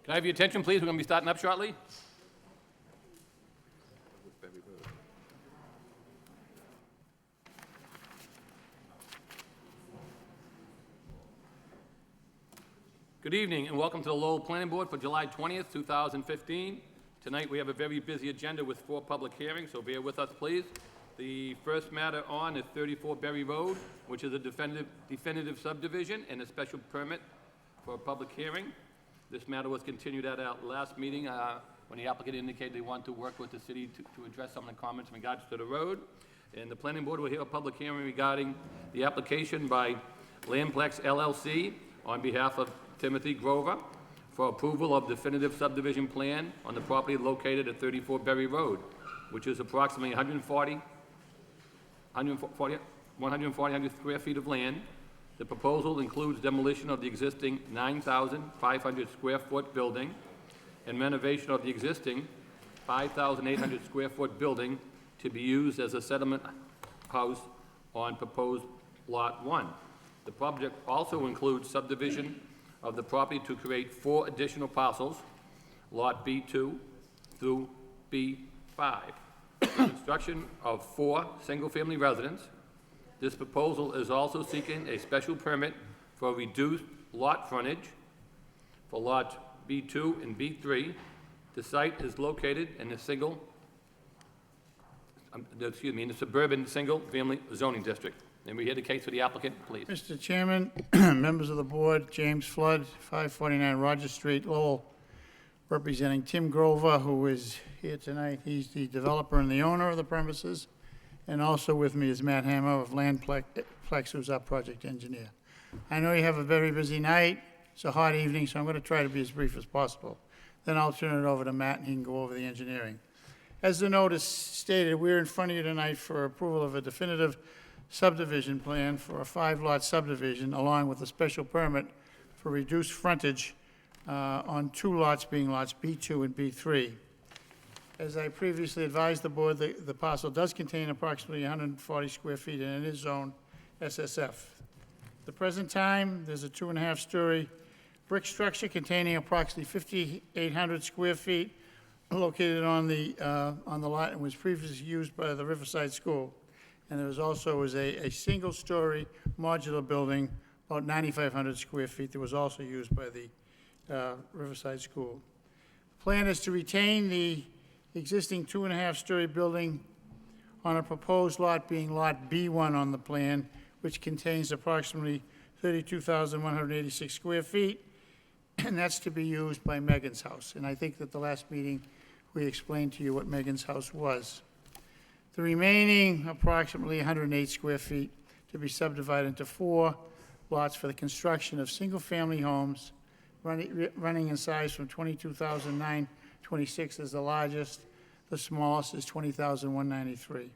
Can I have your attention, please? We're going to be starting up shortly. Good evening and welcome to the Lowell Planning Board for July 20th, 2015. Tonight we have a very busy agenda with 4 public hearings, so bear with us, please. The first matter on is 34 Berry Road, which is a definitive subdivision and a special permit for a public hearing. This matter was continued at our last meeting when the applicant indicated they want to work with the city to address some of the comments in regards to the road. And the planning board will hear a public hearing regarding the application by Landplex LLC on behalf of Timothy Grover for approval of definitive subdivision plan on the property located at 34 Berry Road, which is approximately 100 square feet of land. The proposal includes demolition of the existing 9,500 square foot building and renovation of the existing 5,800 square foot building to be used as a settlement house on proposed Lot 1. The project also includes subdivision of the property to create 4 additional parcels, Lot B2 through B5. Construction of 4 single-family residents. This proposal is also seeking a special permit for reduced lot frontage for Lot B2 and B3. The site is located in the suburban single-family zoning district. And we hear the case for the applicant, please. Mr. Chairman, members of the board, James Flood, 549 Rogers Street, Lowell, representing Tim Grover, who is here tonight. He's the developer and the owner of the premises. And also with me is Matt Hammer of Landplex, who's our project engineer. I know you have a very busy night. It's a hot evening, so I'm going to try to be as brief as possible. Then I'll turn it over to Matt, and he can go over the engineering. As the notice stated, we're in front of you tonight for approval of a definitive subdivision plan for a 5-lot subdivision, along with a special permit for reduced frontage on 2 lots, being lots B2 and B3. As I previously advised the board, the parcel does contain approximately 140 square feet, and it is zoned SSF. At the present time, there's a 2.5-story brick structure containing approximately 5,800 square feet located on the lot and was previously used by the Riverside School. And there was also a single-story modular building, about 9,500 square feet, that was also used by the Riverside School. The plan is to retain the existing 2.5-story building on a proposed lot, being Lot B1 on the plan, which contains approximately 32,186 square feet, and that's to be used by Megan's house. And I think that the last meeting we explained to you what Megan's house was. The remaining approximately 108 square feet to be subdivided into 4 lots for the construction of single-family homes running in size from 22,926 is the largest. The smallest is 20,193.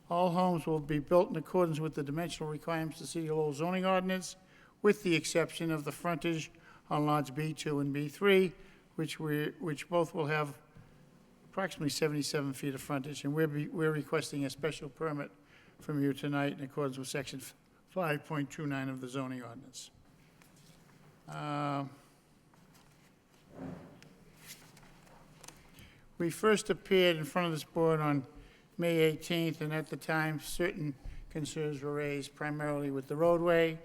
All homes will be built in accordance with the dimensional requirements of the City of Lowell zoning ordinance, with the exception of the frontage on lots B2 and B3, which both will have approximately 77 feet of frontage, and we're requesting a special permit from you tonight in accordance with section 5.29 of the zoning ordinance. We first appeared in front of this board on May 18th, and at the time, certain concerns were raised, primarily with the roadway,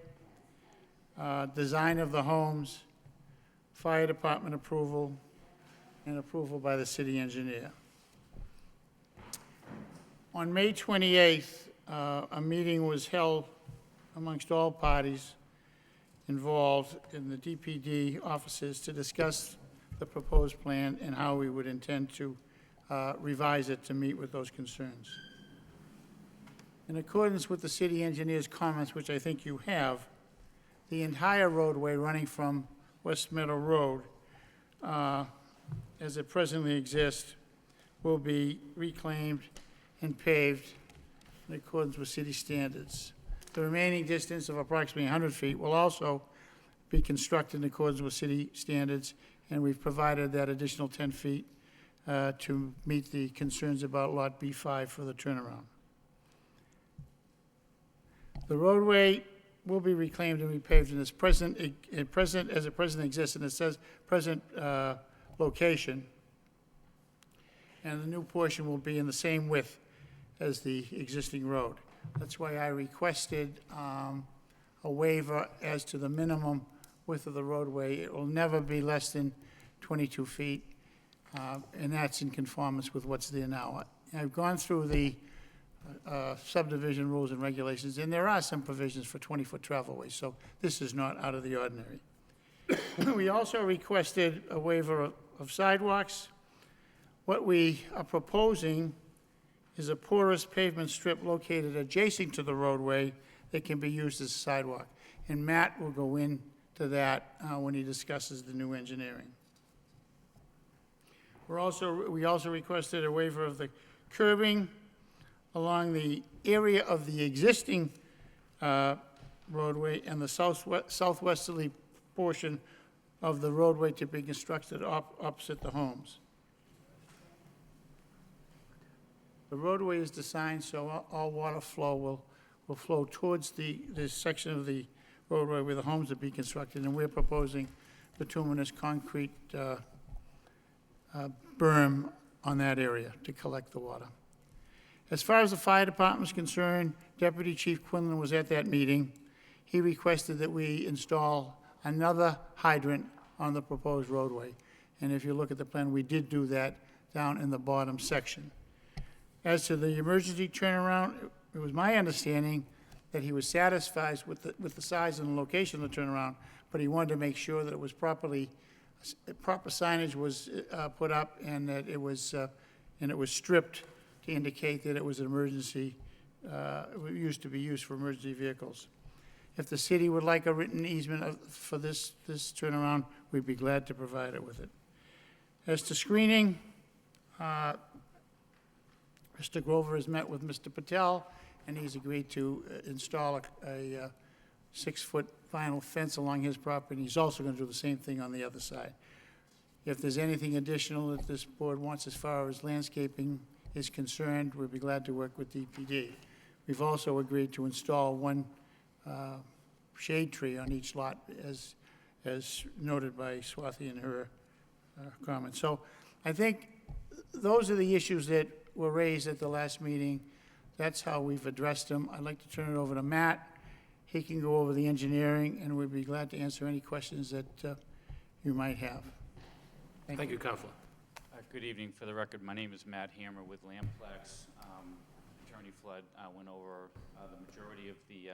design of the homes, fire department approval, and approval by the city engineer. On May 28th, a meeting was held amongst all parties involved in the DPD offices to discuss the proposed plan and how we would intend to revise it to meet with those concerns. In accordance with the city engineer's comments, which I think you have, the entire roadway running from West Meadow Road, as it presently exists, will be reclaimed and paved in accordance with city standards. The remaining distance of approximately 100 feet will also be constructed in accordance with city standards, and we've provided that additional 10 feet to meet the concerns about Lot B5 for the turnaround. The roadway will be reclaimed and repaved in its present, as it presently exists, and it says present location. And the new portion will be in the same width as the existing road. That's why I requested a waiver as to the minimum width of the roadway. It will never be less than 22 feet, and that's in conformance with what's there now. I've gone through the subdivision rules and regulations, and there are some provisions for 20-foot travelways, so this is not out of the ordinary. We also requested a waiver of sidewalks. What we are proposing is a porous pavement strip located adjacent to the roadway that can be used as a sidewalk. And Matt will go into that when he discusses the new engineering. We also requested a waiver of the curbing along the area of the existing roadway and the southwesterly portion of the roadway to be constructed opposite the homes. The roadway is designed so all water flow will flow towards this section of the roadway where the homes will be constructed, and we're proposing bituminous concrete berm on that area to collect the water. As far as the fire department is concerned, Deputy Chief Quinlan was at that meeting. He requested that we install another hydrant on the proposed roadway. And if you look at the plan, we did do that down in the bottom section. As to the emergency turnaround, it was my understanding that he was satisfied with the size and the location of the turnaround, but he wanted to make sure that it was proper signage was put up and that it was stripped to indicate that it was an emergency, it used to be used for emergency vehicles. If the city would like a written easement for this turnaround, we'd be glad to provide it with it. As to screening, Mr. Grover has met with Mr. Patel, and he's agreed to install a 6-foot vinyl fence along his property. He's also going to do the same thing on the other side. If there's anything additional that this board wants as far as landscaping is concerned, we'd be glad to work with DPD. We've also agreed to install one shade tree on each lot, as noted by Swathi in her comments. So I think those are the issues that were raised at the last meeting. That's how we've addressed them. I'd like to turn it over to Matt. He can go over the engineering, and we'd be glad to answer any questions that you might have. Thank you, Counselor. Good evening. For the record, my name is Matt Hammer with Lamplex. Attorney Flood went over the majority of the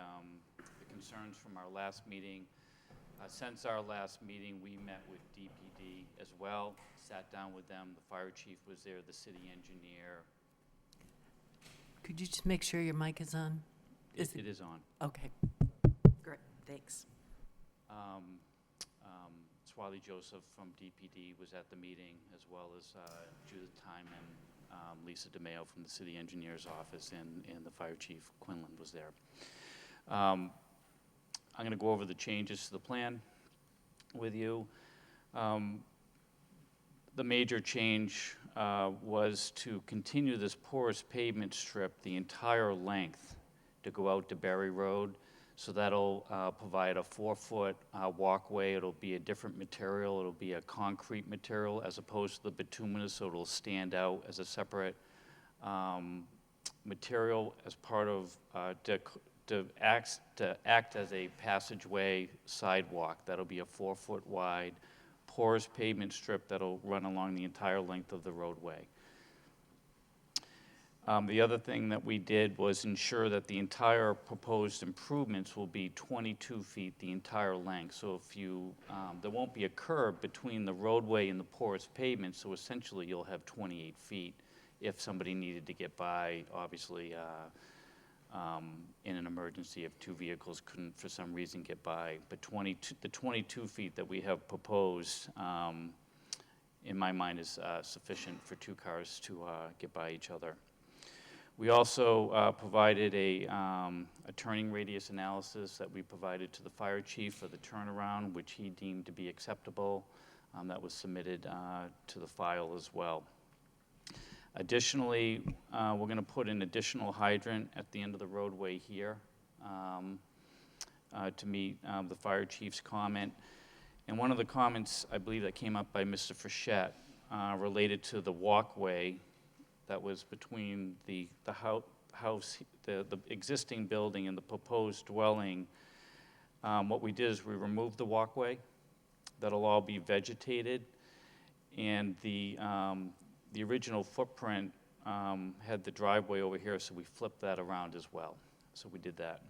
concerns from our last meeting. Since our last meeting, we met with DPD as well, sat down with them. The fire chief was there, the city engineer. Could you just make sure your mic is on? It is on. Okay. Great, thanks. Swathi Joseph from DPD was at the meeting, as well as Judith Timon, Lisa DeMeo from the city engineer's office, and the fire chief Quinlan was there. I'm going to go over the changes to the plan with you. The major change was to continue this porous pavement strip the entire length to go out to Berry Road. So that'll provide a 4-foot walkway. It'll be a different material. It'll be a concrete material as opposed to the bituminous, so it'll stand out as a separate material as part of to act as a passageway sidewalk. That'll be a 4-foot wide porous pavement strip that'll run along the entire length of the roadway. The other thing that we did was ensure that the entire proposed improvements will be 22 feet the entire length. So if you, there won't be a curb between the roadway and the porous pavement, so essentially you'll have 28 feet if somebody needed to get by, obviously, in an emergency if 2 vehicles couldn't for some reason get by. But the 22 feet that we have proposed, in my mind, is sufficient for 2 cars to get by each other. We also provided a turning radius analysis that we provided to the fire chief for the turnaround, which he deemed to be acceptable. That was submitted to the file as well. Additionally, we're going to put an additional hydrant at the end of the roadway here. to meet the fire chief's comment. And one of the comments, I believe, that came up by Mr. Frechette related to the walkway that was between the house, the existing building and the proposed dwelling. What we did is we removed the walkway. That'll all be vegetated. And the original footprint had the driveway over here, so we flipped that around as well. So we did that.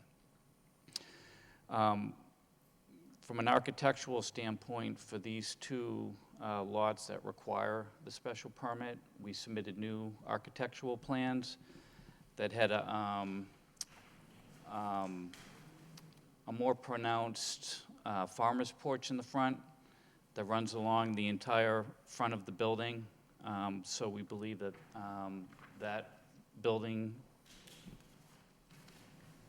From an architectural standpoint, for these two lots that require the special permit, we submitted new architectural plans that had a more pronounced farmer's porch in the front that runs along the entire front of the building. So we believe that that building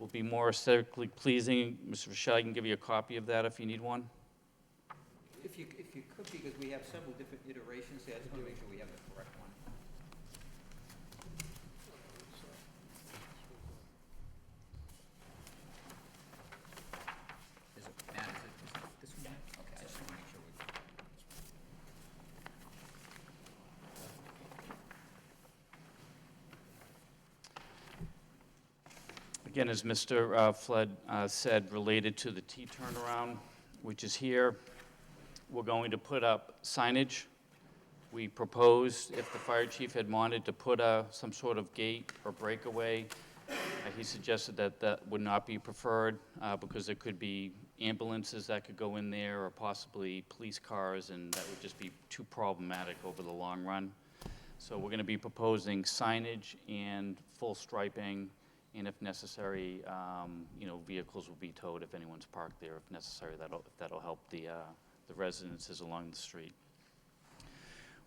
will be more aesthetically pleasing. Mr. Rochelle, I can give you a copy of that if you need one. If you could, because we have several different iterations there, I just want to make sure we have the correct one. Is it, Matt, is it this one? Okay, I just want to make sure we. Again, as Mr. Flood said, related to the T-turnaround, which is here, we're going to put up signage. We proposed, if the fire chief had wanted to put some sort of gate or breakaway, he suggested that that would not be preferred because there could be ambulances that could go in there or possibly police cars, and that would just be too problematic over the long run. So we're going to be proposing signage and full striping, and if necessary, vehicles will be towed if anyone's parked there. If necessary, that'll help the residences along the street.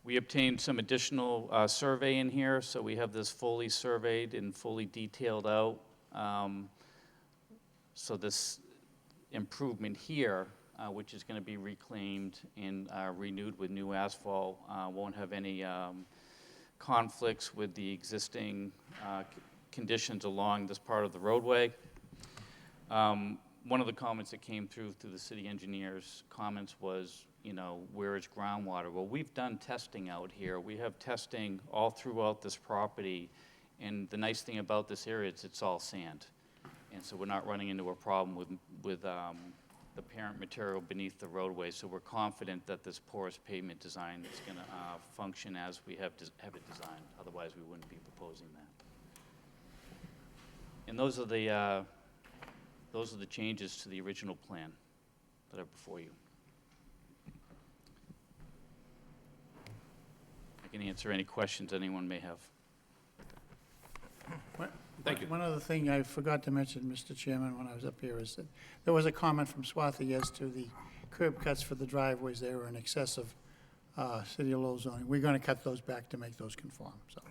We obtained some additional survey in here, so we have this fully surveyed and fully detailed out. So this improvement here, which is going to be reclaimed and renewed with new asphalt, won't have any conflicts with the existing conditions along this part of the roadway. One of the comments that came through the city engineer's comments was, where is groundwater? Well, we've done testing out here. We have testing all throughout this property, and the nice thing about this area is it's all sand. And so we're not running into a problem with the parent material beneath the roadway, so we're confident that this porous pavement design is going to function as we have it designed. Otherwise, we wouldn't be proposing that. And those are the changes to the original plan that are before you. I can answer any questions anyone may have. Thank you. One other thing I forgot to mention, Mr. Chairman, when I was up here, is that there was a comment from Swathi as to the curb cuts for the driveways. They were in excess of City of Lowell zoning. We're going to cut those back to make those conform, so.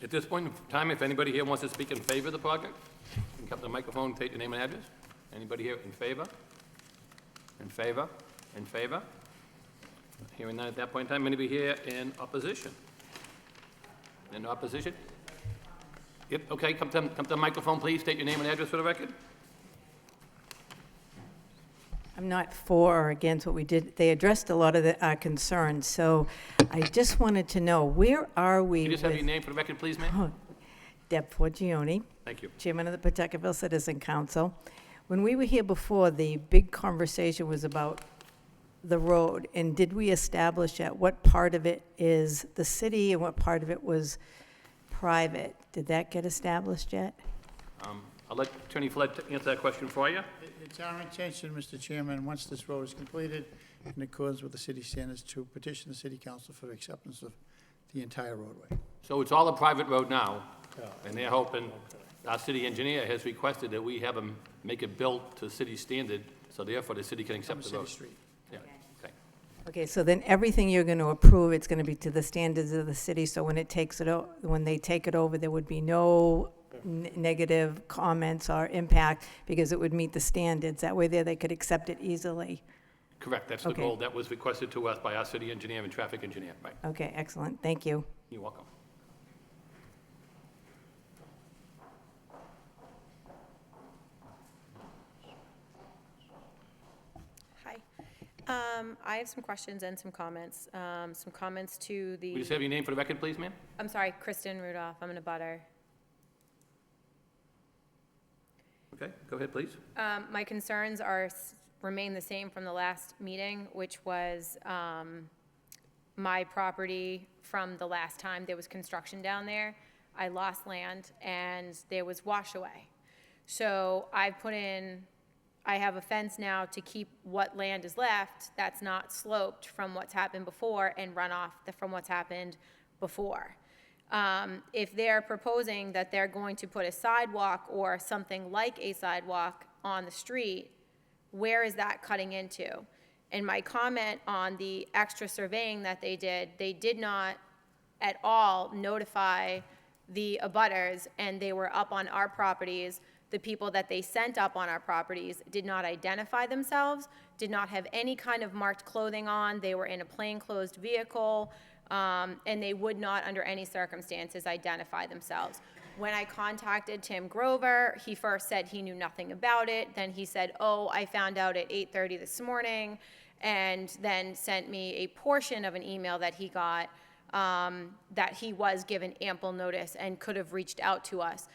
At this point in time, if anybody here wants to speak in favor of the project, you can come to the microphone, take your name and address. Anybody here in favor? In favor? In favor? Hearing none at that point in time. Anybody here in opposition? In opposition? Yep, okay, come to the microphone, please. State your name and address for the record. I'm not for or against what we did. They addressed a lot of our concerns, so I just wanted to know, where are we Can you just have with- your name for the record, please, ma'am? Deb Forgione, Thank you. Chairman of the Pawtuckaville Citizen Council. When we were here before, the big conversation was about the road, and did we establish at what part of it is the city and what part of it was private? Did that get established yet? I'll let Attorney Flood answer that question for you. It's our intention, Mr. Chairman, once this road is completed, in accordance with the city standards, to petition the city council for acceptance of the entire roadway. So it's all a private road now, and they're hoping, our city engineer has requested that we have them make it built to city standard, so therefore the city can accept the City road. Street. Yeah, okay. Okay, so then everything you're going to approve, it's going to be to the standards of the city, so when it takes it, when they take it over, there would be no negative comments or impact, because it would meet the standards. That way there, they could accept it easily. Correct, that's the Okay. goal that was requested to us by our city engineer and traffic engineer, right? Okay, excellent, thank you. You're welcome. Hi. I have some questions and some comments. Some comments to Will the, you just have your name for the record, please, ma'am? I'm sorry, Kristen Rudolph, I'm in a butter. Okay, go ahead, please. My concerns remain the same from the last meeting, which was my property from the last time there was construction down there. I lost land and there was wash away. So I have a fence now to keep what land is left that's not sloped from what's happened before and runoff from what's happened before. If they're proposing that they're going to put a sidewalk or something like a sidewalk on the street, where is that cutting into? And my comment on the extra surveying that they did not at all notify the abutters, and they were up on our properties. The people that they sent up on our properties did not identify themselves, did not have any kind of marked clothing on. They were in a plainclothes vehicle, and they would not, under any circumstances, identify themselves. When I contacted Tim Grover, he first said he knew nothing about it. Then he said, oh, I found out at 8:30 this morning, and then sent me a portion of an email that he got, that he was given ample notice and could have reached out to us.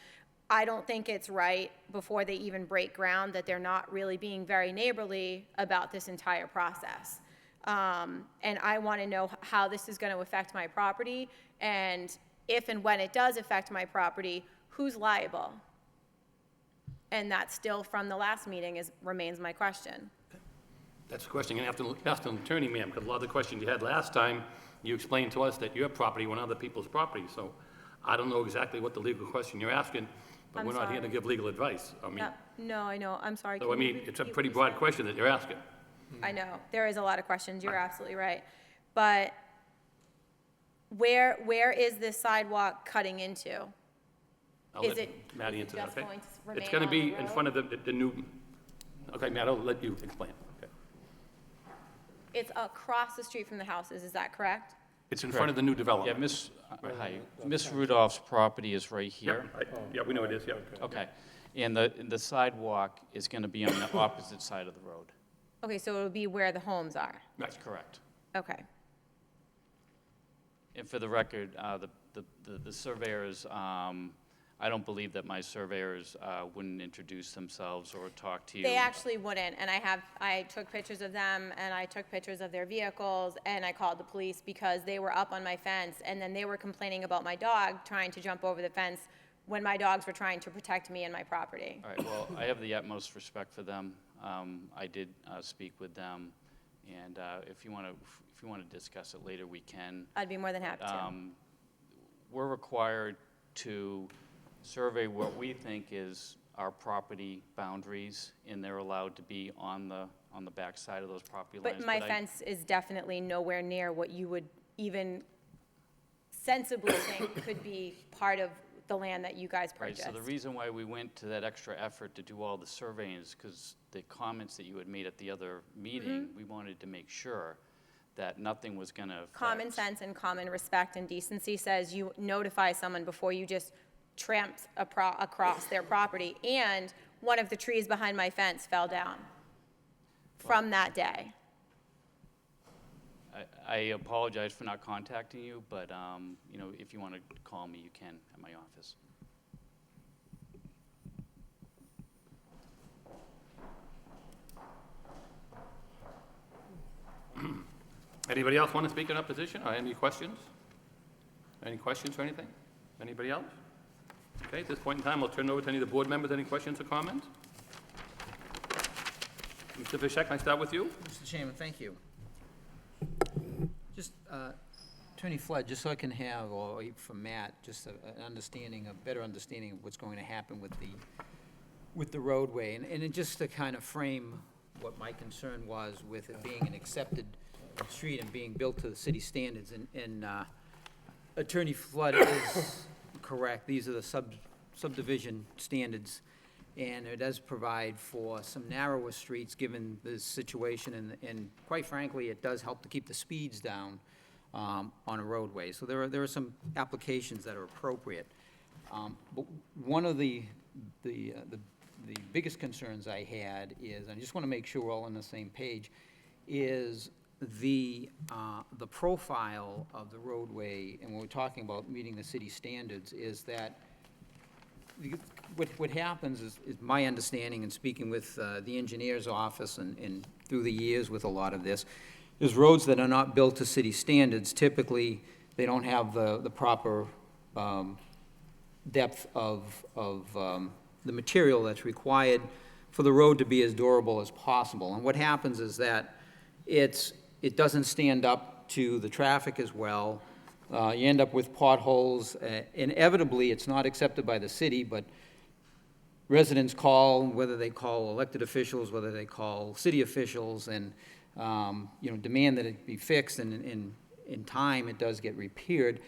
I don't think it's right, before they even break ground, that they're not really being very neighborly about this entire process. And I want to know how this is going to affect my property, and if and when it does affect my property, who's liable? And that still, from the last meeting, remains my question. That's the question, and you have to ask an attorney, ma'am, because a lot of the questions you had last time, you explained to us that your property went on other people's property, so I don't know exactly what the legal question you're asking, but I'm we're not here to sorry. give legal advice. I mean, No, I know, I'm sorry. so Can I you mean, it's a repeat pretty what you broad question that you're asking. said? I know, there is a lot of questions, you're absolutely right. But where is this sidewalk cutting into? I'll Is let it Matty answer that, just okay? going to It's remain gonna on be the in road? front of the new, okay, Matt, I'll let you explain, okay? It's across the street from the houses, is that correct? It's in front of the new Yeah, development. hi, Miss Rudolph's property is right Yeah, here. yeah, we know it is, yeah. Okay, and the sidewalk is going to be on the opposite side of the road. Okay, so it'll be where the homes are, That's correct. okay. And for the record, the surveyors, I don't believe that my surveyors wouldn't introduce themselves or talk to you. They actually wouldn't, and I took pictures of them, and I took pictures of their vehicles, and I called the police because they were up on my fence, and then they were complaining about my dog trying to jump over the fence when my dogs were trying to protect me and my property. All right, well, I have the utmost respect for them. I did speak with them, and if you want to discuss it later, we can. I'd be more than happy to. We're required to survey what we think is our property boundaries, and they're allowed to be on the back side of those property lines. But my I- fence is definitely nowhere near what you would even sensibly think could be part of the land that you guys Right, purchased. so the reason why we went to that extra effort to do all the surveying is because the comments that you had made at the other meeting, we wanted to make sure that nothing was going to affect. Common sense and common respect and decency says you notify someone before you just tramp across their property. And one of the trees behind my fence fell down from that day. I apologize for not contacting you, but, you know, if you want to call me, you can at my office. Anybody else want to speak in opposition, or any questions? Any questions or anything? Anybody else? Okay, at this point in time, I'll turn it over to any of the board members. Any questions or comments? Mr. Fischek, can I start with you? Mr. Chairman, thank you. Just, Attorney Flood, just so I can have, or for Matt, just an understanding, a better understanding of what's going to happen with the roadway, and it just to kind of frame what my concern was with it being an accepted street and being built to the city standards, and Attorney Flood is correct, these are the subdivision standards, and it does provide for some narrower streets, given the situation, and quite frankly, it does help to keep the speeds down on a roadway. So there are some applications that are appropriate. But one of the biggest concerns I had is, and I just want to make sure we're all on the same page, is the profile of the roadway, and when we're talking about meeting the city standards, is that what happens is my understanding, and speaking with the engineer's office and through the years with a lot of this, is roads that are not built to city standards, typically, they don't have the proper depth of the material that's required for the road to be as durable as possible. And what happens is that it doesn't stand up to the traffic as well. You end up with potholes. Inevitably, it's not accepted by the city, but residents call, whether they call elected officials, whether they call city officials, and demand that it be fixed, and in time, it does get repaired,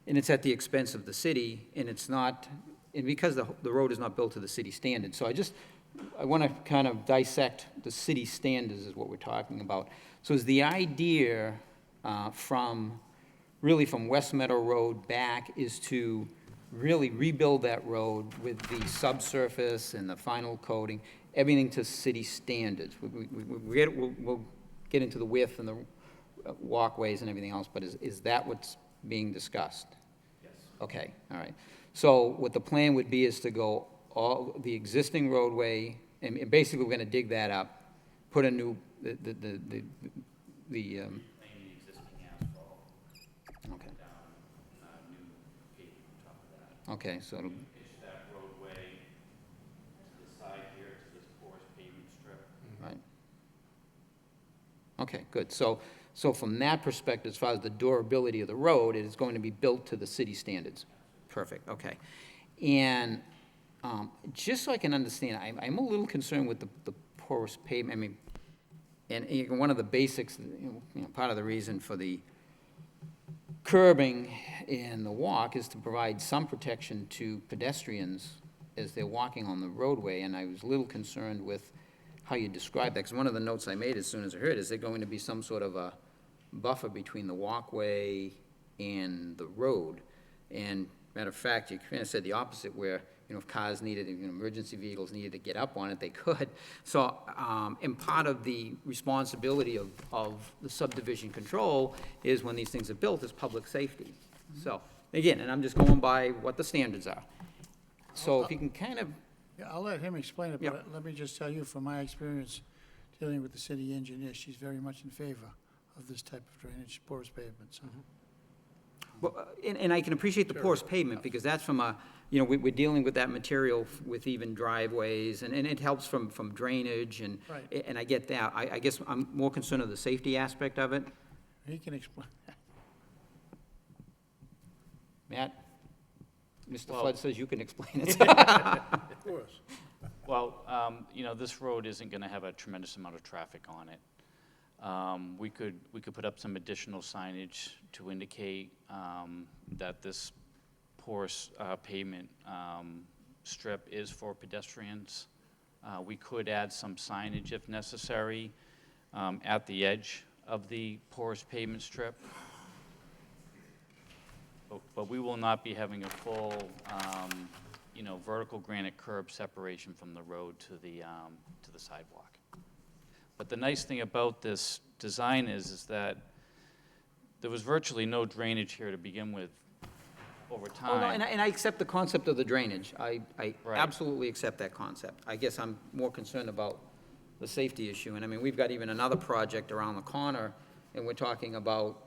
and it's at the expense of the city, and it's not, and because the road is not built to the city standards. So I want to kind of dissect the city standards is what we're talking about. So is the idea from West Meadow Road back is to really rebuild that road with the subsurface and the final coating, everything to city standards? We'll get into the width and the walkways and everything else, but is that what's being discussed? Yes. Okay, all right. So what the plan would be is to go all the existing roadway, and basically we're going to dig that up, put a new, Reclaim the existing asphalt. Okay. Down, new pavement on top of that. Okay, so it'll, Pitch that roadway to the side here, to this porous pavement strip. right. Okay, good. So from that perspective, as far as the durability of the road, it is going to be built to the city standards. Perfect, okay. And just so I can understand, I'm a little concerned with the porous pavement. I mean, and one of the basics, part of the reason for the curbing and the walk is to provide some protection to pedestrians as they're walking on the roadway, and I was a little concerned with how you describe that, because one of the notes I made as soon as I heard, is there going to be some sort of a buffer between the walkway and the road? And matter of fact, you kind of said the opposite, where, if cars needed, emergency vehicles needed to get up on it, they could. So, and part of the responsibility of the subdivision control is, when these things are built, is public safety. So, again, and I'm just going by what the standards are. So if you can kind of, Yeah, I'll let him explain it, Yep. but let me just tell you from my experience dealing with the city engineer, she's very much in favor of this type of drainage, porous pavements. well, and I can appreciate the porous pavement, because that's from we're dealing with that material with even driveways, and it helps from drainage, and, Right. and I get that. I guess I'm more concerned of the safety aspect of it. He can explain that. Matt? Mr. Well- Flood says you can explain it. Of course. Well, this road isn't going to have a tremendous amount of traffic on it. We could put up some additional signage to indicate that this porous pavement strip is for pedestrians. We could add some signage if necessary at the edge of the porous pavement strip. But we will not be having a full, vertical granite curb separation from the road to the sidewalk. But the nice thing about this design is that there was virtually no drainage here to begin with over Oh, no, time. and I accept the concept of the drainage. I Right. absolutely accept that concept. I guess I'm more concerned about the safety issue. And I mean, we've got even another project around the corner, and we're talking about,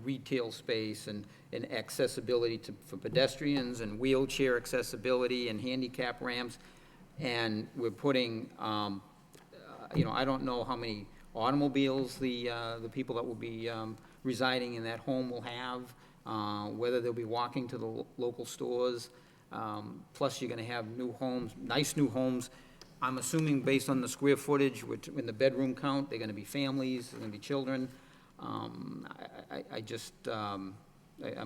retail space and accessibility for pedestrians, and wheelchair accessibility, and handicap ramps. And we're putting, I don't know how many automobiles the people that will be residing in that home will have, whether they'll be walking to the local stores. Plus, you're gonna have new homes, nice new homes. I'm assuming, based on the square footage, in the bedroom count, they're gonna be families, they're gonna be children. I'm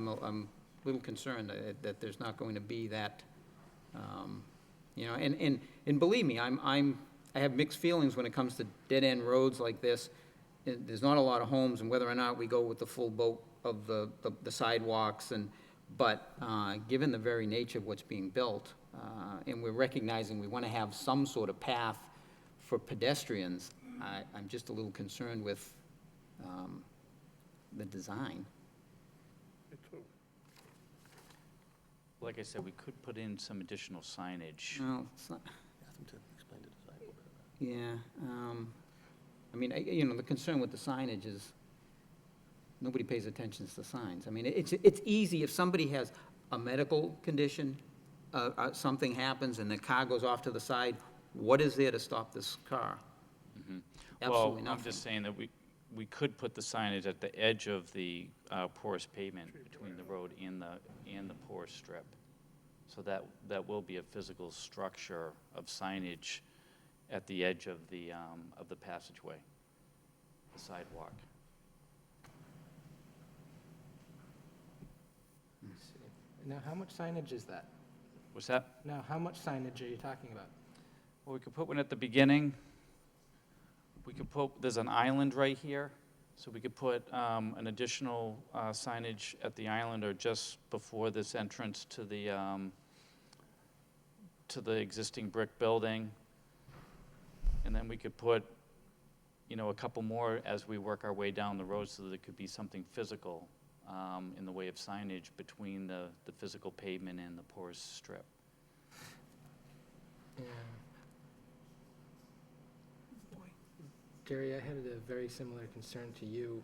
a little concerned that there's not going to be that You know, and believe me, I have mixed feelings when it comes to dead-end roads like this. There's not a lot of homes, and whether or not we go with the full boat of the sidewalks, but given the very nature of what's being built, and we're recognizing we want to have some sort of path for pedestrians, I'm just a little concerned with the design. Like I said, we could put in some additional signage. No, it's not. Yeah, I mean, you know, the concern with the signage is nobody pays attention to the signs. I mean, it's easy if somebody has a medical condition, something happens and the car goes off to the side, what is there to stop this car? Absolutely Well, I'm nothing. just saying that we could put the signage at the edge of the porous pavement between the road and the porous strip. So that will be a physical structure of signage at the edge of the passageway, the sidewalk. Let's see. Now, how much signage is that? What's that? Now, how much signage are you talking about? Well, we could put one at the beginning. We could put, there's an island right here, so we could put an additional signage at the island or just before this entrance to the existing brick building. And then we could put, you know, a couple more as we work our way down the road so that there could be something physical in the way of signage between the physical pavement and the porous strip. Yeah. Jerry, I had a very similar concern to you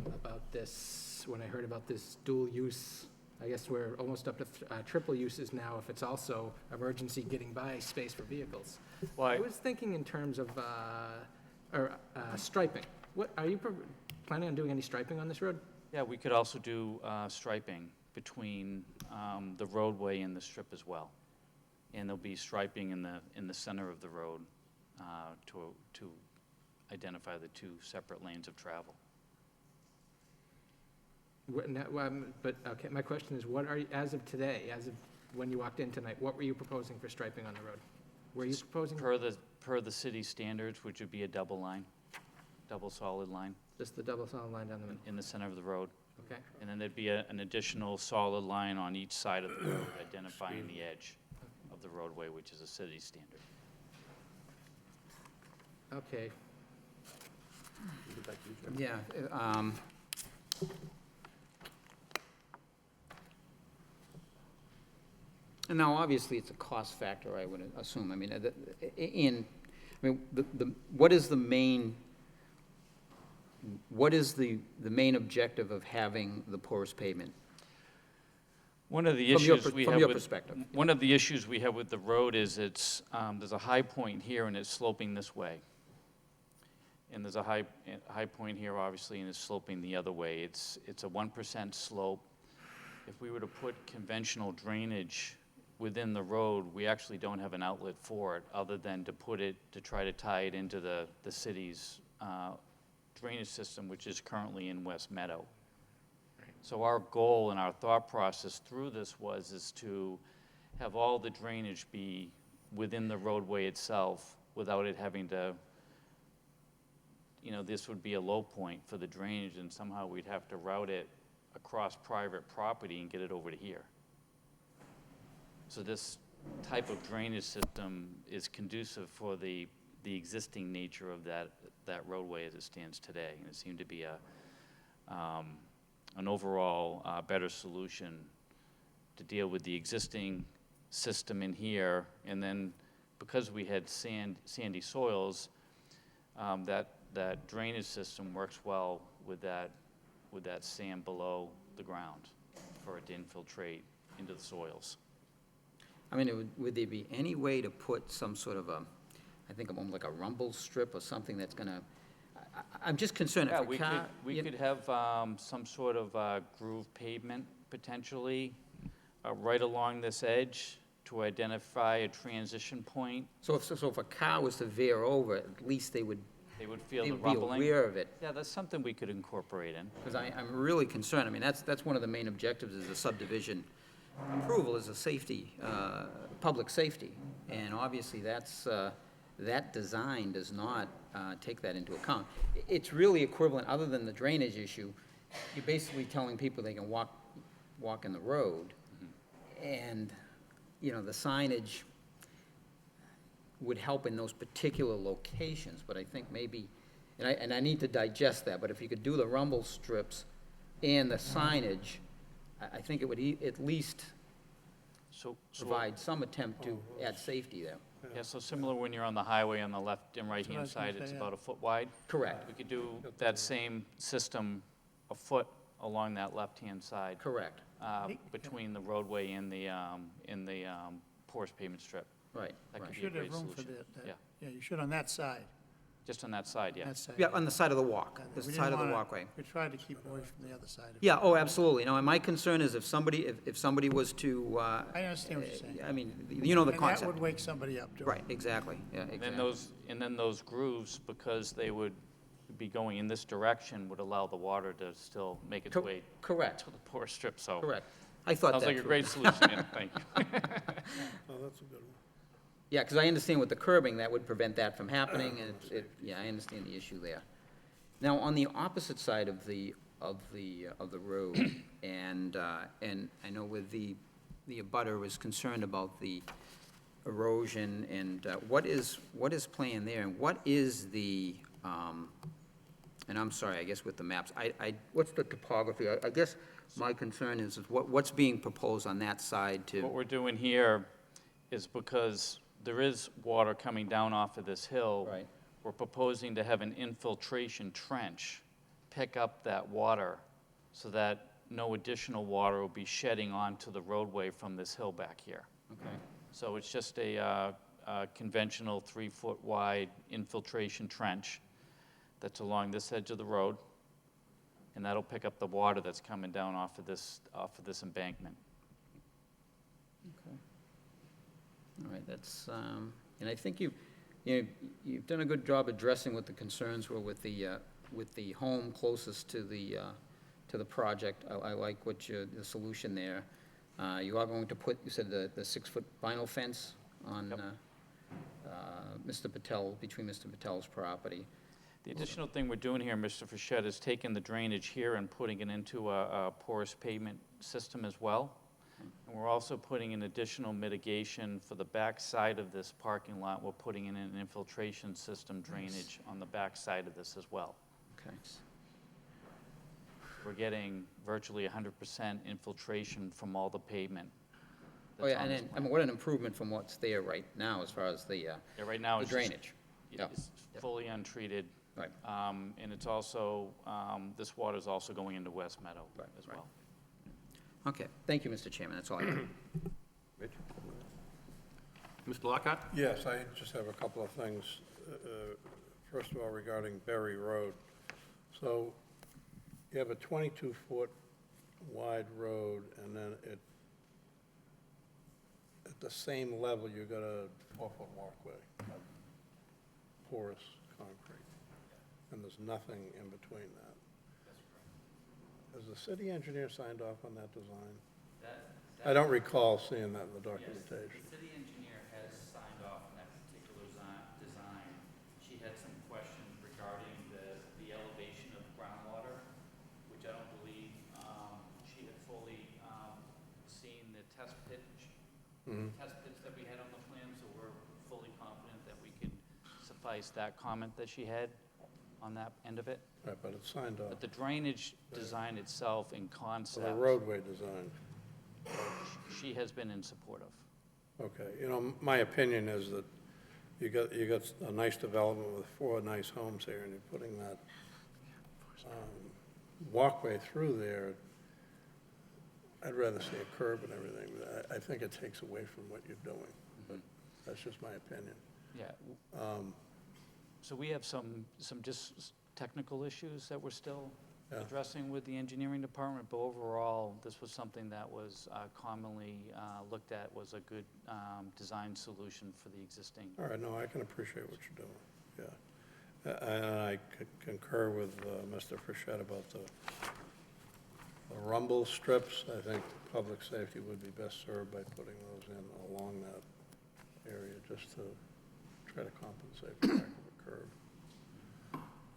about this, when I heard about this dual use. I guess we're almost up to triple uses now if it's also emergency getting by space for vehicles. Well, I was thinking in terms of striping. What, are you planning on doing any striping on this road? yeah, we could also do striping between the roadway and the strip as well. And there'll be striping in the center of the road to identify the two separate lanes of travel. But, okay, my question is, what are you, as of today, as of when you walked in tonight, what were you proposing for striping on the road? Were you proposing Per the city standards, which would be a double line, double solid line just the double solid line down the middle? in the center of the road. Okay, And then there'd be an additional solid line on each side of the road identifying the edge of the roadway, which is a city standard. okay. Yeah, and now, obviously, it's a cost factor, I would assume. I mean, what is the main objective of having the porous pavement? One of the From your issues we from have your with, perspective. one of the issues we have with the road is it's, there's a high point here and it's sloping this way. And there's a high point here, obviously, and it's sloping the other way. It's a 1% slope. If we were to put conventional drainage within the road, we actually don't have an outlet for it, other than to try to tie it into the city's drainage system, which is currently in West Meadow. So our goal and our thought process through this is to have all the drainage be within the roadway itself without it having to, you know, this would be a low point for the drainage, and somehow we'd have to route it across private property and get it over to here. So this type of drainage system is conducive for the existing nature of that roadway as it stands today. And it seemed to be an overall better solution to deal with the existing system in here. And then because we had sandy soils, that drainage system works well with that sand below the ground for it to infiltrate into the soils. I mean, would there be any way to put some sort of I think almost like a rumble strip or something that's gonna, I'm just concerned Yeah, if a car. we could have some sort of groove pavement potentially right along this edge to identify a transition point. So if a car was to veer over, at least they would Feel be the rumbling. aware of it. Yeah, that's something we could incorporate in. Because I'm really concerned. I mean, that's one of the main objectives is a subdivision. approval is a safety, public safety. And obviously, that design does not take that into account. It's really equivalent, other than the drainage issue, you're basically telling people they can walk in the road. And, you know, the signage would help in those particular locations, but I think maybe, and I need to digest that, but if you could do the rumble strips and the signage, I think it would at least So, provide some attempt to add safety there. yeah, so similar when you're on the highway on the left and what I right-hand was gonna side, say, it's yeah. about a foot wide. Correct, We could do that same system a foot along that left-hand side, correct, between the roadway and the porous pavement strip. right, That right. could You be a should have great room for solution. that. Yeah, Yeah, you should on that side. just on that side, yeah. That side. Yeah, on the side of the walk, the We didn't side of the wanna- walkway. We tried to keep away from the other side of it. Yeah, oh, absolutely. No, and my concern is if somebody was to, I understand what you're saying. I mean, you know the And that concept. would wake somebody up, too. Right, exactly, yeah, And exactly. then those grooves, because they would be going in this direction, would allow the water to still make its Co- way Correct, to the porous strip, so. correct. I thought that Sounds like a through. great solution, yeah, thank you. That's a good one. Yeah, because I understand with the curbing, that would prevent that from happening, and yeah, I understand the issue there. Now, on the opposite side of the road, and I know with the abutter was concerned about the erosion, and what is planned there, and what is the, and I'm sorry, I guess with the maps, what's the topography? I guess my concern is what's being proposed on that side What to, we're doing here is because there is water coming down off of this hill. Right. We're proposing to have an infiltration trench pick up that water so that no additional water will be shedding onto the roadway from this hill back here. okay, So it's just a conventional 3-foot wide infiltration trench that's along this edge of the road, and that'll pick up the water that's coming down off of this embankment. all right, that's, and I think you've done a good job addressing what the concerns were with the home closest to the project. I like the solution there. You are going to put, you said the 6-foot vinyl fence on, between Mr. Patel's property. The additional thing we're doing here, Mr. Fischett, is taking the drainage here and putting it into a porous pavement system as well. And we're also putting in additional mitigation for the back side of this parking lot. We're putting in an infiltration system drainage on the back side of this as well. Okay. We're getting virtually 100% infiltration from all the pavement Oh, that's yeah, on and this then, I plan. mean, what an improvement from what's there right now as far as the Yeah, right now the it's just- drainage. Yeah. It's fully untreated. Right. And it's also, this water's also going into West Meadow Right, as right. well. Okay, thank you, Mr. Chairman, that's all I got. Rich? Mr. Lockhart? Yes, I just have a couple of things. First of all, regarding Berry Road. So you have a 22-foot wide road, and then at the same level, you've got a 4-foot walkway, porous concrete, and there's nothing in between that. Has the city engineer signed off on that design? I don't recall seeing that in the documentation. The city engineer has signed off on that particular design. She had some questions regarding the elevation of groundwater, which I don't believe she had fully seen the test pits that we had on the plan, so we're fully confident that we can suffice that comment that she had on that end of it. Right, but it's signed off. But the drainage design itself in So concept, the roadway design. she has been in support of. Okay, you know, my opinion is that you got a nice development with 4 nice homes here, and you're putting that walkway through there. I'd rather see a curb and everything, but I think it takes away from what you're doing, but that's just my opinion. Yeah. So we have some just technical issues that we're still Yeah. addressing with the engineering department, but overall, this was something that was commonly looked at was a good design solution for the existing. All right, no, I can appreciate what you're doing, yeah. And I concur with Mr. Frichette about The rumble strips, I think public safety would be best served by putting those in along that area, just to try to compensate for lack of a curve.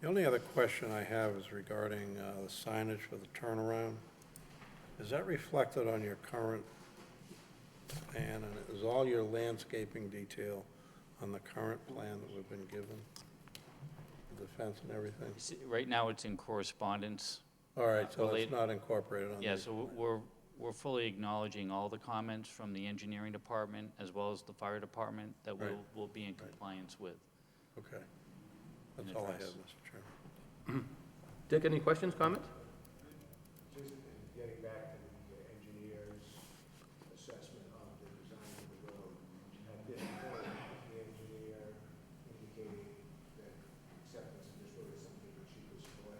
The only other question I have is regarding the signage for the turnaround. Is that reflected on your current plan, and is all your landscaping detail on the current plan that we've been given? The fence and everything? Right now, it's in correspondence. All right, so it's Relate- not incorporated on Yeah, these so plans. we're fully acknowledging all the comments from the engineering department as well as the fire department that Right. we'll be in compliance with. Okay. That's And all I have, address. Mr. Chairman. Dick, any questions, comments? Just getting back to the engineer's assessment of the design of the road. At this point, the engineer indicated that acceptance of this road is something that she could support.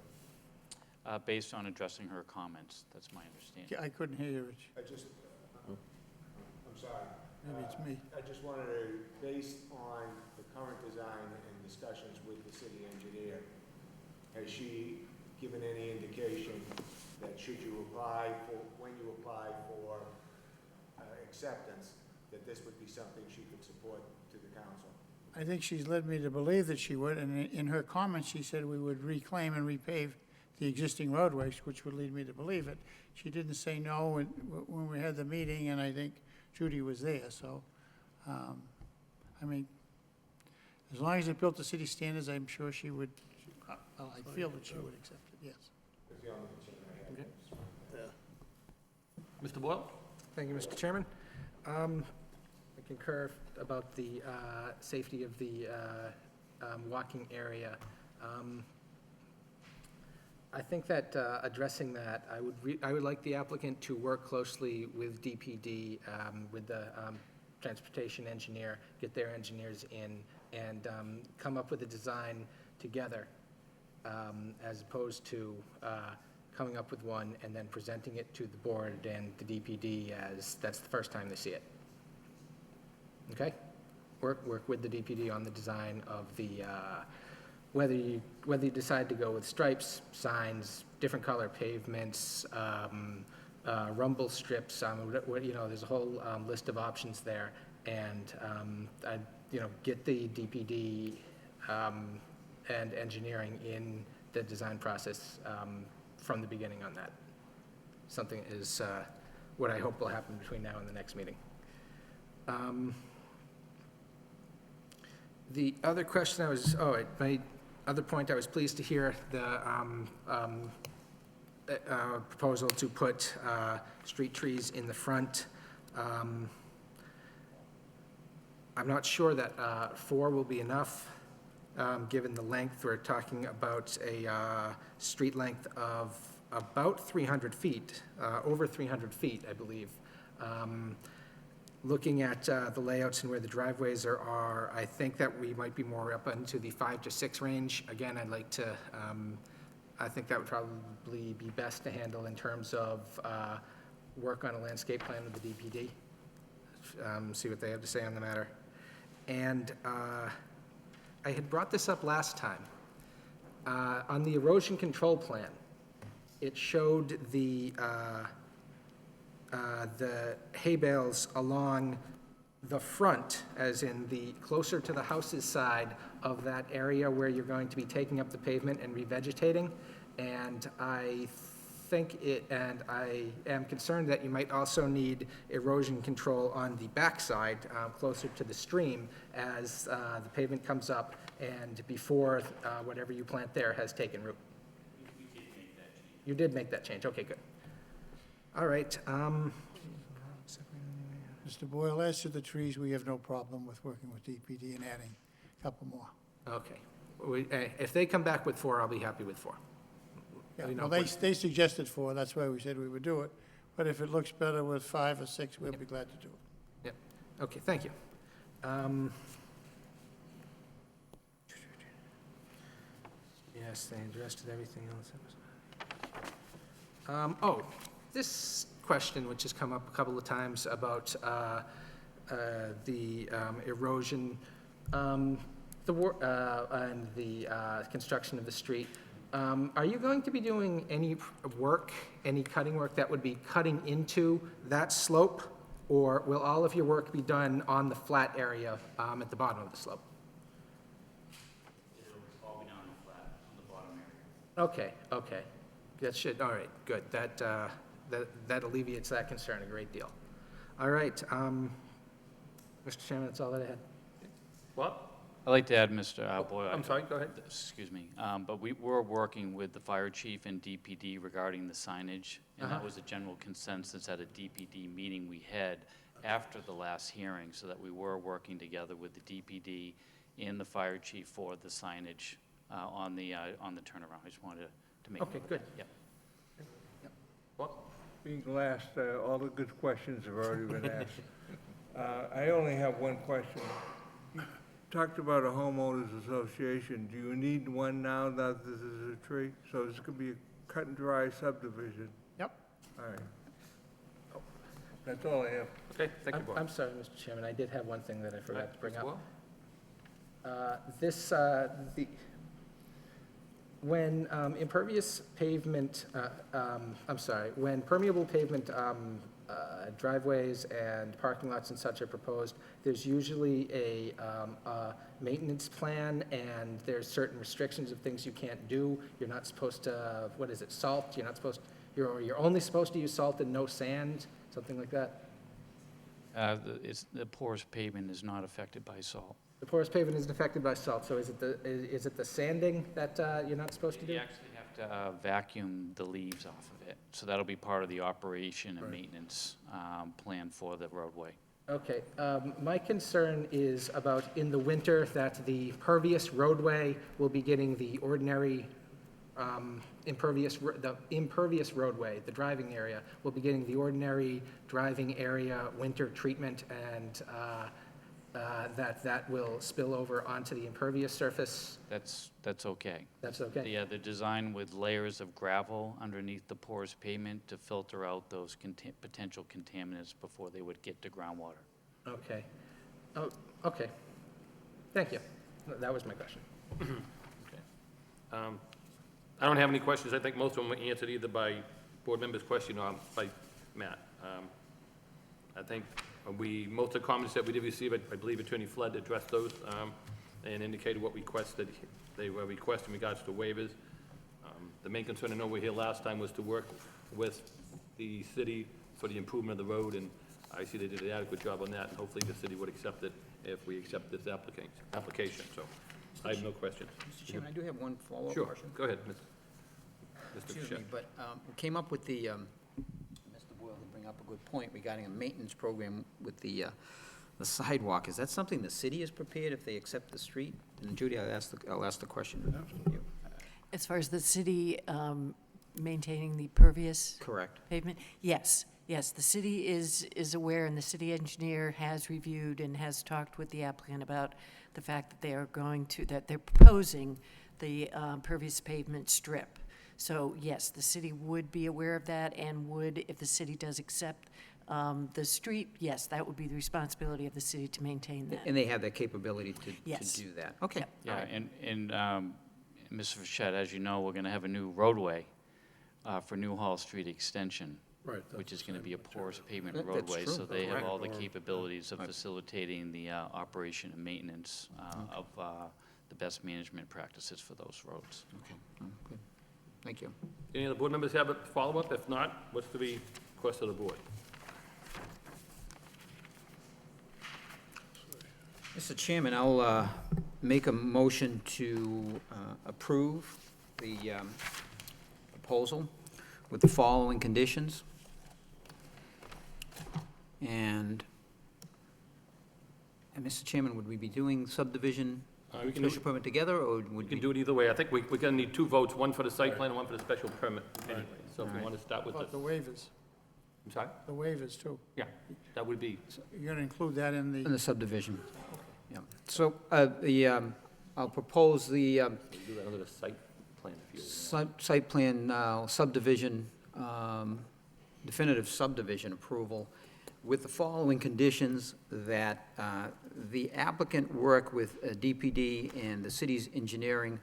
Based on addressing her comments, that's my understanding. I couldn't hear you, Rich. I just, I'm sorry. Maybe it's me. I just wanted to, based on the current design and discussions with the city engineer, has she given any indication that should you apply for, when you apply for acceptance, that this would be something she could support to the council? I think she's led me to believe that she would, and in her comments, she said we would reclaim and repave the existing roadways, which would lead me to believe it. She didn't say no when we had the meeting, and I think Judy was there, so, I mean, as long as it built to city standards, I'm sure she would, I feel that she would accept it, yes. That's the only concern I have. Yeah. Mr. Boyle? Thank you, Mr. Chairman. I concur about the safety of the walking area. I think that addressing that, I would like the applicant to work closely with DPD, with the transportation engineer, get their engineers in, and come up with a design together, as opposed to coming up with one and then presenting it to the board and the DPD as that's the first time they see it. Okay? Work with the DPD on the design of the, whether you decide to go with stripes, signs, different color pavements, rumble strips, there's a whole list of options there. And, get the DPD and engineering in the design process from the beginning on that. Something is what I hope will happen between now and the next meeting. The other question my other point, I was pleased to hear the proposal to put street trees in the front. I'm not sure that 4 will be enough, given the length. We're talking about a street length of about 300 feet, over 300 feet, I believe. Looking at the layouts and where the driveways are, I think that we might be more up into the 5 to 6 range. Again, I think that would probably be best to handle in terms of work on a landscape plan with the DPD, see what they have to say on the matter. And I had brought this up last time. On the erosion control plan, it showed the hay bales along the front, as in the closer to the house's side of that area where you're going to be taking up the pavement and revegetating. And I am concerned that you might also need erosion control on the backside, closer to the stream, as the pavement comes up and before whatever you plant there has taken root. We did make that change. You did make that change, okay, good. All right. Mr. Boyle, as to the trees, we have no problem with working with DPD and adding a couple more. Okay. If they come back with 4, I'll be happy with 4. Yeah, You know, well, they suggested 4, that's why we said we would do it. But if it looks better with 5 or 6, we'll be glad to do it. Yep, okay, thank you. Yes, they addressed everything else. This question, which has come up a couple of times about the erosion, and the construction of the street. Are you going to be doing any work, any cutting work that would be cutting into that slope? Or will all of your work be done on the flat area at the bottom of the slope? It'll all be down on the flat, on the bottom area. Okay. That should, all right, good. That alleviates that concern a great deal. All right, Mr. Chairman, that's all that I had. What? I'd like to add, Mr. Boyle. I'm sorry, go ahead. Excuse me, but we were working with the fire chief and DPD regarding the signage, and that was a general consensus at a DPD meeting we had after the last hearing, so that we were working together with the DPD and the fire chief for the signage on the turnaround. I just wanted to make. Okay, note of good. that. Yep. What? Being last, all the good questions have already been asked. I only have one question. You talked about a homeowners association. Do you need one now that this is a tree? So this could be a cut and dry subdivision? Yep. All right. That's all I have. Okay, thank you, Bob. I'm sorry, Mr. Chairman, I did have one thing that I forgot to bring Mr. up. Boyle? When impervious pavement, when permeable pavement driveways and parking lots and such are proposed, there's usually a maintenance plan, and there's certain restrictions of things you can't do. You're not supposed to, salt? You're not supposed, you're only supposed to use salt and no sand, something like that? The porous pavement is not affected by salt. The porous pavement isn't affected by salt, so is it the sanding that you're not supposed to do? You actually have to vacuum the leaves off of it, so that'll be part of the operation and maintenance plan for the roadway. Okay, my concern is about in the winter that the pervious roadway will be getting the ordinary impervious roadway, the driving area, will be getting the ordinary driving area winter treatment, and that will spill over onto the impervious surface. That's okay. That's okay? The design with layers of gravel underneath the porous pavement to filter out those potential contaminants before they would get to groundwater. Okay. Oh, okay. Thank you. That was my question. I don't have any questions. I think most of them were answered either by board members' question or by Matt. I think most of the comments that we did receive, I believe Attorney Flood addressed those and indicated what they were requesting in regards to waivers. The main concern, I know we were here last time, was to work with the city for the improvement of the road, and I see they did an adequate job on that, and hopefully the city would accept it if we accept this application. So I have no questions. Mr. Chairman, I do have one follow-up Sure, question. go ahead, Mr. Excuse Fischel. me, but we came up with the, Mr. Boyle did bring up a good point regarding a maintenance program with the sidewalk. Is that something the city is prepared if they accept the street? And Judy, I'll ask the question. As far as the city maintaining the pervious Correct. pavement? Yes, the city is aware, and the city engineer has reviewed and has talked with the applicant about the fact that they're proposing the pervious pavement strip. So yes, the city would be aware of that, and would, if the city does accept the street, yes, that would be the responsibility of the city to maintain that. And they have that capability to Yes. do that? Okay. Yeah, and Mr. Fischel, as you know, we're going to have a new roadway for Newhall Street Extension, Right. which is going to be a porous pavement That's roadway, true. so they have all the Correct. capabilities of facilitating the operation and maintenance of the best management practices for those roads. Good. Thank you. Any other board members have a follow-up? If not, what's the request of the board? Mr. Chairman, I'll make a motion to approve the proposal with the following conditions. And Mr. Chairman, would we be doing subdivision We can do, special permit together, or we would can we? do it either way. I think we're going to need two votes, one for the site plan and one for the special permit anyway. So if you want to start with About the the, waivers, I'm sorry? the waivers too. Yeah, that would be, You're going to include that in In the, the subdivision. Yeah. So I'll propose the we'll do that under the site plan if you. site plan subdivision, definitive subdivision approval with the following conditions: that the applicant work with DPD and the city's engineering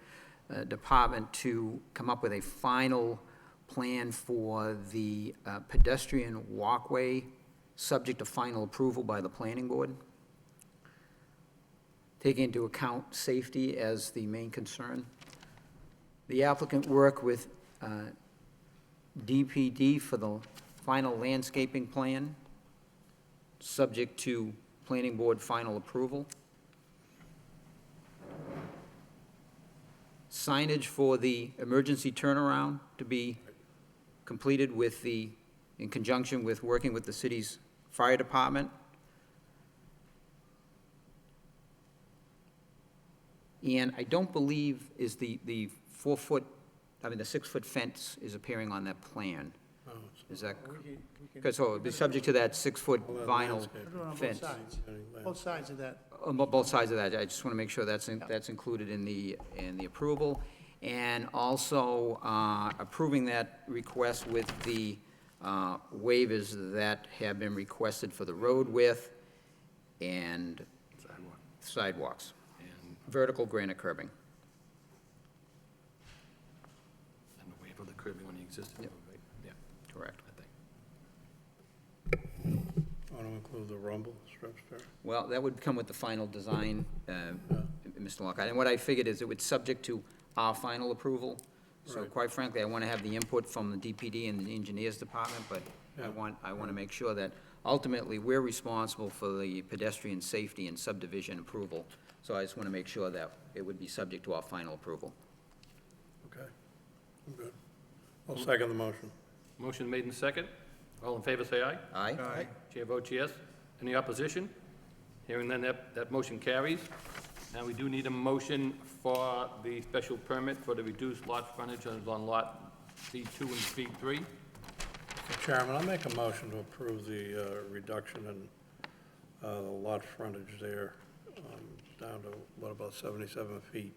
department to come up with a final plan for the pedestrian walkway, subject to final approval by the planning board, taking into account safety as the main concern. The applicant worked with DPD for the final landscaping plan, subject to planning board final approval. Signage for the emergency turnaround to be completed with in conjunction with working with the city's fire department. And I don't believe is the 4-foot, I mean, the 6-foot fence is appearing on that plan. Oh, Is that, because, so it'd be subject to that 6-foot Well, that vinyl landscape. Put it on both fence. sides, both sides of that. On both sides of that, I just want to make sure that's included in the approval. And also approving that request with the waivers that have been requested for the road width and sidewalks, vertical granite curbing. And the waiver of the curbing on the existing Yep. road, right? Yeah, Correct. I think. Want to include the rumble strips there? Well, that would come with the final design, Mr. Lockhart. And what I figured is it would subject to our final approval. So Right. quite frankly, I want to have the input from the DPD and the engineers department, but Yeah. I want to make sure that ultimately we're responsible for the pedestrian safety and subdivision approval. So I just want to make sure that it would be subject to our final approval. Okay, I'm good. I'll second the motion. Motion made in second. All in favor, say aye. Aye? Aye. Chair votes yes. Any opposition? Hearing none, that motion carries. And we do need a motion for the special permit for the reduced lot frontage on lot C2 and C3. Mr. Chairman, I'll make a motion to approve the reduction in the lot frontage there, down to, what, about 77 feet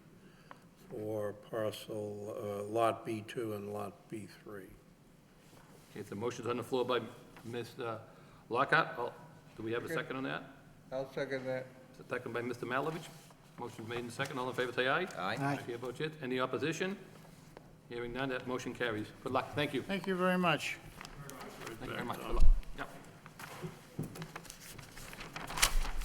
for parcel Lot B2 and Lot B3. Okay, the motion's on the floor by Mr. Lockhart. Do we have a second on that? I'll second that. Second by Mr. Malovich. Motion's made in second. All in favor, say aye. Aye? Chair votes yes. Any opposition? Hearing none, that motion carries. Good luck. Thank you. Thank you very much. Thank you very much. Good luck. Yep.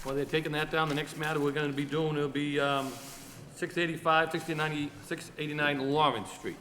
While they're taking that down, the next matter we're going to be doing will be 685, 689 Lawrence Street.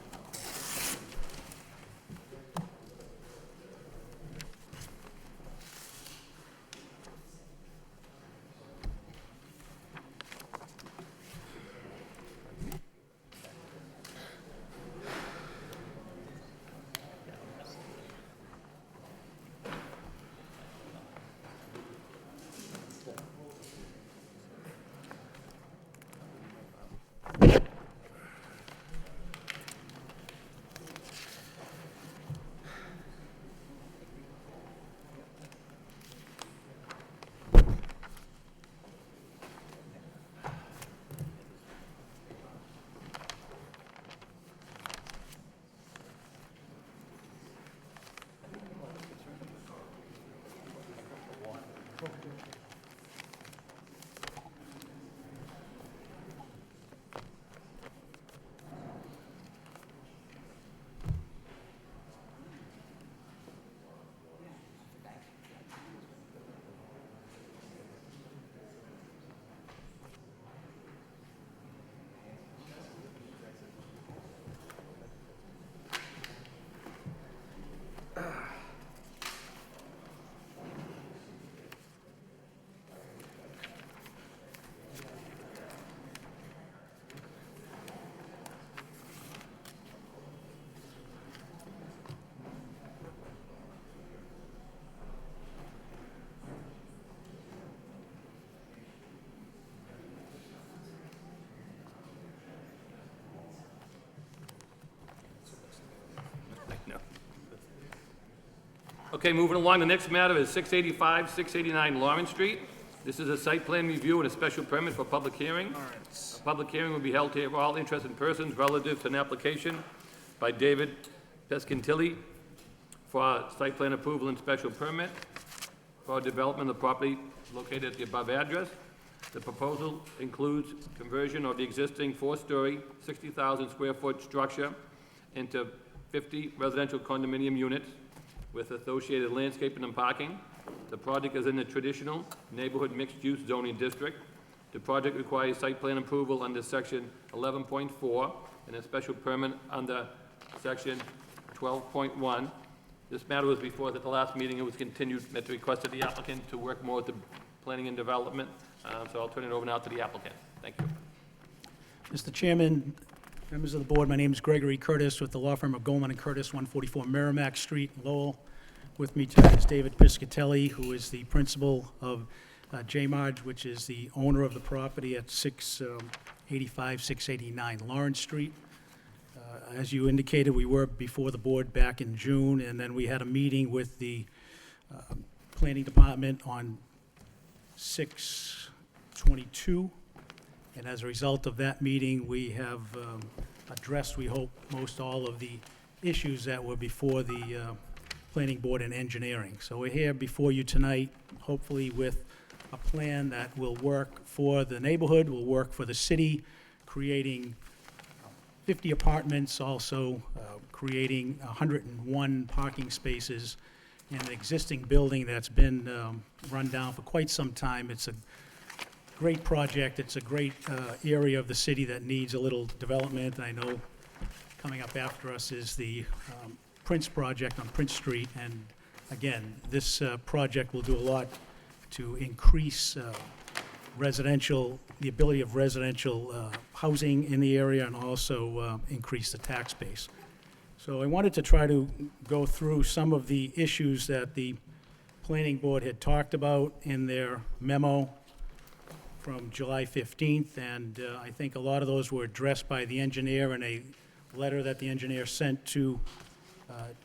Okay, moving along, the next matter is 685, 689 Lawrence Street. This is a site plan review and a special permit for public hearing. A public hearing will be held to hear all interested persons relative to an application by David Pescantilli for site plan approval and special permit for development of property located at the above address. The proposal includes conversion of the existing four-story, 60,000 square foot structure into 50 residential condominium units with associated landscaping and parking. The project is in the traditional neighborhood mixed-use zoning district. The project requires site plan approval under section 11.4 and a special permit under section 12.1. This matter was before us at the last meeting. It was continued at the request of the applicant to work more with the planning and development. So I'll turn it over now to the applicant. Thank you. Mr. Chairman, members of the board, my name is Gregory Curtis with the law firm of Goldman & Curtis, 144 Merrimack Street, Lowell. With me tonight is David Piscatelli, who is the principal of J-Marge, which is the owner of the property at 685, 689 Lawrence Street. As you indicated, we were before the board back in June, and then we had a meeting with the planning department on 6/22, and as a result of that meeting, we have addressed, we hope, most all of the issues that were before the planning board and engineering. So we're here before you tonight, hopefully with a plan that will work for the neighborhood, will work for the city, creating 50 apartments, also creating 101 parking spaces in an existing building that's been run down for quite some time. It's a great project. It's a great area of the city that needs a little development. I know coming up after us is the Prince project on Prince Street, and again, this project will do a lot to increase residential, the ability of residential housing in the area, and also increase the tax base. So I wanted to try to go through some of the issues that the planning board had talked about in their memo from July 15th, and I think a lot of those were addressed by the engineer in a letter that the engineer sent to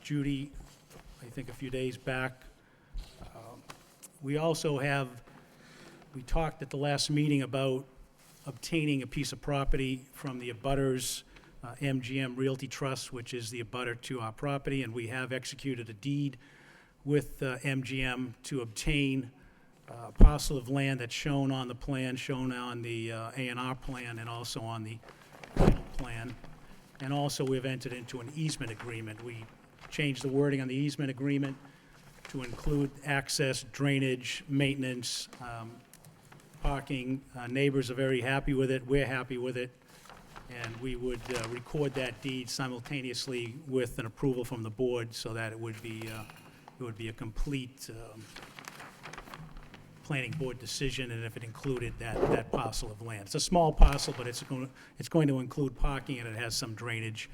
Judy, I think a few days back. We also have, we talked at the last meeting about obtaining a piece of property from the abutters, MGM Realty Trust, which is the abutter to our property, and we have executed a deed with MGM to obtain a parcel of land that's shown on the plan, shown on the A&R plan, and also on the final plan. And also, we've entered into an easement agreement. We changed the wording on the easement agreement to include access, drainage, maintenance, parking. Neighbors are very happy with it. We're happy with it. And we would record that deed simultaneously with an approval from the board so that it would be a complete planning board decision, and if it included that parcel of land. It's a small parcel, but it's going to include parking, and it has some drainage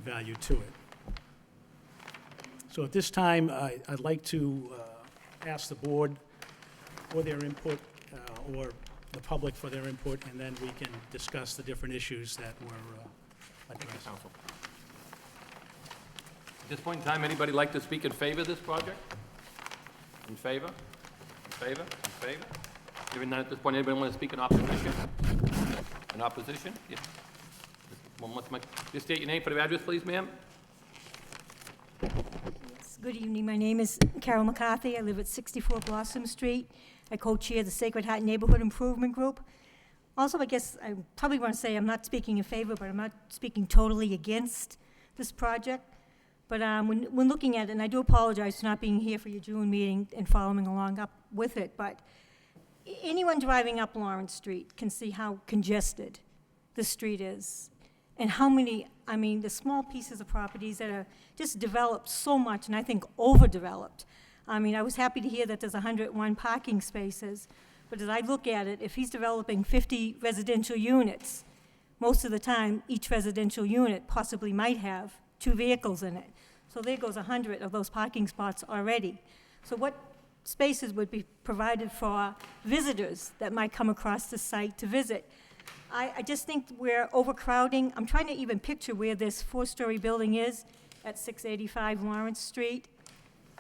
value to it. So at this time, I'd like to ask the board for their input, or the public for their input, and then we can discuss the different issues that were addressed. Council. At this point in time, anybody like to speak in favor of this project? In favor? In favor? In favor? Hearing none at this point, anybody want to speak in opposition? In opposition? Yes. Just state your name for the address, please, ma'am. Good evening. My name is Carol McCarthy. I live at 64 Blossom Street. I co-chair the Sacred Heart Neighborhood Improvement Group. Also, I guess I probably want to say I'm not speaking in favor, but I'm not speaking totally against this project. But when looking at it, and I do apologize for not being here for your June meeting and following along up with it, but anyone driving up Lawrence Street can see how congested the street is, and how many, I mean, the small pieces of properties that are just developed so much, and I think overdeveloped. I mean, I was happy to hear that there's 101 parking spaces, but as I look at it, if he's developing 50 residential units, most of the time, each residential unit possibly might have 2 vehicles in it. So there goes 100 of those parking spots already. So what spaces would be provided for visitors that might come across the site to visit? I just think we're overcrowding. I'm trying to even picture where this 4-story building is at 685 Lawrence Street.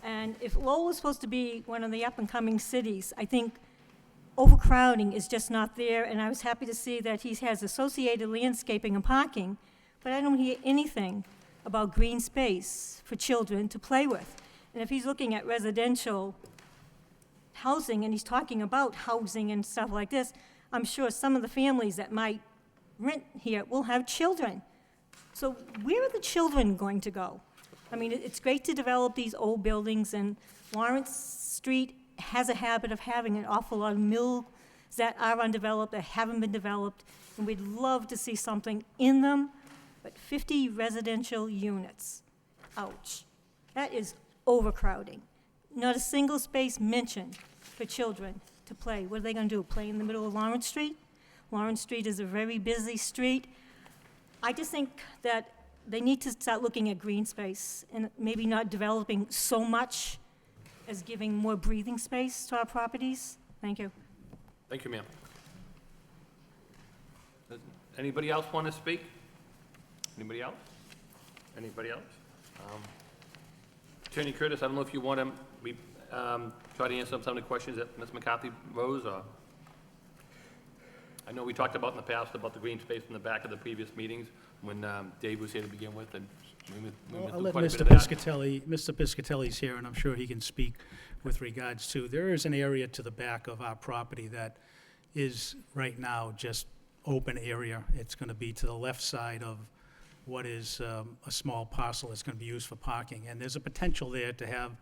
And if Lowell is supposed to be one of the up-and-coming cities, I think overcrowding is just not there, and I was happy to see that he has associated landscaping and parking, but I don't hear anything about green space for children to play with. And if he's looking at residential housing, and he's talking about housing and stuff like this, I'm sure some of the families that might rent here will have children. So where are the children going to go? I mean, it's great to develop these old buildings, and Lawrence Street has a habit of having an awful lot of mills that are undeveloped, that haven't been developed, and we'd love to see something in them, but 50 residential units, ouch. That is overcrowding. Not a single space mentioned for children to play. What are they gonna do, play in the middle of Lawrence Street? Lawrence Street is a very busy street. I just think that they need to start looking at green space and maybe not developing so much as giving more breathing space to our properties. Thank you. Thank you, ma'am. Does anybody else want to speak? Anybody else? Anybody else? Attorney Curtis, I don't know if you want to try to answer some of the questions that Ms. McCarthy rose, or? I know we talked about in the past about the green space in the back of the previous meetings when Dave was here to begin with, and we went I'll through let quite a Mr. bit of that. Mr. Piscatelli's here, and I'm sure he can speak with regards to, there is an area to the back of our property that is right now just open area. It's going to be to the left side of what is a small parcel that's going to be used for parking. And there's a potential there to have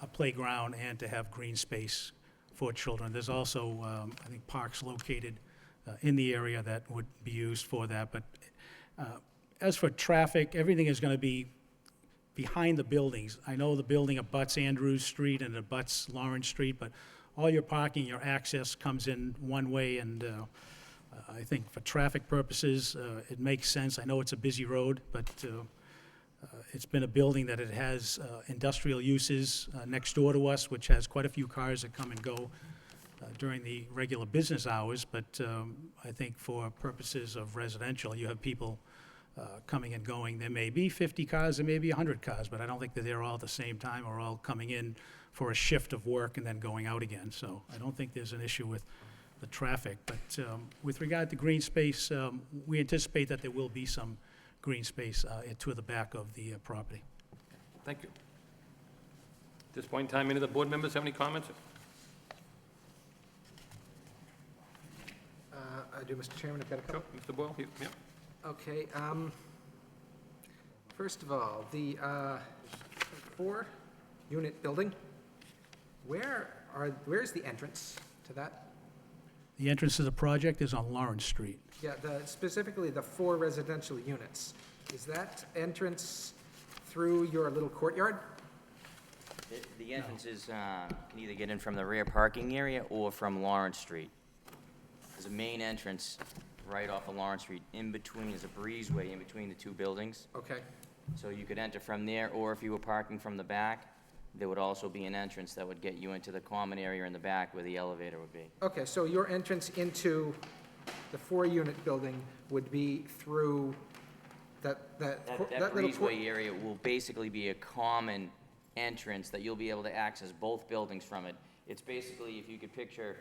a playground and to have green space for children. There's also, I think, parks located in the area that would be used for that. But as for traffic, everything is going to be behind the buildings. I know the building abuts Andrews Street and abuts Lawrence Street, but all your parking, your access comes in one way, and I think for traffic purposes, it makes sense. I know it's a busy road, but it's been a building that it has industrial uses next door to us, which has quite a few cars that come and go during the regular business hours, but I think for purposes of residential, you have people coming and going. There may be 50 cars, there may be 100 cars, but I don't think that they're all at the same time or all coming in for a shift of work and then going out again. So I don't think there's an issue with the traffic. But with regard to green space, we anticipate that there will be some green space to the back of the property. Thank you. At this point in time, any of the board members have any comments? I do, Mr. Chairman, I've got a couple. Sure, Mr. Boyle? Yeah. Okay, first of all, the 4-unit building, where's the entrance to that? The entrance to the project is on Lawrence Street. Yeah, specifically the 4 residential units. Is that entrance through your little courtyard? The entrances can either get in from the rear parking area or from Lawrence Street. There's a main entrance right off of Lawrence Street. In between, there's a breezeway in between the two buildings. Okay, So you could enter from there, or if you were parking from the back, there would also be an entrance that would get you into the common area in the back where the elevator would be. okay, so your entrance into the 4-unit building would be through that That little breezeway area will basically be a common entrance that you'll be able to access both buildings from it. It's basically, if you could picture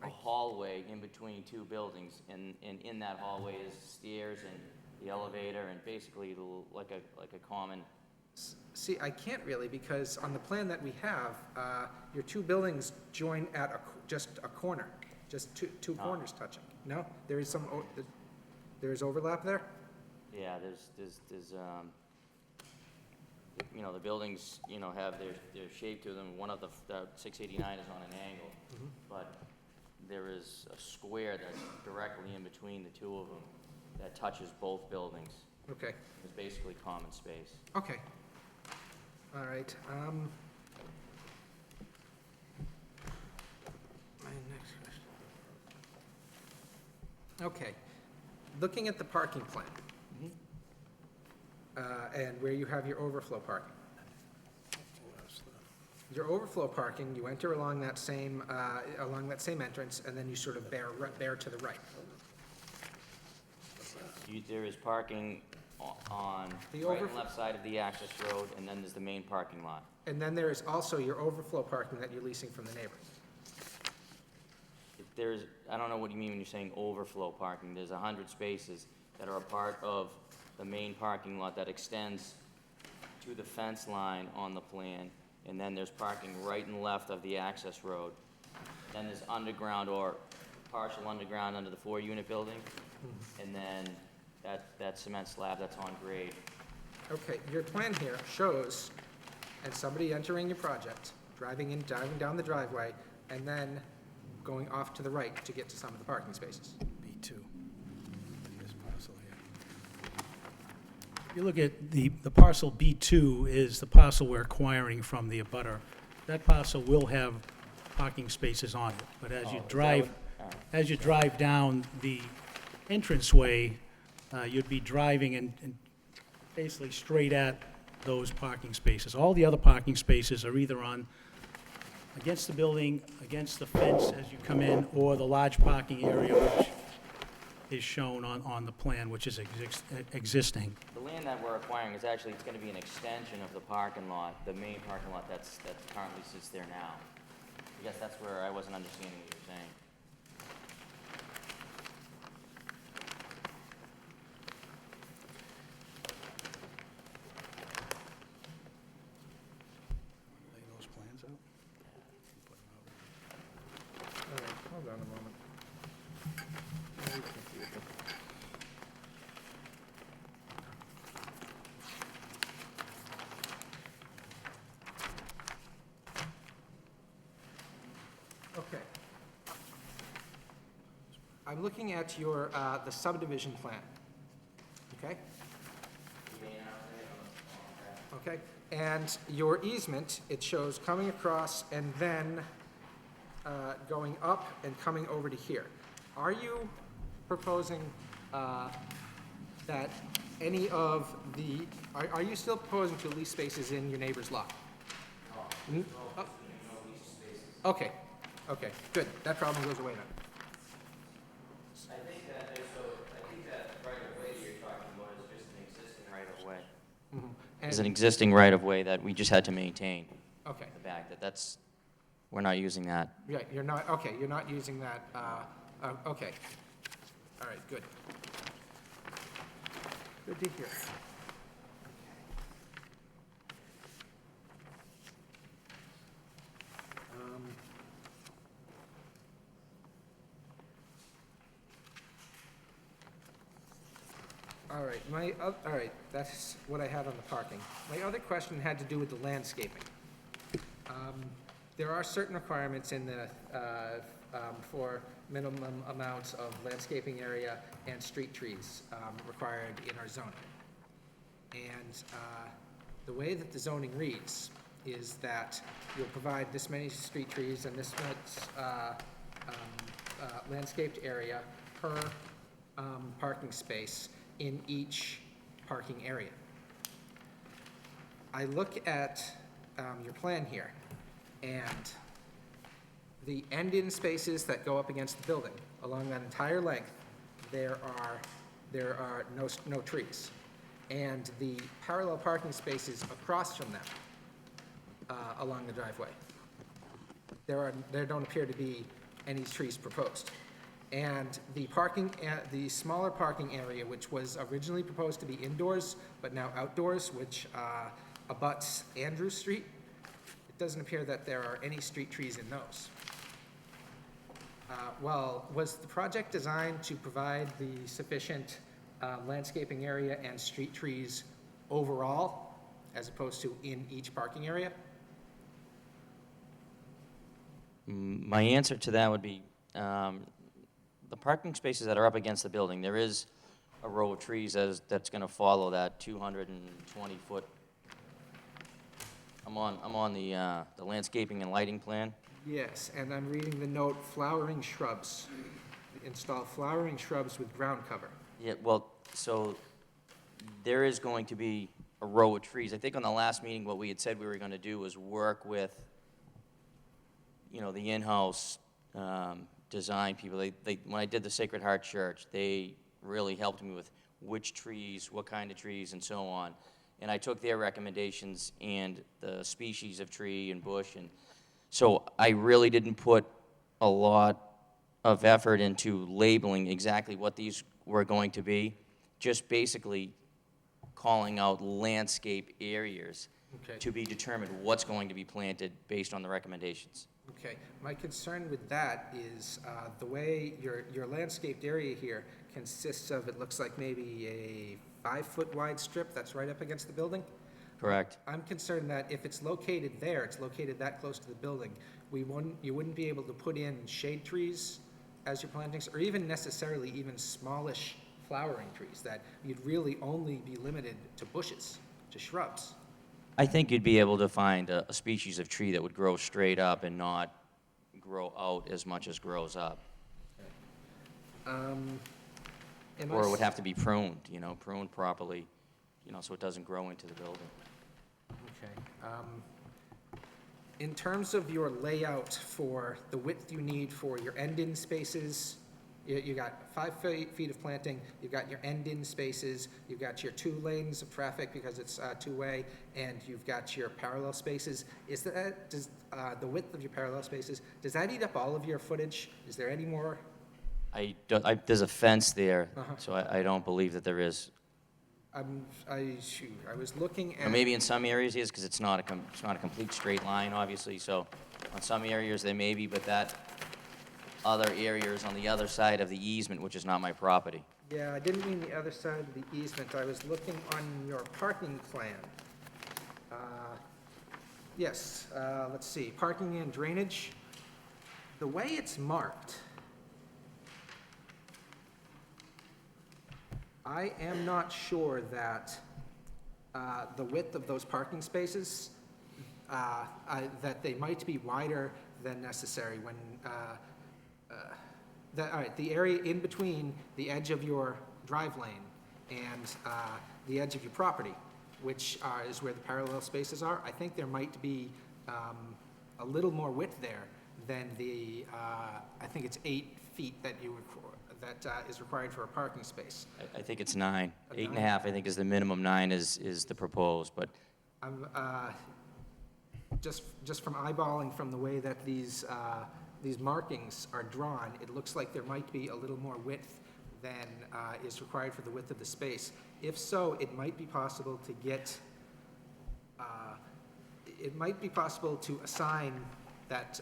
a hallway in between two buildings, and in that hallway is stairs and the elevator, and basically like a common. See, I can't really, because on the plan that we have, your two buildings join at just a corner, just two corners touching. No? There is there is overlap there? Yeah, there's the buildings, have their shape to them. One of the 689 is on an angle, but there is a square that's directly in between the two of them that touches both buildings. Okay, It's basically common space. okay. All right, my next question. Okay, looking at the parking plan, and where you have your overflow parking. Your overflow parking, you enter along that same entrance, and then you sort of bear to the right. There is parking on The right and overflow- left side of the access road, and then there's the main parking lot. And then there is also your overflow parking that you're leasing from the neighbors. I don't know what you mean when you're saying overflow parking. There's 100 spaces that are a part of the main parking lot that extends to the fence line on the plan, and then there's parking right and left of the access road. Then there's underground or partial underground under the 4-unit building, and then that cement slab that's on grade. Okay, your plan here shows, and somebody entering your project, driving down the driveway, and then going off to the right to get to some of the parking spaces. B2. This parcel here. If you look at the parcel B2 is the parcel we're acquiring from the abutter. That parcel will have parking spaces on it, but as you drive down the entranceway, you'd be driving and basically straight at those parking spaces. All the other parking spaces are either against the building, against the fence as you come in, or the large parking area which is shown on the plan, which is existing. The land that we're acquiring is actually, it's gonna be an extension of the parking lot, the main parking lot that currently sits there now. I guess that's where I wasn't understanding what you were saying. Lay those plans out? All right, hold on a moment. Very confusing. Okay. I'm looking at your, the subdivision plan, okay? Okay, and your easement, it shows coming across and then going up and coming over to here. Are you proposing that any of the, are you still proposing to lease spaces in your neighbor's lot? No. Okay, okay, good, that problem goes away then. I think that right-of-way you're talking about is just an existing right-of-way. It's an existing right-of-way that we just had to maintain. Okay, The back, we're not using that. yeah, you're not, okay, you're not using that, okay. All right, good. Good to hear. All right, all right, that's what I had on the parking. My other question had to do with the landscaping. There are certain requirements in the, for minimum amounts of landscaping area and street trees required in our zoning. And the way that the zoning reads is that you'll provide this many street trees and this much landscaped area per parking space in each parking area. I look at your plan here, and the end-in spaces that go up against the building, along that entire length, there are no trees. And the parallel parking spaces across from them, along the driveway, there don't appear to be any trees proposed. And the smaller parking area, which was originally proposed to be indoors, but now outdoors, which abuts Andrews Street, it doesn't appear that there are any street trees in those. Well, was the project designed to provide the sufficient landscaping area and street trees overall, as opposed to in each parking area? My answer to that would be, the parking spaces that are up against the building, there is a row of trees that's gonna follow that 220-foot. I'm on the landscaping and lighting plan. Yes, and I'm reading the note, flowering shrubs. Install flowering shrubs with ground cover. Yeah, well, so there is going to be a row of trees. I think on the last meeting, what we had said we were gonna do was work with, the in-house design people. When I did the Sacred Heart Church, they really helped me with which trees, what kind of trees, and so on. And I took their recommendations and the species of tree and bush, and so I really didn't put a lot of effort into labeling exactly what these were going to be, just basically calling out landscape areas. Okay. to be determined what's going to be planted based on the recommendations. Okay, my concern with that is the way your landscaped area here consists of, it looks like maybe a 5-foot wide strip that's right up against the building. Correct. I'm concerned that if it's located there, it's located that close to the building, you wouldn't be able to put in shade trees as your plantings, or even necessarily even smallish flowering trees, that you'd really only be limited to bushes, to shrubs. I think you'd be able to find a species of tree that would grow straight up and not grow out as much as grows up. Am I Or it would s- have to be pruned, pruned properly, so it doesn't grow into the building. Okay. In terms of your layout for the width you need for your end-in spaces, you got 5 feet of planting, you've got your end-in spaces, you've got your 2 lanes of traffic because it's two-way, and you've got your parallel spaces. Does the width of your parallel spaces, does that eat up all of your footage? Is there any more? There's a fence there, Uh-huh. so I don't believe that there is. I was looking Or at. maybe in some areas it is, because it's not a complete straight line, obviously, so on some areas there may be, but that other area is on the other side of the easement, which is not my property. Yeah, I didn't mean the other side of the easement. I was looking on your parking plan. Yes, let's see, parking and drainage. The way it's marked, I am not sure that the width of those parking spaces, that they might be wider than necessary when, all right, the area in between the edge of your drive lane and the edge of your property, which is where the parallel spaces are, I think there might be a little more width there than the, I think it's 8 feet that is required for a parking space. I think it's 9. 8.5, I think, is the minimum. 9 is the proposed, but I'm, just from eyeballing from the way that these markings are drawn, it looks like there might be a little more width than is required for the width of the space. If so, it might be possible to get, it might be possible to assign that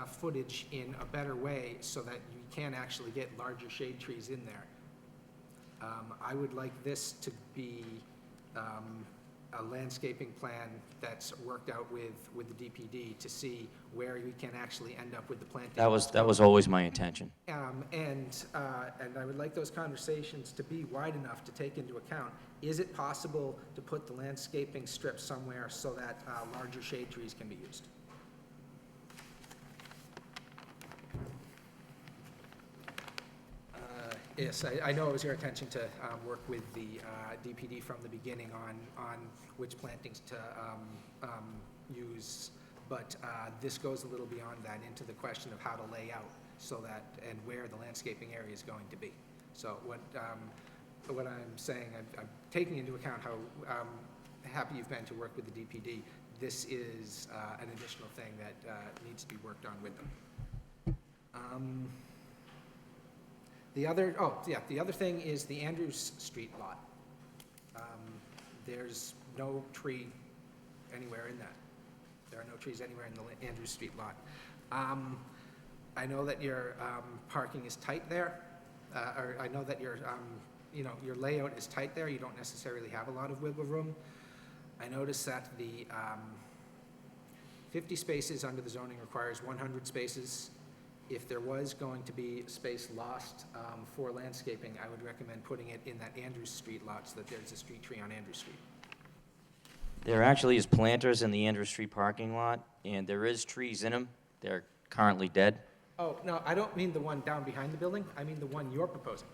footage in a better way so that you can actually get larger shade trees in there. I would like this to be a landscaping plan that's worked out with the DPD to see where we can actually end up with the planting. that was always my intention. And I would like those conversations to be wide enough to take into account, is it possible to put the landscaping strip somewhere so that larger shade trees can be used? Yes, I know it was your intention to work with the DPD from the beginning on which plantings to use, but this goes a little beyond that into the question of how to lay out so that, and where the landscaping area is going to be. So what I'm saying, I'm taking into account how happy you've been to work with the DPD. This is an additional thing that needs to be worked on with them. The other thing is the Andrews Street lot. There's no tree anywhere in that. There are no trees anywhere in the Andrews Street lot. I know that your parking is tight there, or I know that your layout is tight there. You don't necessarily have a lot of wiggle room. I noticed that the 50 spaces under the zoning requires 100 spaces. If there was going to be space lost for landscaping, I would recommend putting it in that Andrews Street lot so that there's a street tree on Andrews Street. There actually is planters in the Andrews Street parking lot, and there is trees in them. They're currently dead. Oh, no, I don't mean the one down behind the building. I mean the one you're proposing.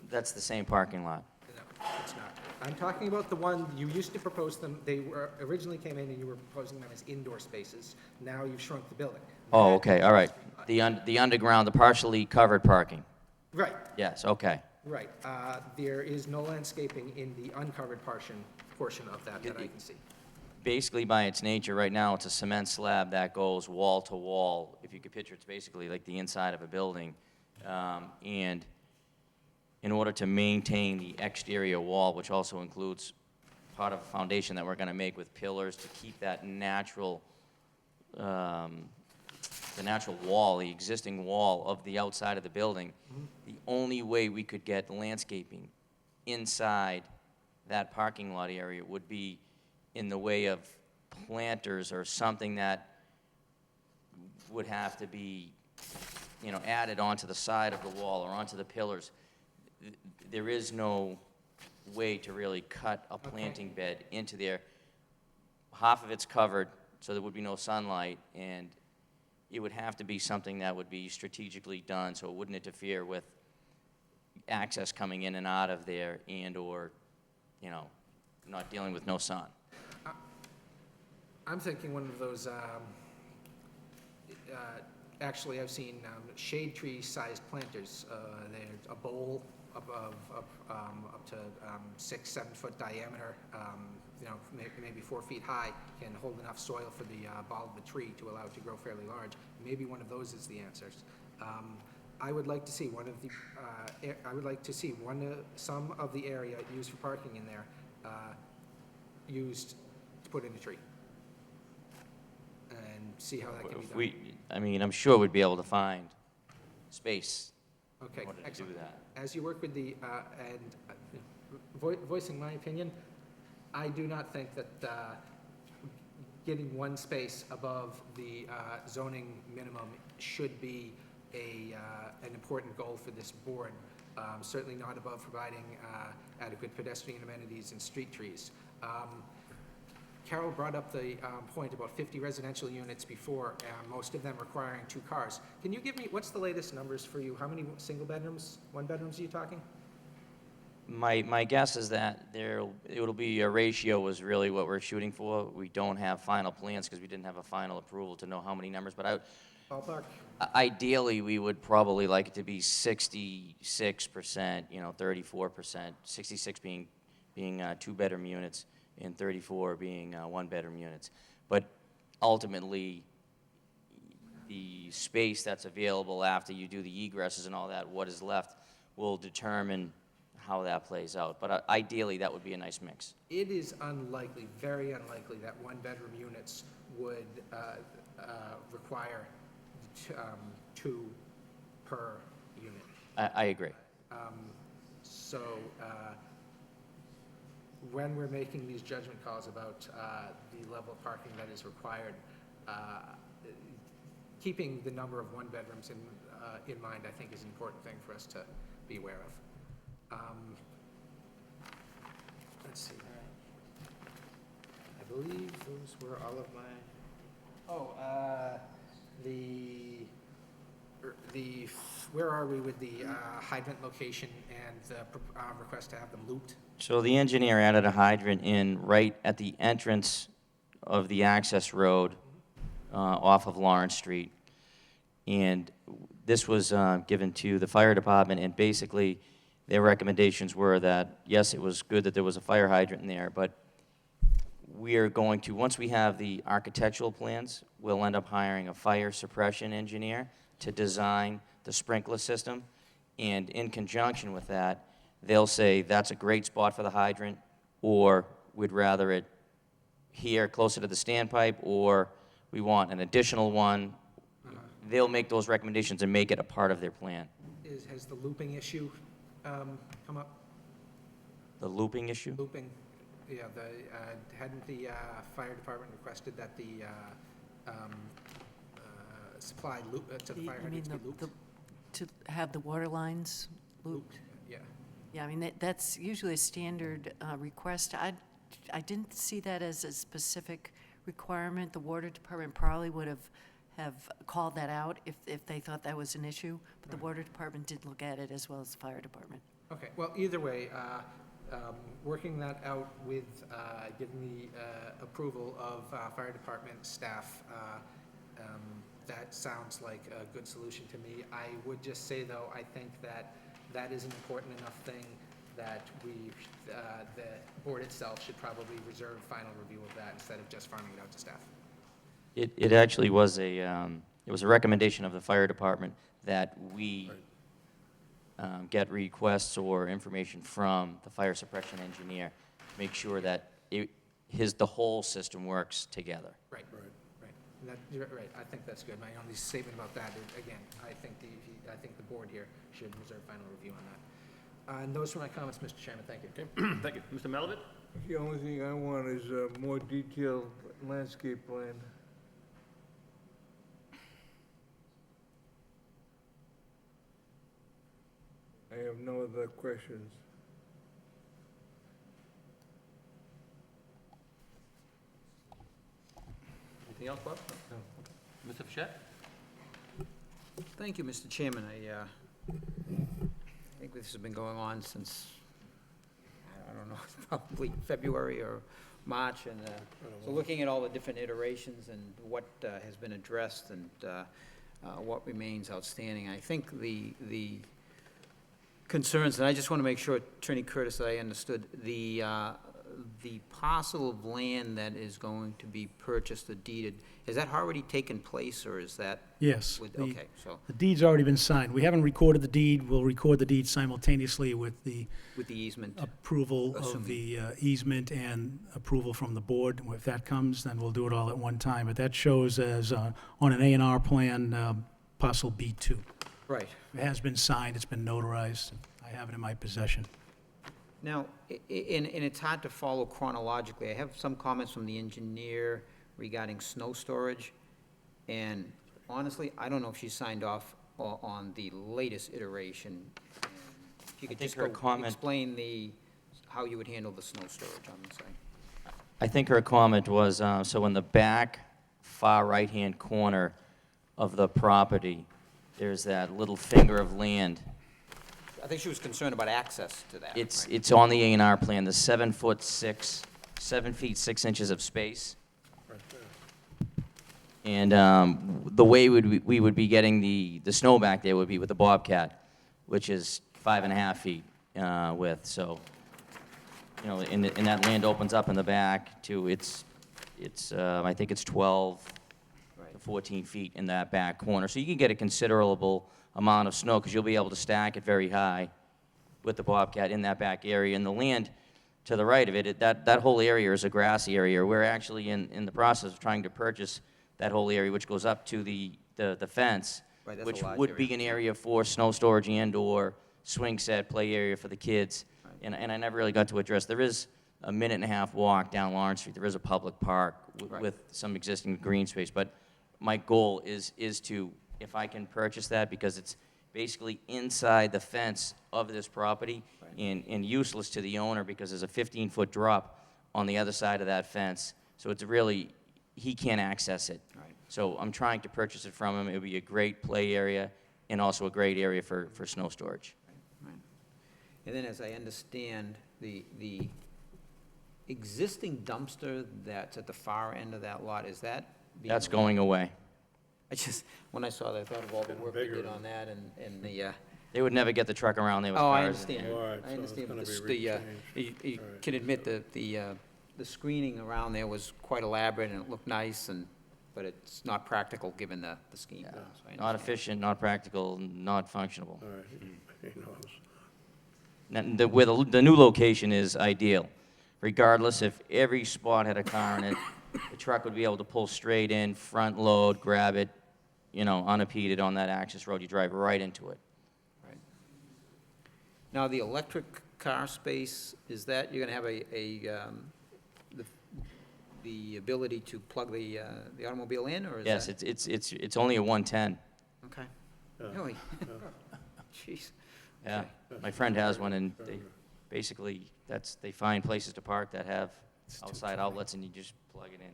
That's the same parking lot. No, it's not. I'm talking about the one you used to propose them. They were originally came in and you were proposing them as indoor spaces. Now you've shrunk the building. Oh, That okay, is all right. Street lot. The underground, the partially covered parking. Right. Yes, okay. Right. There is no landscaping in the uncovered portion of that I can see. Basically, by its nature, right now, it's a cement slab that goes wall to wall. If you could picture, it's basically like the inside of a building. And in order to maintain the exterior wall, which also includes part of a foundation that we're gonna make with pillars to keep that natural, the natural wall, the existing wall of the outside of the building. The only way we could get landscaping inside that parking lot area would be in the way of planters or something that would have to be, you know, added onto the side of the wall or onto the pillars. There is no way to really cut a planting bed into there. Half of it's covered, so there would be no sunlight, and it would have to be something that would be strategically done, so it wouldn't interfere with access coming in and out of there and/or, you know, not dealing with no sun. I'm thinking one of those, actually, I've seen shade tree-sized planters. They're a bowl up to 6, 7 foot diameter, you know, maybe 4 feet high, can hold enough soil for the ball of the tree to allow it to grow fairly large. Maybe one of those is the answers. I would like to see one of the, I would like to see some of the area used for parking in there, used to put in a tree. And see how that can be done. I mean, I'm sure we'd be able to find space Okay, in order to do excellent. that. As you work with the, voicing my opinion, I do not think that getting one space above the zoning minimum should be an important goal for this board. Certainly not above providing adequate pedestrian amenities and street trees. Carol brought up the point about 50 residential units before, most of them requiring 2 cars. Can you give me, what's the latest numbers for you? How many single bedrooms, 1 bedrooms are you talking? My guess is that it'll be a ratio was really what we're shooting for. We don't have final plans because we didn't have a final approval to know how many numbers, but Ballpark? ideally, we would probably like it to be 66%, you know, 34%, 66 being 2-bedroom units and 34 being 1-bedroom units. But ultimately, the space that's available after you do the egresses and all that, what is left, will determine how that plays out. But ideally, that would be a nice mix. It is unlikely, very unlikely, that 1-bedroom units would require 2 per unit. I agree. So when we're making these judgment calls about the level of parking that is required, keeping the number of 1-bedrooms in mind, I think, is an important thing for us to be aware of. Let's see. I believe those were all of my, where are we with the hydrant location and the request to have them looped? So the engineer added a hydrant in right at the entrance of the access road off of Lawrence Street. And this was given to the fire department, and basically their recommendations were that, yes, it was good that there was a fire hydrant in there, but we are going to, once we have the architectural plans, we'll end up hiring a fire suppression engineer to design the sprinkler system. And in conjunction with that, they'll say that's a great spot for the hydrant, or we'd rather it here closer to the standpipe, or we want an additional one. They'll make those recommendations and make it a part of their plan. Has the looping issue come up? The looping issue? Looping, yeah, hadn't the fire department requested that the supply loop to the fire hydrants be looped? To have the water lines looped? Yeah. Yeah, I mean, that's usually a standard request. I didn't see that as a specific requirement. The water department probably would have called that out if they thought that was an issue, but the water department did look at it as well as the fire department. Okay, well, either way, working that out with getting the approval of fire department staff, that sounds like a good solution to me. I would just say, though, I think that is an important enough thing that the board itself should probably reserve final review of that instead of just farming it out to staff. It actually was it was a recommendation of the fire department that we get requests or information from the fire suppression engineer, make sure that the whole system works together. Right, right. And that, you're right, I think that's good. My only statement about that, again, I think the board here should reserve final review on that. And those were my comments, Mr. Chairman, thank you. Okay, thank you. Mr. Melvin? The only thing I want is a more detailed landscape plan. I have no other questions. Anything else, Bob? No. Mr. Fischett? Thank you, Mr. Chairman. I think this has been going on since, I don't know, probably February or March, and so looking at all the different iterations and what has been addressed and what remains outstanding, I think the concerns, and I just want to make sure, Attorney Curtis, that I understood, the parcel of land that is going to be purchased or deeded, has that already taken place, or is that? Yes. Okay, so, The deed's already been signed. We haven't recorded the deed. We'll record the deed simultaneously with the with the easement, approval of Assuming. the easement and approval from the board. If that comes, then we'll do it all at one time. But that shows as, on an A&R plan, parcel B2. right. It has been signed, it's been notarized. I have it in my possession. Now, and it's hard to follow chronologically. I have some comments from the engineer regarding snow storage, and honestly, I don't know if she signed off on the latest iteration. If you could think just her go comment- explain how you would handle the snow storage on the site. I think her comment was, so in the back far right-hand corner of the property, there's that little finger of land. I think she was concerned about access to that. It's, right? it's on the A&R plan, the 7 feet 6 inches of space. Right there. And the way we would be getting the snow back there would be with the Bobcat, which is 5.5 feet width. So, you know, and that land opens up in the back to I think it's 12 to 14 feet in that back corner. So you can get a considerable amount of snow because you'll be able to stack it very high with the Bobcat in that back area. And the land to the right of it, that whole area is a grassy area. We're actually in the process of trying to purchase that whole area, which goes up to the fence, Right, that's a which large would be area. an area for snow storage and/or swing set, play area for the kids. Right. And I never really got to address, there is a 1.5-minute walk down Lawrence Street. There is a public park Right. with some existing green space. But my goal is to, if I can purchase that, because it's basically inside the fence of this property Right. and useless to the owner because there's a 15-foot drop on the other side of that fence. So it's really, he can't access it. Right. So I'm trying to purchase it from him. It would be a great play area and also a great area for snow storage. Right. And then, as I understand, the existing dumpster that's at the far end of that lot, is that being That's going away. I just, when I saw that, I thought of all the Getting work we bigger. did on that and the, They would never get the truck around there with oh, cars. I in understand. there. All right, I so it's understand, gonna but be you rechanged. All right. can admit that the screening around there was quite elaborate and it looked nice, but it's not practical given the scheme. so I Not understand. efficient, not practical, not functionable. All right, he knows. Where the new location is ideal. Regardless, if every spot had a car in it, the truck would be able to pull straight in, front load, grab it, you know, unimpeded on that access road. You drive right into it. Right. Now, the electric car space, is that, you're gonna have the ability to plug the automobile in, or is that? Yes, it's only a 110. Okay, Yeah. really? Jeez. Yeah, Okay. my friend has one, and they basically, they find places to park that have outside outlets, and you just plug it in.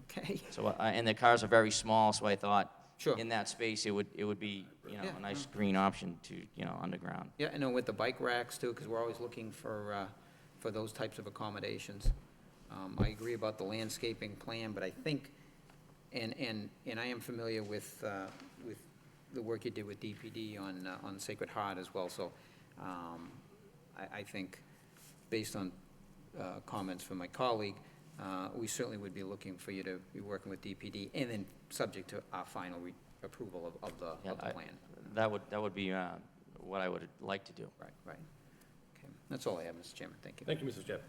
Okay, So, and the cars are very small, so I thought, sure. in that space, it would be, you know, Yeah. a nice green option to, you know, underground. Yeah, I know with the bike racks too, because we're always looking for those types of accommodations. I agree about the landscaping plan, but I think, and I am familiar with the work you did with DPD on Sacred Heart as well, so I think, based on comments from my colleague, we certainly would be looking for you to be working with DPD, and then subject to our final approval of the Yeah, plan. That would be what I would like to do. Right. Okay, that's all I have, Mr. Chairman, thank you. Thank you, Mr. Jeff.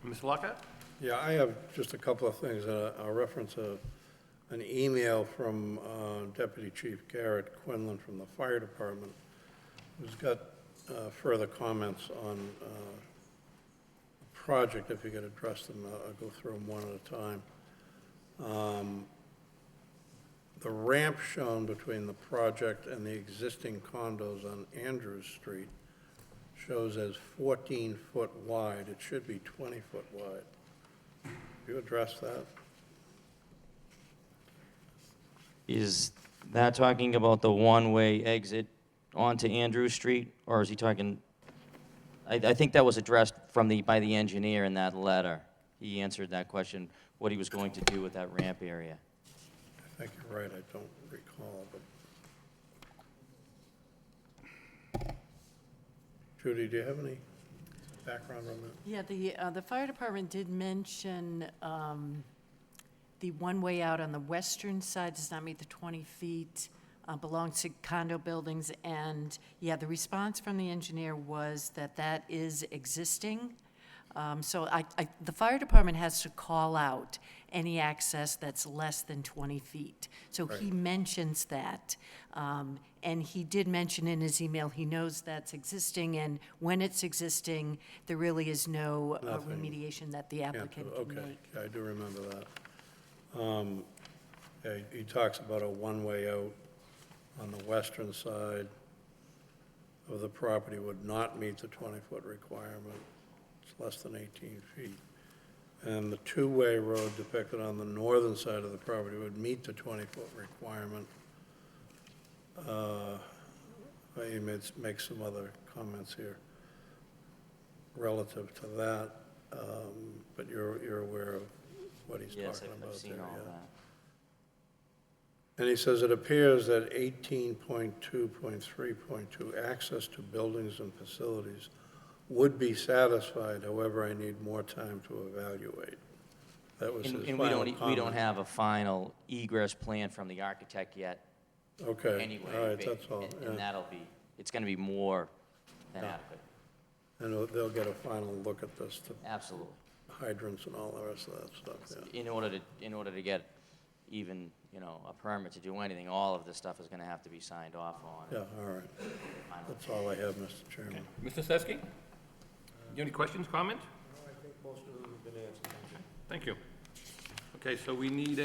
Mr. Lockhart? Yeah, I have just a couple of things. I'll reference an email from Deputy Chief Garrett Quinlan from the Fire Department, who's got further comments on the project. If you could address them, I'll go through them one at a time. The ramp shown between the project and the existing condos on Andrews Street shows as 14-foot wide. It should be 20-foot wide. Have you addressed that? Is that talking about the one-way exit onto Andrew Street, or is he talking, I think that was addressed by the engineer in that letter. He answered that question, what he was going to do with that ramp area. I think you're right, I don't recall, but. Judy, do you have any background on that? Yeah, the fire department did mention the one-way out on the western side does not meet the 20 feet, belongs to condo buildings, and, yeah, the response from the engineer was that that is existing. So the fire department has to call out any access that's less than 20 feet. So he mentions that. And he did mention in his email, he knows that's existing, and when it's existing, there really is no remediation that the applicant can make. Okay, yeah, I do remember that. Yeah, he talks about a one-way out on the western side of the property would not meet the 20-foot requirement. It's less than 18 feet. And the two-way road depicted on the northern side of the property would meet the 20-foot requirement. He makes some other comments here relative to that, but you're aware of what he's talking about there. Yes, I've seen all yeah. that. And he says, it appears that 18.2.3.2, access to buildings and facilities, would be satisfied, however, I need more time to evaluate. That was his And final we don't comment. have a final egress plan from the architect yet. Okay, Anyway, all right, that's all, and yeah. it's gonna be more than adequate. And they'll get a final look at this, the Absolutely. hydrants and all the rest of that stuff, yeah. In order to get even, a permit to do anything, all of this stuff is gonna have to be signed off on. Yeah, all right. That's all I have, Mr. Chairman. Mr. Seskey? You have any questions, comments? I think most of them have been answered. Thank you. Okay, so we need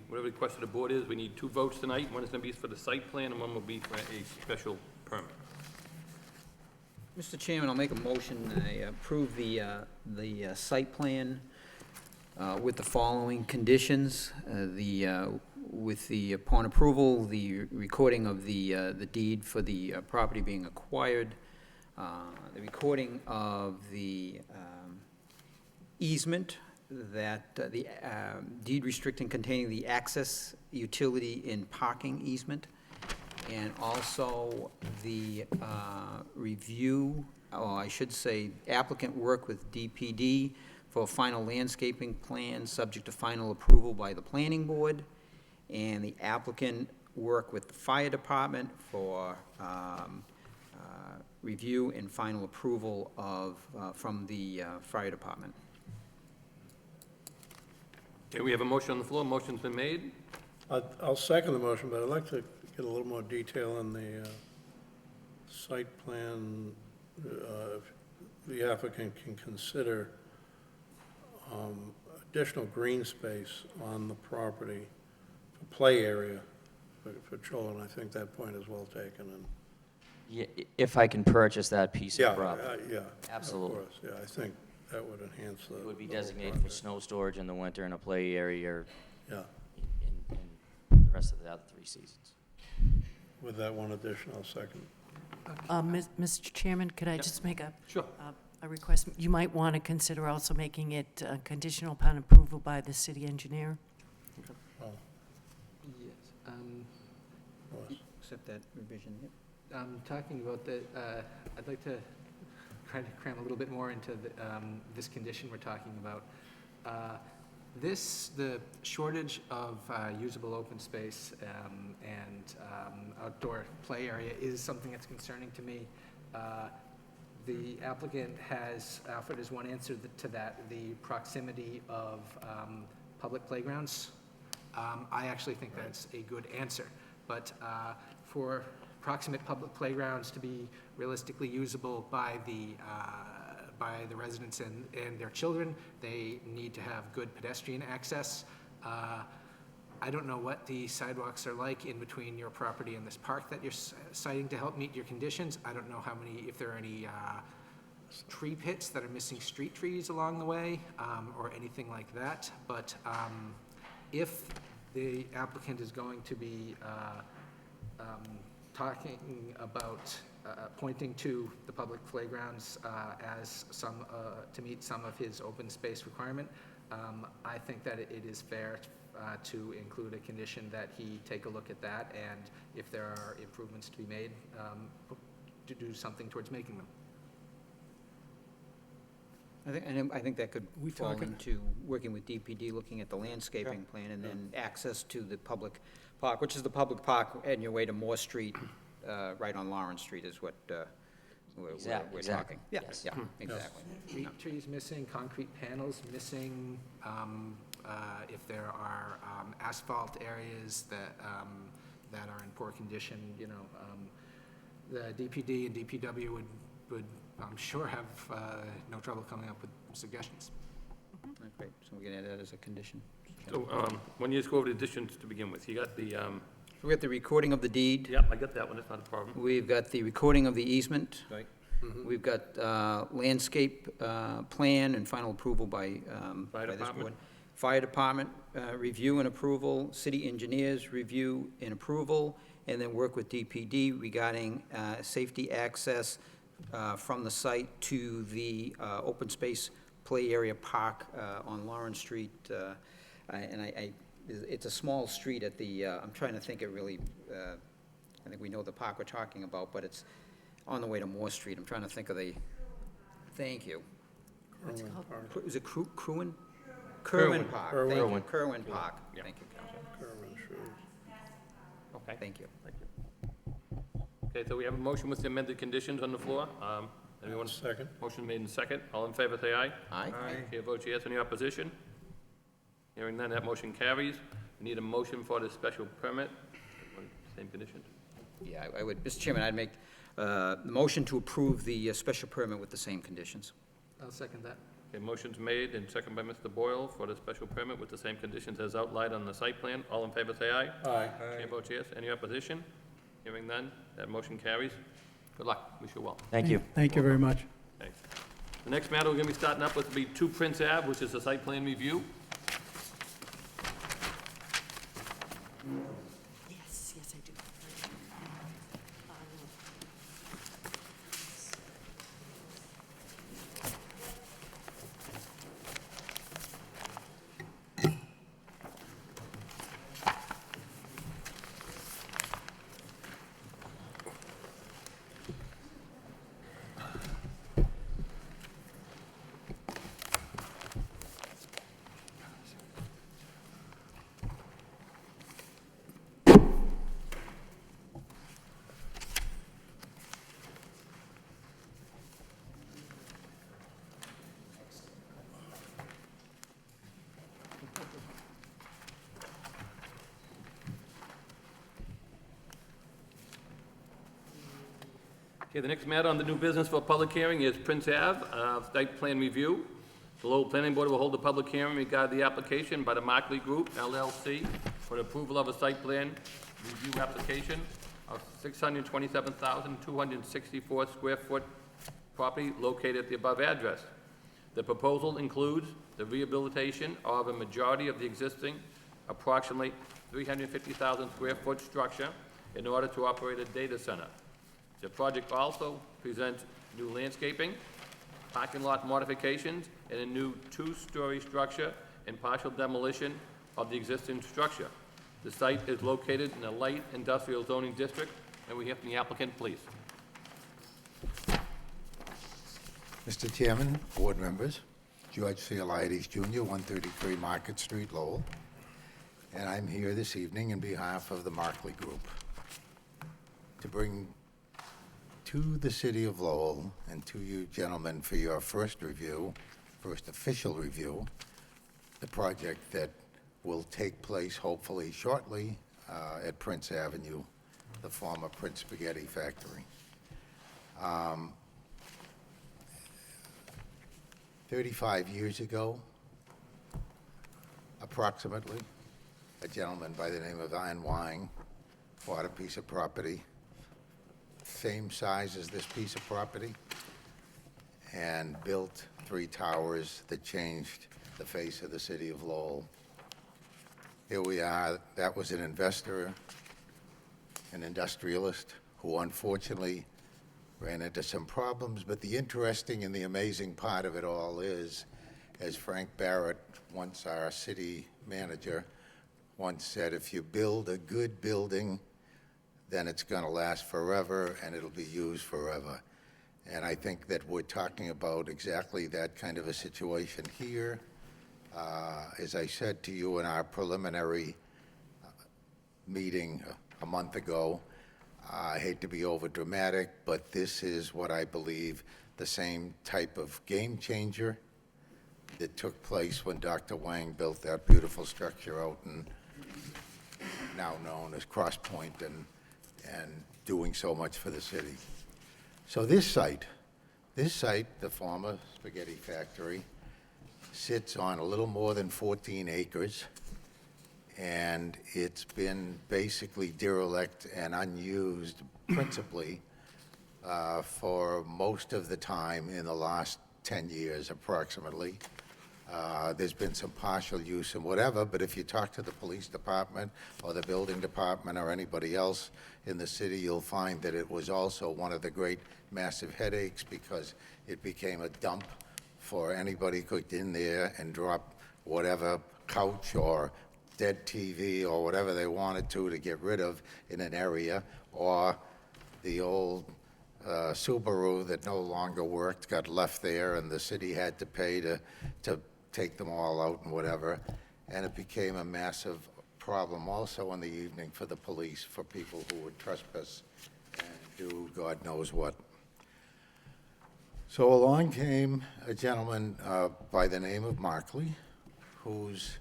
whatever the request of the board is, we need 2 votes tonight. One is going to be for the site plan, and one will be for a special permit. Mr. Chairman, I'll make a motion, I approve the site plan with the following conditions. Upon approval, the recording of the deed for the property being acquired, the recording of the easement, that the deed restricting containing the access, utility, and parking easement, and also the review, or I should say applicant work with DPD for a final landscaping plan, subject to final approval by the planning board, and the applicant work with the fire department for review and final approval from the fire department. Okay, we have a motion on the floor. Motion's been made. I'll second the motion, but I'd like to get a little more detail on the site plan. If the applicant can consider additional green space on the property for play area for children. I think that point is well taken. And Yeah, if I can purchase that piece of property. yeah. Absolutely. Of course, yeah, I think that would enhance the. It would be the whole designated for project. snow storage in the winter and a play area Yeah, in the rest of the other 3 seasons. with that one additional second. Mr. Chairman, could I just make a Sure. a request? You might want to consider also making it conditional upon approval by the city engineer. Oh, Yes. was. Accept that revision, yep. Talking about I'd like to try to cram a little bit more into this condition we're talking about. The shortage of usable open space and outdoor play area is something that's concerning to me. the applicant has offered as one answer to that, the proximity of public playgrounds. I actually think that's a good answer, but for proximate public playgrounds to be realistically usable by the residents and their children, they need to have good pedestrian access. I don't know what the sidewalks are like in between your property and this park that you're citing to help meet your conditions. I don't know if there are any tree pits that are missing street trees along the way, or anything like that. But if the applicant is going to be talking about pointing to the public playgrounds as to meet some of his open space requirement, I think that it is fair to include a condition that he take a look at that, and if there are improvements to be made, to do something towards making them. I think that could We fall talking- into working with DPD, looking at the landscaping plan, and then access to the public park, which is the public park on your way to Moore Street, right on Lawrence Street is what we're Exactly. talking. Yeah, Yes. yeah, exactly. Trees missing, concrete panels missing, if there are asphalt areas that are in poor condition, the DPD and DPW would, I'm sure, have no trouble coming up with suggestions. Great, so we can add that as a condition. So, when you just go over the additions to begin with, you got the, We got the recording of the deed. yep, I got that one, that's not a problem. We've got the recording of the easement. Right. We've got landscape plan and final approval by Fire this department. board. Fire department, review and approval, city engineers, review and approval, and then work with DPD regarding safety access from the site to the open space play area park on Lawrence Street. It's a small street at the, I'm trying to think it really, I think we know the park we're talking about, but it's on the way to Moore Street. I'm trying to think of thank you. What's it called? Is it Kerwin? Kerwin Park. Thank you. Kerwin. Kerwin Park. Yeah. Thank you, Council. Okay. Thank you. Thank you. Okay, so we have a motion with the amended conditions on the floor. Anyone? Second. Motion made in second. All in favor, say aye. Aye. Chair votes yes. Any opposition? Hearing none, that motion carries. We need a motion for the special permit. Same conditions. Yeah, I would, Mr. Chairman, I'd make the motion to approve the special permit with the same conditions. I'll second that. Okay, motion's made and second by Mr. Boyle for the special permit with the same conditions as outlined on the site plan. All in favor, say aye. Aye. Chair votes yes. Any opposition? Hearing none, that motion carries. Good luck. Wish you well. Thank you. Thank you very much. Thanks. The next matter we're gonna be starting up with will be 2 Prince Ave, which is a site plan review. Yes, yes, I do. Okay, the next matter on the new business for public hearing is Prince Ave, site plan review. The Lowell Planning Board will hold a public hearing regarding the application by the Markley Group, LLC, for the approval of a site plan review application of 627,264 square foot property located at the above address. The proposal includes the rehabilitation of a majority of the existing approximately 350,000 square foot structure in order to operate a data center. The project also presents new landscaping, parking lot modifications, and a new 2-story structure and partial demolition of the existing structure. The site is located in a light industrial zoning district, and we hear from the applicant, please. Mr. Chairman, board members, George Theolides Jr., 133 Market Street, Lowell, and I'm here this evening in behalf of the Markley Group to bring to to the city of Lowell and to you gentlemen for your first official review, the project that will take place hopefully shortly at Prince Avenue, the former Prince Spaghetti Factory. 35 years ago, approximately, a gentleman by the name of Ian Wang bought a piece of property, same size as this piece of property, and built 3 towers that changed the face of the city of Lowell. Here we are. That was an investor, an industrialist, who unfortunately ran into some problems. But the interesting and the amazing part of it all is, as Frank Barrett, once our city manager, once said, if you build a good building, then it's going to last forever and it'll be used forever. And I think that we're talking about exactly that kind of a situation here. As I said to you in our preliminary meeting a month ago, I hate to be overdramatic, but this is what I believe the same type of game changer that took place when Dr. Wang built that beautiful structure out in, now known as Cross Point, and doing so much for the city. So this site, the former spaghetti factory, sits on a little more than 14 acres, and it's been basically derelict and unused principally for most of the time in the last 10 years approximately. There's been some partial use and whatever, but if you talk to the police department or the building department or anybody else in the city, you'll find that it was also one of the great massive headaches because it became a dump for anybody who could get in there and drop whatever couch or dead TV or whatever they wanted to get rid of in an area, or the old Subaru that no longer worked got left there and the city had to pay to take them all out and whatever. And it became a massive problem also in the evening for the police, for people who would trespass and do God knows what. So along came a gentleman by the name of Markley, who's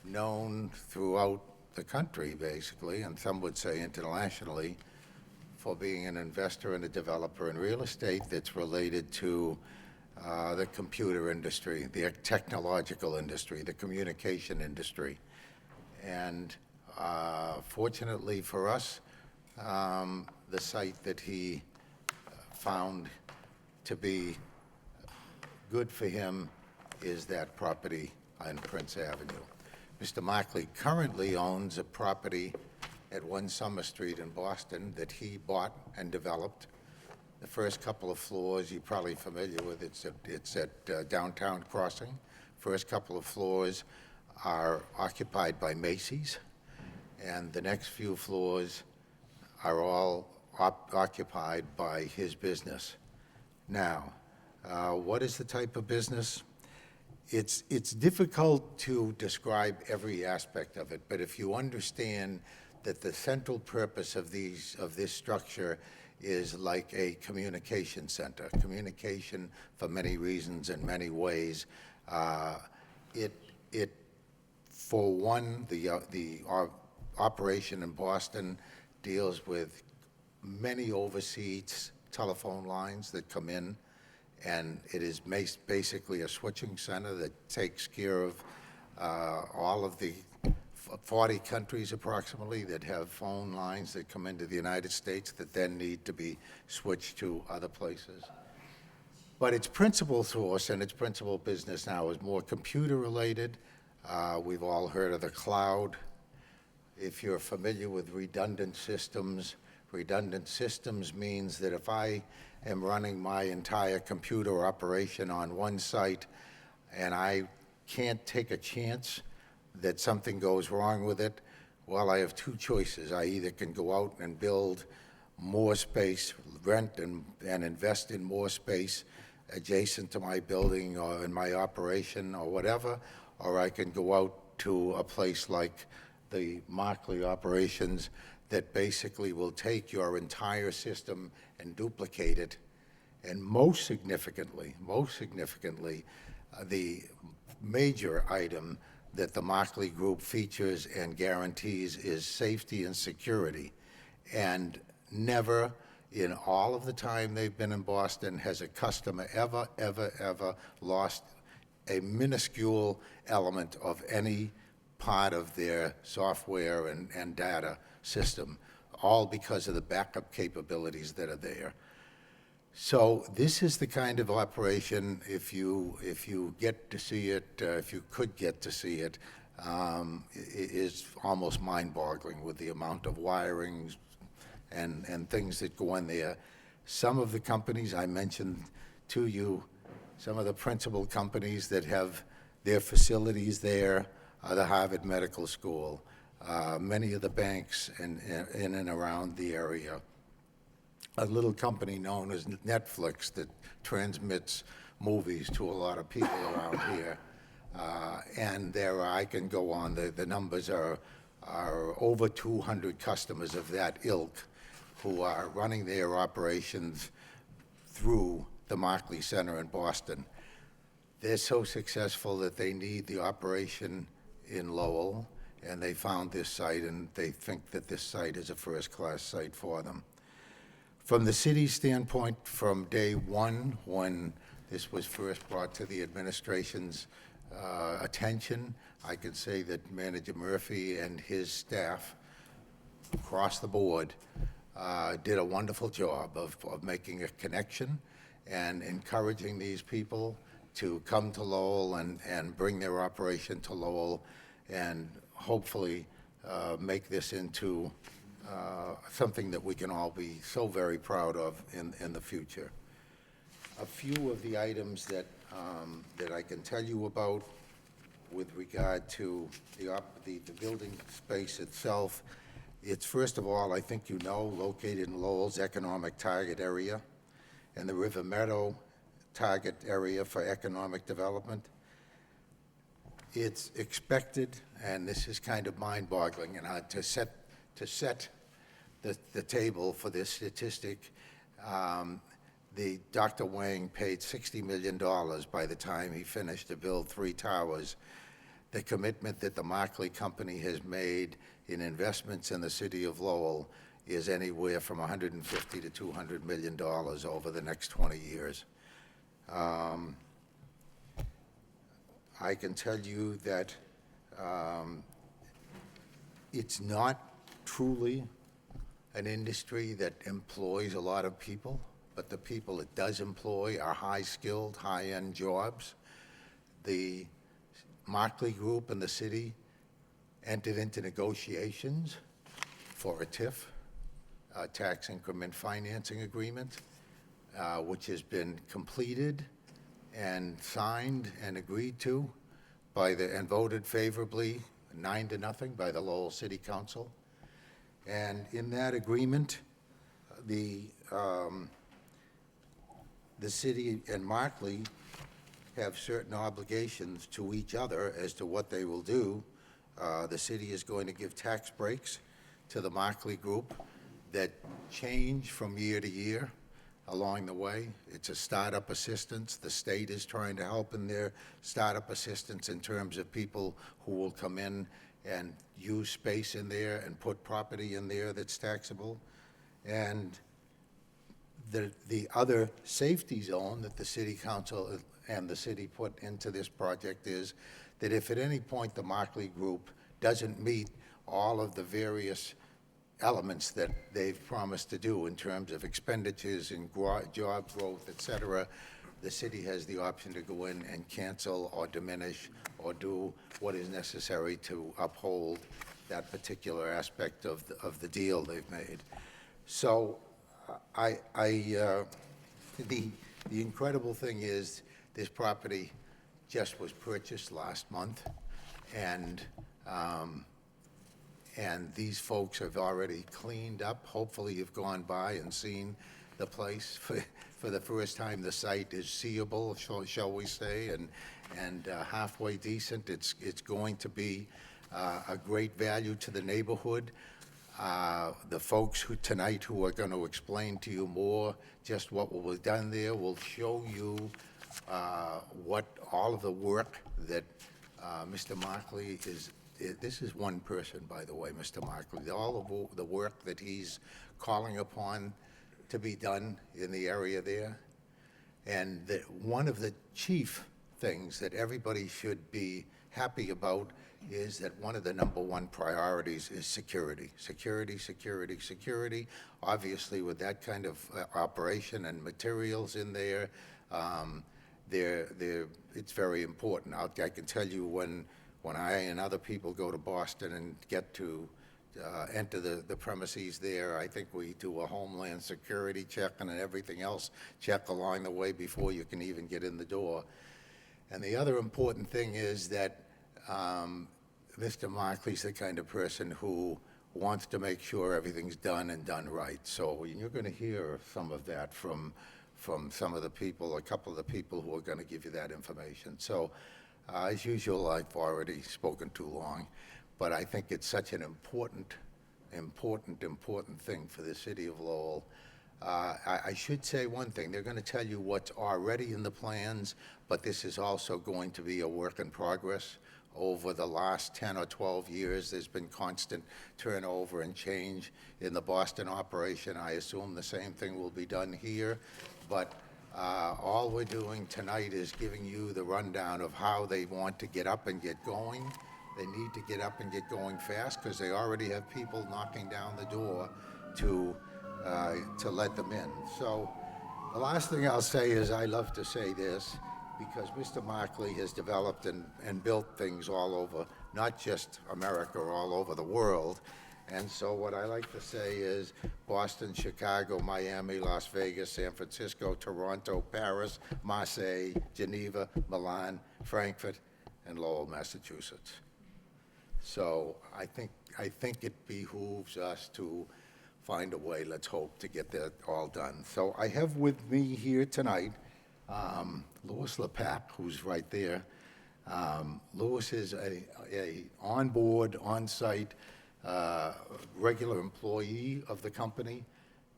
known throughout the country, basically, and some would say internationally, for being an investor and a developer in real estate that's related to the computer industry, the technological industry, the communication industry. And fortunately for us, the site that he found to be good for him is that property on Prince Avenue. Mr. Markley currently owns a property at 1 Summer Street in Boston that he bought and developed. The first couple of floors, you're probably familiar with, it's at Downtown Crossing. First couple of floors are occupied by Macy's, and the next few floors are all occupied by his business. Now, what is the type of business? It's difficult to describe every aspect of it, but if you understand that the central purpose of this structure is like a communication center, communication for many reasons and many ways. For one, the operation in Boston deals with many overseas telephone lines that come in, and it is basically a switching center that takes care of all of the 40 countries approximately that have phone lines that come into the United States that then need to be switched to other places. But its principal source and its principal business now is more computer-related. We've all heard of the cloud. If you're familiar with redundant systems means that if I am running my entire computer operation on one site and I can't take a chance that something goes wrong with it, well, I have 2 choices. I either can go out and build more space, rent and invest in more space adjacent to my building or in my operation or whatever, or I can go out to a place like the Markley operations that basically will take your entire system and duplicate it. And most significantly, the major item that the Markley Group features and guarantees is safety and security. And never in all of the time they've been in Boston has a customer ever lost a minuscule element of any part of their software and data system, all because of the backup capabilities that are there. So this is the kind of operation, if you get to see it, if you could get to see it, it is almost mind-boggling with the amount of wirings and things that go in there. Some of the companies I mentioned to you, some of the principal companies that have their facilities there are the Harvard Medical School, many of the banks in and around the area, a little company known as Netflix that transmits movies to a lot of people around here. And there, I can go on, the numbers are over 200 customers of that ilk who are running their operations through the Markley Center in Boston. They're so successful that they need the operation in Lowell, and they found this site, and they think that this site is a first-class site for them. From the city's standpoint, from day one, when this was first brought to the administration's attention, I could say that Manager Murphy and his staff across the board did a wonderful job of making a connection and encouraging these people to come to Lowell and bring their operation to Lowell and hopefully make this into something that we can all be so very proud of in the future. A few of the items that I can tell you about with regard to the building space itself. It's, first of all, I think you know, located in Lowell's economic target area and the River Meadow target area for economic development. It's expected, and this is kind of mind-boggling, and to set the table for this statistic, Dr. Wang paid $60 million by the time he finished to build 3 towers. The commitment that the Markley Company has made in investments in the city of Lowell is anywhere from $150 to $200 million over the next 20 years. I can tell you that it's not truly an industry that employs a lot of people, but the people it does employ are high-skilled, high-end jobs. The Markley Group and the city entered into negotiations for a TIF, tax increment financing agreement, which has been completed and signed and agreed to and voted favorably 9-0 by the Lowell City Council. And in that agreement, the city and Markley have certain obligations to each other as to what they will do. The city is going to give tax breaks to the Markley Group that change from year to year along the way. It's a startup assistance. The state is trying to help in their startup assistance in terms of people who will come in and use space in there and put property in there that's taxable. And the other safety zone that the city council and the city put into this project is that if at any point the Markley Group doesn't meet all of the various elements that they've promised to do in terms of expenditures and job growth, et cetera, the city has the option to go in and cancel or diminish or do what is necessary to uphold that particular aspect of the deal they've made. So the incredible thing is this property just was purchased last month, and these folks have already cleaned up. Hopefully you've gone by and seen the place. For the first time, the site is seeable, shall we say, and halfway decent. It's going to be a great value to the neighborhood. The folks who tonight who are going to explain to you more just what was done there will show you what all of the work that Mr. Markley is, this is one person, by the way, Mr. Markley, all of the work that he's calling upon to be done in the area there. And that one of the chief things that everybody should be happy about is that one of the number 1 priorities is security. Security, security, security. Obviously, with that kind of operation and materials in there, it's very important. I can tell you when I and other people go to Boston and get to enter the premises there, I think we do a Homeland Security check and everything else check along the way before you can even get in the door. And the other important thing is that Mr. Markley's the kind of person who wants to make sure everything's done and done right. So you're going to hear some of that from some of the people, a couple of the people who are going to give you that information. So as usual, I've already spoken too long, but I think it's such an important thing for the city of Lowell. I should say one thing. They're going to tell you what's already in the plans, but this is also going to be a work in progress. Over the last 10 or 12 years, there's been constant turnover and change in the Boston operation. I assume the same thing will be done here, but all we're doing tonight is giving you the rundown of how they want to get up and get going. They need to get up and get going fast because they already have people knocking down the door to let them in. So the last thing I'll say is I love to say this because Mr. Markley has developed and built things all over, not just America, all over the world. And so what I like to say is Boston, Chicago, Miami, Las Vegas, San Francisco, Toronto, Paris, Marseille, Geneva, Milan, Frankfurt, and Lowell, Massachusetts. So I think it behooves us to find a way, let's hope, to get that all done. So I have with me here tonight Louis Lepack, who's right there. Louis is a on-board, on-site, regular employee of the company,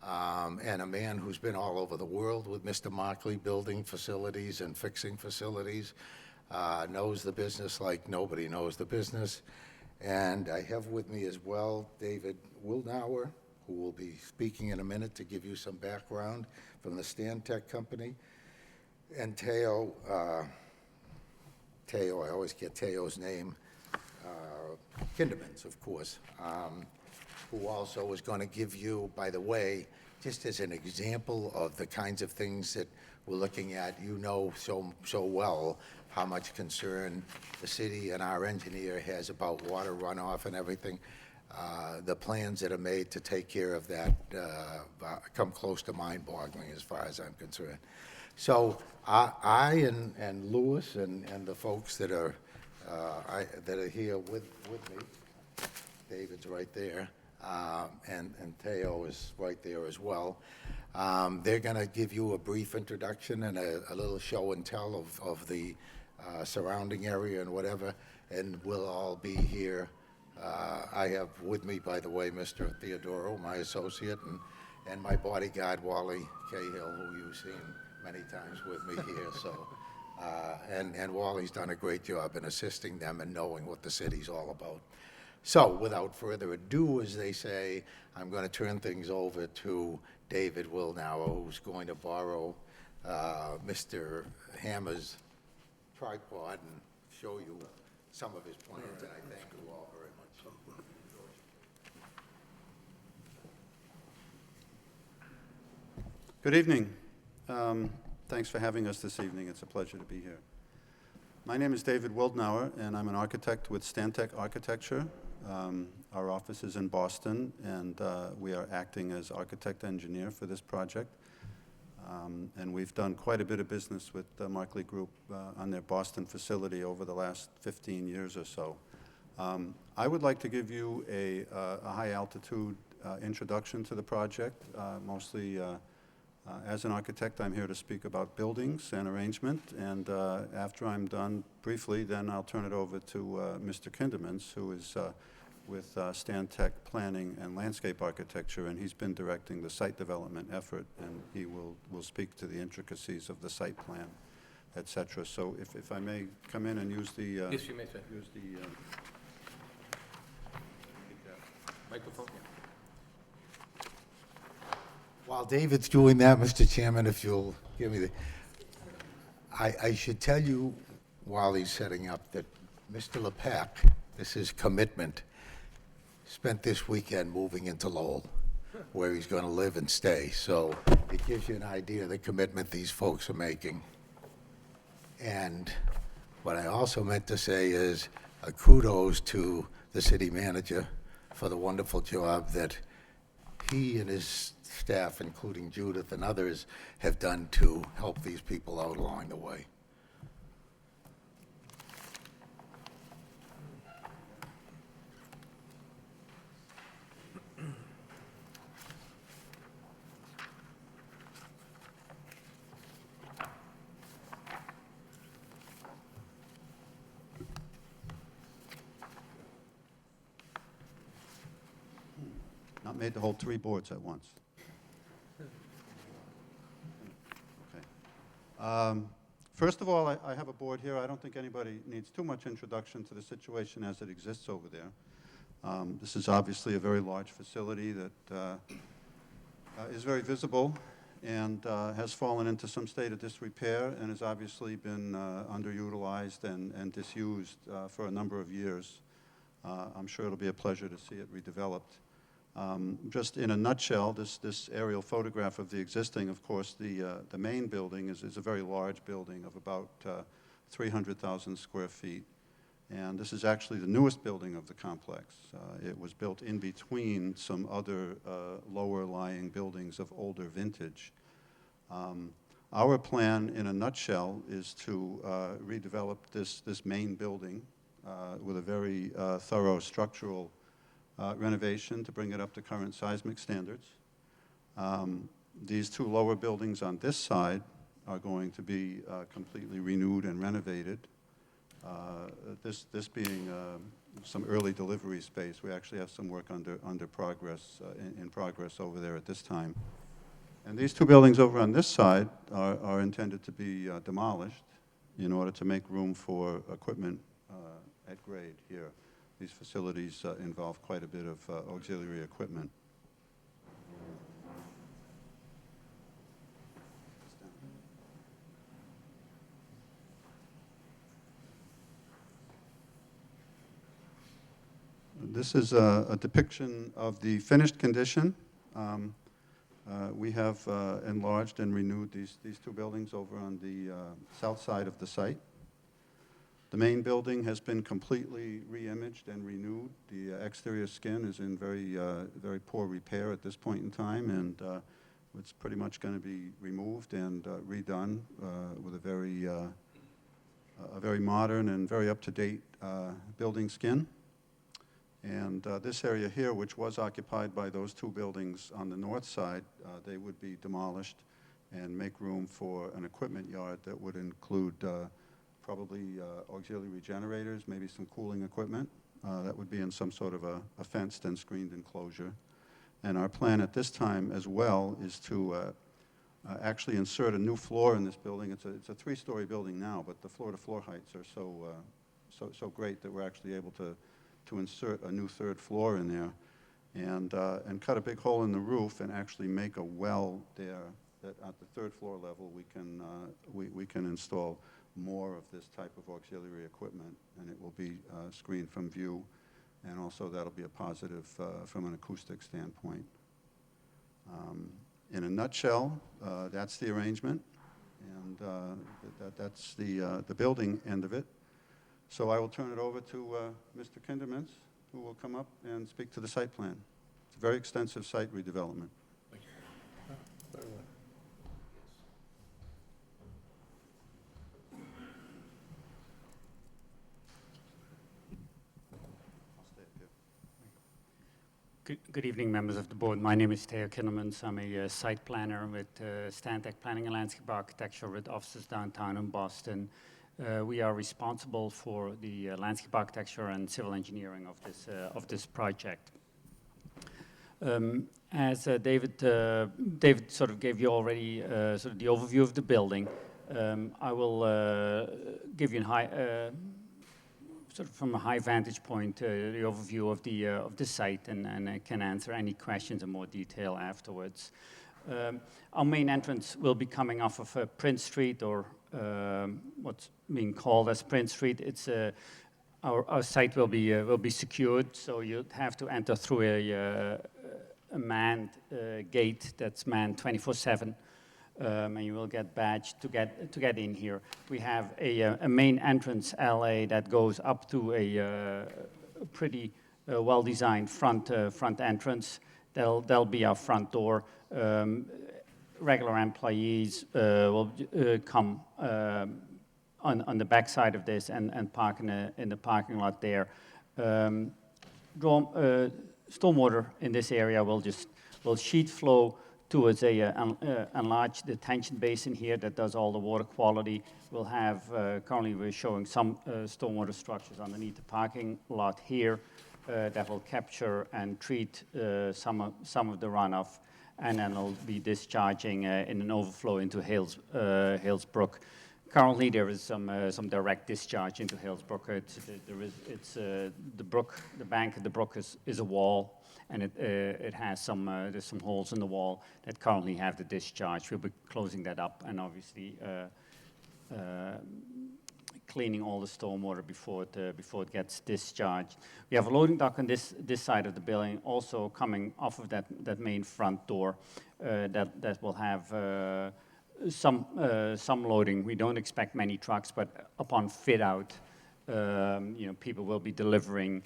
and a man who's been all over the world with Mr. Markley, building facilities and fixing facilities, knows the business like nobody knows the business. And I have with me as well David Wildenauer, who will be speaking in a minute to give you some background from the Stantec company. And Teo, I always get Teo's name, Kindermans, of course, who also is going to give you, by the way, just as an example of the kinds of things that we're looking at, you know so well how much concern the city and our engineer has about water runoff and everything. The plans that are made to take care of that come close to mind-boggling as far as I'm concerned. So I and Louis and the folks that are here with me, David's right there, and Teo is right there as well. They're going to give you a brief introduction and a little show and tell of the surrounding area and whatever, and we'll all be here. I have with me, by the way, Mr. Theodoro, my associate, and my bodyguard, Wally Cahill, who you've seen many times with me here. So, and Wally's done a great job in assisting them and knowing what the city's all about. So, without further ado, as they say, I'm going to turn things over to David Wildenauer, who's going to borrow Mr. Hammer's tripod and show you some of his plans, and I thank you all very much. Good evening. Thanks for having us this evening. It's a pleasure to be here. My name is David Wildenauer, and I'm an architect with Stantec Architecture. Our office is in Boston, and we are acting as architect engineer for this project. And we've done quite a bit of business with the Markley Group on their Boston facility over the last 15 years or so. I would like to give you a high-altitude introduction to the project. Mostly, as an architect, I'm here to speak about buildings and arrangement, and after I'm done briefly, then I'll turn it over to Mr. Kindermans, who is with Stantec Planning and Landscape Architecture, and he's been directing the site development effort, and he will speak to the intricacies of the site plan, et cetera. So if I may come in and use the... Yes, you may, sir. Use the... Microphone, yeah. While David's doing that, Mr. Chairman, if you'll give me the... I should tell you, while he's setting up, that Mr. LePac, this is commitment, spent this weekend moving into Lowell, where he's going to live and stay. So it gives you an idea of the commitment these folks are making. And what I also meant to say is kudos to the city manager for the wonderful job that he and his staff, including Judith and others, have done to help these people out along the way. Not made to hold 3 boards at once. Okay. First of all, I have a board here. I don't think anybody needs too much introduction to the situation as it exists over there. This is obviously a very large facility that is very visible and has fallen into some state of disrepair and has obviously been underutilized and disused for a number of years. I'm sure it'll be a pleasure to see it redeveloped. Just in a nutshell, this aerial photograph of the existing, of course, the main building is a very large building of about 300,000 square feet. And this is actually the newest building of the complex. It was built in between some other lower-lying buildings of older vintage. Our plan, in a nutshell, is to redevelop this main building with a very thorough structural renovation to bring it up to current seismic standards. These 2 lower buildings on this side are going to be completely renewed and renovated. This being some early delivery space. We actually have some work under progress, in progress over there at this time. And these 2 buildings over on this side are intended to be demolished in order to make room for equipment at grade here. These facilities involve quite a bit of auxiliary equipment. This is a depiction of the finished condition. We have enlarged and renewed these 2 buildings over on the south side of the site. The main building has been completely re-imaged and renewed. The exterior skin is in very poor repair at this point in time, and it's pretty much going to be removed and redone with a very modern and very up-to-date building skin. And this area here, which was occupied by those 2 buildings on the north side, they would be demolished and make room for an equipment yard that would include probably auxiliary generators, maybe some cooling equipment. That would be in some sort of a fenced and screened enclosure. And our plan at this time as well is to actually insert a new floor in this building. It's a 3-story building now, but the floor-to-floor heights are so great that we're actually able to insert a new 3rd floor in there and cut a big hole in the roof and actually make a well there that at the 3rd floor level we can install more of this type of auxiliary equipment, and it will be screened from view, and also that'll be a positive from an acoustic standpoint. In a nutshell, that's the arrangement, and that's the building end of it. So I will turn it over to Mr. Kindermans, who will come up and speak to the site plan. It's a very extensive site redevelopment. Thank you. Very well. Good evening, members of the board. My name is Theo Kindermans. I'm a site planner with Stantec Planning and Landscape Architecture with offices downtown in Boston. We are responsible for the landscape architecture and civil engineering of this project. As David sort of gave you already sort of the overview of the building, I will give you sort of from a high vantage point the overview of the site, and I can answer any questions in more detail afterwards. Our main entrance will be coming off of Prince Street, or what's being called as Prince Street. It's our site will be secured, so you'd have to enter through a manned gate that's manned 24/7, and you will get badged to get in here. We have a main entrance alley that goes up to a pretty well-designed front entrance. That'll be our front door. Regular employees will come on the back side of this and park in the parking lot there. Stormwater in this area will sheet flow towards a enlarged detention basin here that does all the water quality. We'll have, currently we're showing some stormwater structures underneath the parking lot here that will capture and treat some of the runoff, and then it'll be discharging in an overflow into Hillsbrook. Currently, there is some direct discharge into Hillsbrook. The brook, the bank of the brook is a wall, and it has there's some holes in the wall that currently have the discharge. We'll be closing that up and obviously cleaning all the stormwater before it gets discharged. We have a loading dock on this side of the building, also coming off of that main front door that will have some loading. We don't expect many trucks, but upon fit out, people will be delivering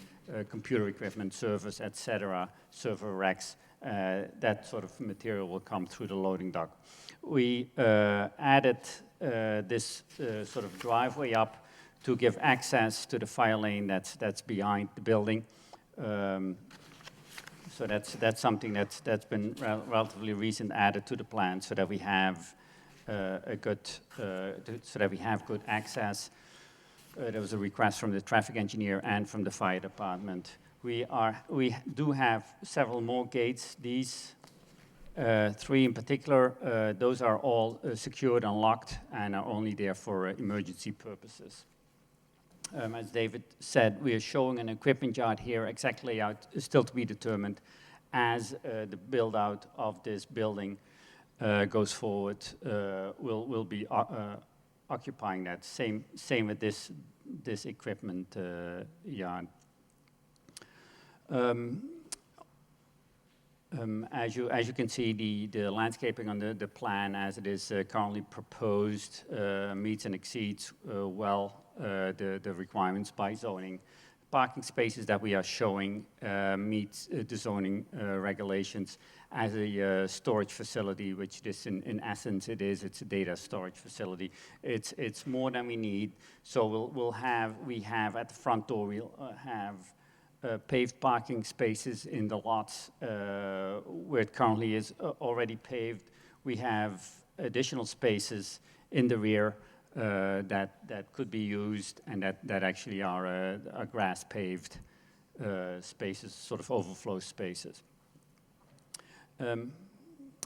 computer equipment, servers, etc., server racks. That sort of material will come through the loading dock. We added this sort of driveway up to give access to the fire lane that's behind the building. So that's something that's been relatively recent added to the plan, so that we have good access. There was a request from the traffic engineer and from the fire department. We do have several more gates. These 3 in particular, those are all secured and locked and are only there for emergency purposes. As David said, we are showing an equipment yard here. Exact layout is still to be determined as the build out of this building goes forward. We'll be occupying that. Same with this equipment yard. As you can see, the landscaping on the plan as it is currently proposed meets and exceeds well the requirements by zoning. Parking spaces that we are showing meets the zoning regulations as a storage facility, which this in essence it is. It's a data storage facility. It's more than we need. So we have at the front door we'll have paved parking spaces in the lots where it currently is already paved. We have additional spaces in the rear that could be used, and that actually are grass paved spaces, sort of overflow spaces. In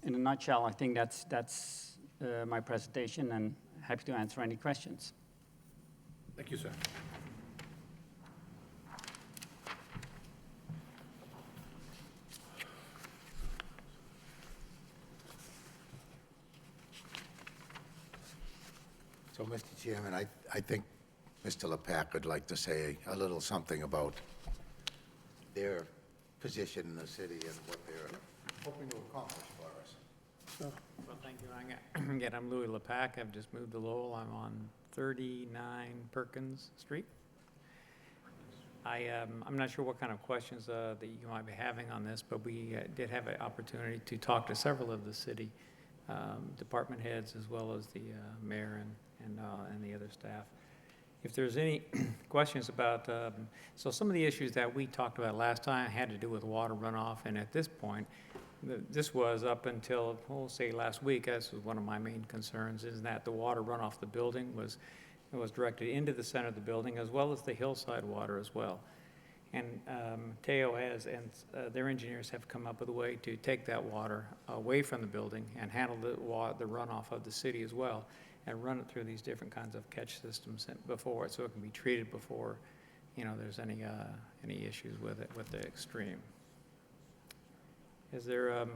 a nutshell, I think that's my presentation, and happy to answer any questions. Thank you, sir. So, Mr. Chairman, I think Mr. LePac would like to say a little something about their position in the city and what they're hoping to accomplish for us. Well, thank you. Again, I'm Louis LePac. I've just moved to Lowell. I'm on 39 Perkins Street. I'm not sure what kind of questions that you might be having on this, but we did have an opportunity to talk to several of the city department heads, as well as the mayor and the other staff. If there's any questions about, so some of the issues that we talked about last time had to do with water runoff, and at this point, this was up until, we'll say last week, this was one of my main concerns, is that the water runoff the building was that was directed into the center of the building, as well as the hillside water as well. And Teo has, and their engineers have come up with a way to take that water away from the building and handle the runoff of the city as well, and run it through these different kinds of catch systems before it, so it can be treated before, there's any issues with it, with the extreme. Is there,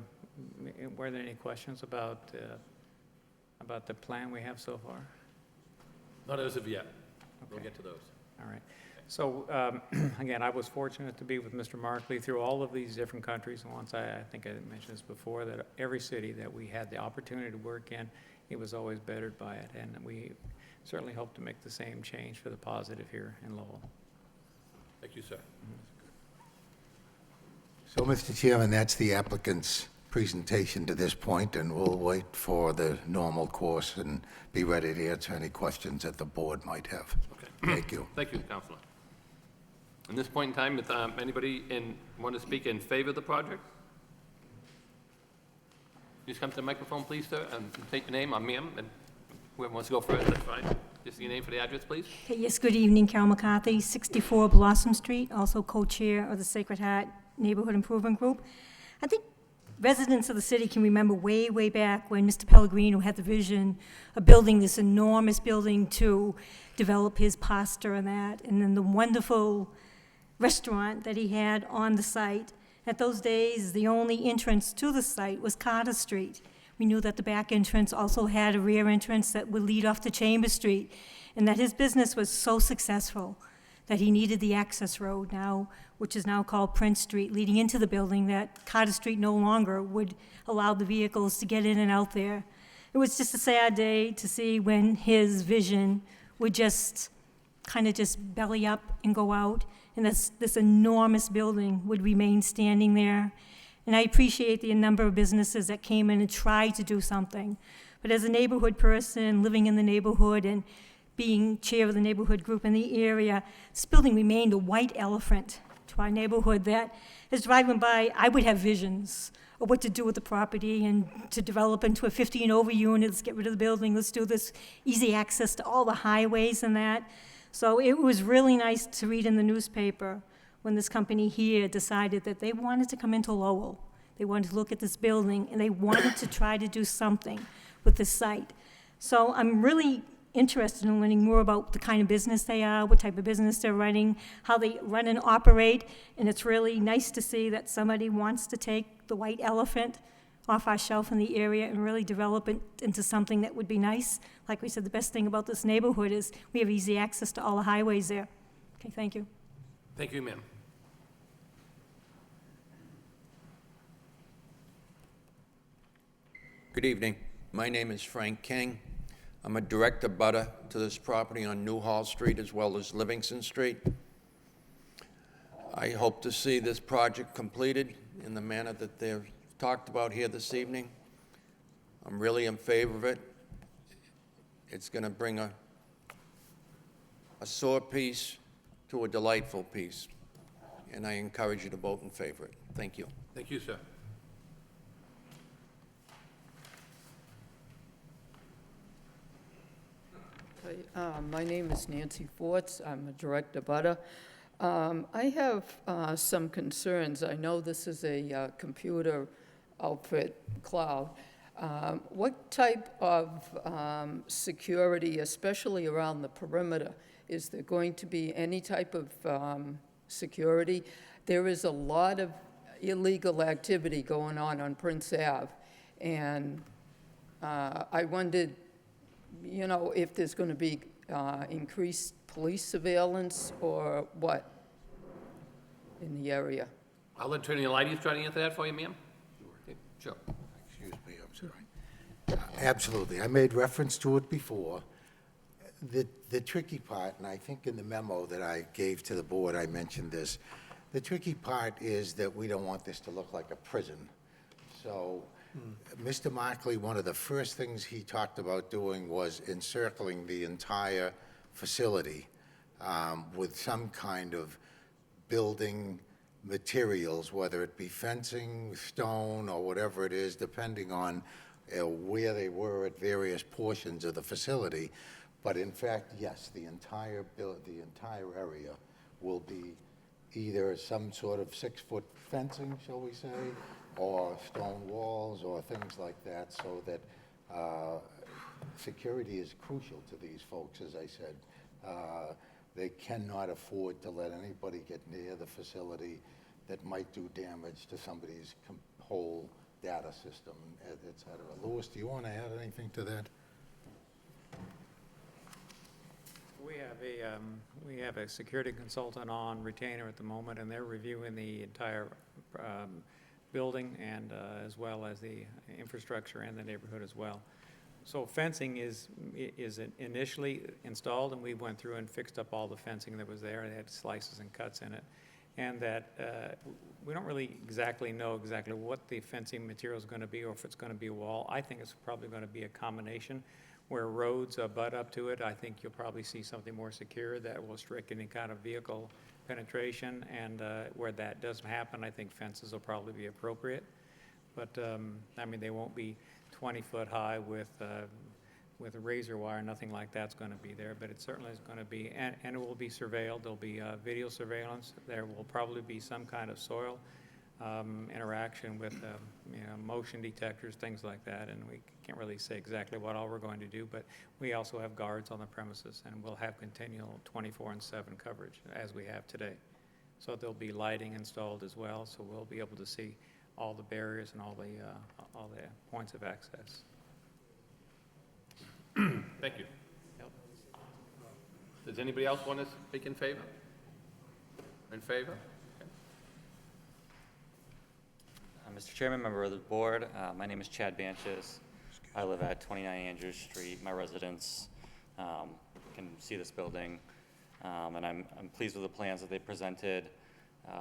were there any questions about the plan we have so far? Not as of yet. We'll get to those. All right. So, again, I was fortunate to be with Mr. Markley through all of these different countries. And once I think I mentioned this before, that every city that we had the opportunity to work in, it was always bettered by it. And we certainly hope to make the same change for the positive here in Lowell. Thank you, sir. So, Mr. Chairman, that's the applicant's presentation to this point, and we'll wait for the normal course and be ready to answer any questions that the board might have. Okay. Thank you. Thank you, Councilor. At this point in time, if anybody want to speak in favor of the project? Just come to the microphone, please, sir, and state your name, or ma'am, and whoever wants to go first, that's fine. Just your name for the address, please. Okay, yes, good evening, Carol McCarthy, 64 Blossom Street, also co-chair of the Sacred Heart Neighborhood Improvement Group. I think residents of the city can remember way, way back when Mr. Pellegrino had the vision of building this enormous building to develop his pasta and that, and then the wonderful restaurant that he had on the site. At those days, the only entrance to the site was Carter Street. We knew that the back entrance also had a rear entrance that would lead off to Chambers Street, and that his business was so successful that he needed the access road now, which is now called Prince Street, leading into the building, that Carter Street no longer would allow the vehicles to get in and out there. It was just a sad day to see when his vision would just kind of just belly up and go out, and this enormous building would remain standing there. And I appreciate the number of businesses that came in and tried to do something. But as a neighborhood person, living in the neighborhood and being chair of the neighborhood group in the area, this building remained a white elephant to our neighborhood that, as driving by, I would have visions of what to do with the property and to develop into a 50 and over unit. Let's get rid of the building. Let's do this easy access to all the highways and that. So it was really nice to read in the newspaper when this company here decided that they wanted to come into Lowell. They wanted to look at this building, and they wanted to try to do something with this site. So I'm really interested in learning more about the kind of business they are, what type of business they're running, how they run and operate, and it's really nice to see that somebody wants to take the white elephant off our shelf in the area and really develop it into something that would be nice. Like we said, the best thing about this neighborhood is we have easy access to all the highways there. Okay, thank you. Thank you, ma'am. Good evening. My name is Frank King. I'm a direct abutter to this property on New Hall Street as well as Livingston Street. I hope to see this project completed in the manner that they've talked about here this evening. I'm really in favor of it. It's going to bring a sore piece to a delightful piece, and I encourage you to vote in favor of it. Thank you. Thank you, sir. My name is Nancy Forts. I'm a direct abutter. I have some concerns. I know this is a computer outfit, cloud. What type of security, especially around the perimeter, is there going to be any type of security? There is a lot of illegal activity going on Prince Ave, and I wondered, if there's going to be increased police surveillance or what in the area. I'll let Attorney Elides try to answer that for you, ma'am. Sure. Excuse me, I'm sorry. Absolutely. I made reference to it before. The tricky part, and I think in the memo that I gave to the board, I mentioned this, the tricky part is that we don't want this to look like a prison. So Mr. Markley, one of the first things he talked about doing was encircling the entire facility with some kind of building materials, whether it be fencing, stone, or whatever it is, depending on where they were at various portions of the facility. But in fact, yes, the entire area will be either some sort of 6-foot fencing, shall we say, or stone walls or things like that, so that security is crucial to these folks, as I said. They cannot afford to let anybody get near the facility that might do damage to somebody's whole data system, et cetera. Louis, do you want to add anything to that? We have a security consultant on retainer at the moment, and they're reviewing the entire building and as well as the infrastructure and the neighborhood as well. So fencing is initially installed, and we went through and fixed up all the fencing that was there. It had slices and cuts in it. And that we don't really exactly know exactly what the fencing material is going to be, or if it's going to be a wall. I think it's probably going to be a combination. Where roads butt up to it, I think you'll probably see something more secure that will restrict any kind of vehicle penetration. And where that doesn't happen, I think fences will probably be appropriate. But, I mean, they won't be 20-foot high with a razor wire, nothing like that's going to be there, but it certainly is going to be, and it will be surveilled. There'll be video surveillance. There will probably be some kind of soil interaction with, motion detectors, things like that, and we can't really say exactly what all we're going to do, but we also have guards on the premises, and we'll have continual 24/7 coverage, as we have today. So there'll be lighting installed as well, so we'll be able to see all the barriers and all the points of access. Thank you. Does anybody else want to speak in favor? In favor? Okay. Mr. Chairman, member of the board, my name is Chad Banches. I live at 29 Andrews Street. My residents can see this building, and I'm pleased with the plans that they presented.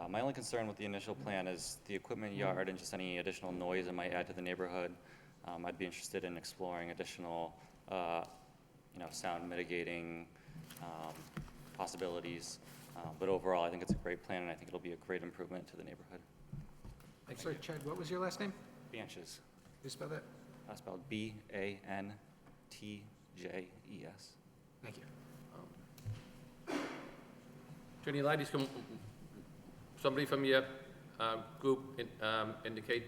My only concern with the initial plan is the equipment yard and just any additional noise it might add to the neighborhood. I'd be interested in exploring additional, sound mitigating possibilities. But overall, I think it's a great plan, and I think it'll be a great improvement to the neighborhood. Sorry, Chad, what was your last name? Banches. You spell that? Spelled B-A-N-T-J-E-S. Thank you. Attorney Ladies, can somebody from your group indicate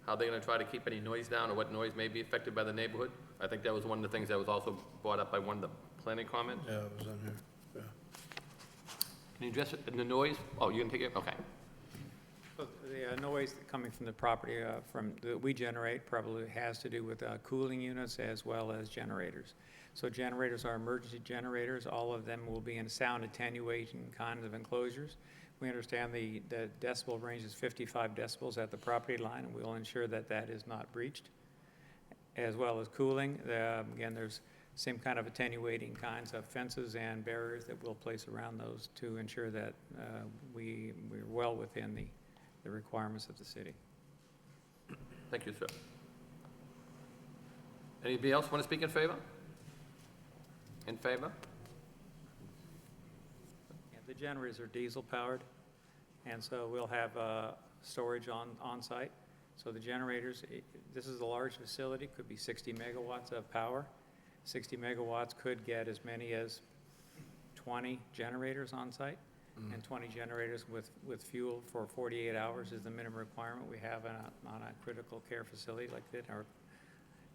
how they're going to try to keep any noise down, or what noise may be affected by the neighborhood? I think that was one of the things that was also brought up by one of the planning comments. Yeah, it was in here, yeah. Can you address it, the noise? Oh, you can take it? Okay. So the noise coming from the property that we generate probably has to do with cooling units as well as generators. So generators are emergency generators. All of them will be in sound attenuating kinds of enclosures. We understand the decibel range is 55 decibels at the property line, and we'll ensure that that is not breached. As well as cooling, again, there's same kind of attenuating kinds of fences and barriers that we'll place around those to ensure that we're well within the requirements of the city. Thank you, sir. Anybody else want to speak in favor? In favor? The generators are diesel powered, and so we'll have storage on site. So the generators, this is a large facility, could be 60 megawatts of power. 60 megawatts could get as many as 20 generators on site, and 20 generators with fuel for 48 hours is the minimum requirement we have on a critical care facility like that.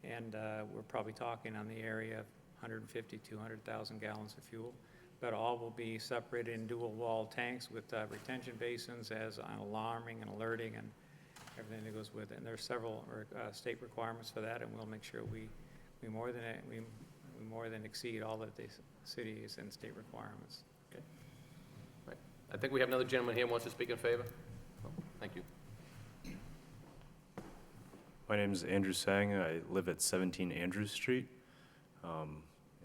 And we're probably talking on the area of 150, 200,000 gallons of fuel. But all will be separated in dual wall tanks with retention basins as on alarming and alerting and everything that goes with it. And there's several state requirements for that, and we'll make sure we more than exceed all of the city's and state requirements. Okay. Right. I think we have another gentleman here who wants to speak in favor. Oh, thank you. My name is Andrew Sang. I live at 17 Andrews Street,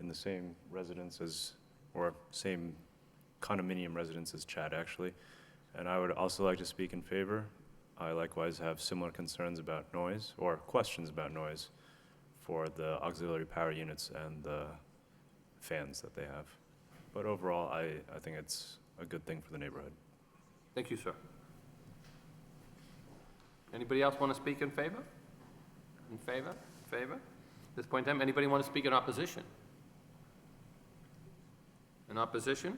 in the same residence as, or same condominium residence as Chad, actually. And I would also like to speak in favor. I likewise have similar concerns about noise, or questions about noise, for the auxiliary power units and the fans that they have. But overall, I think it's a good thing for the neighborhood. Thank you, sir. Anybody else want to speak in favor? In favor? In favor? At this point in time, anybody want to speak in opposition? In opposition?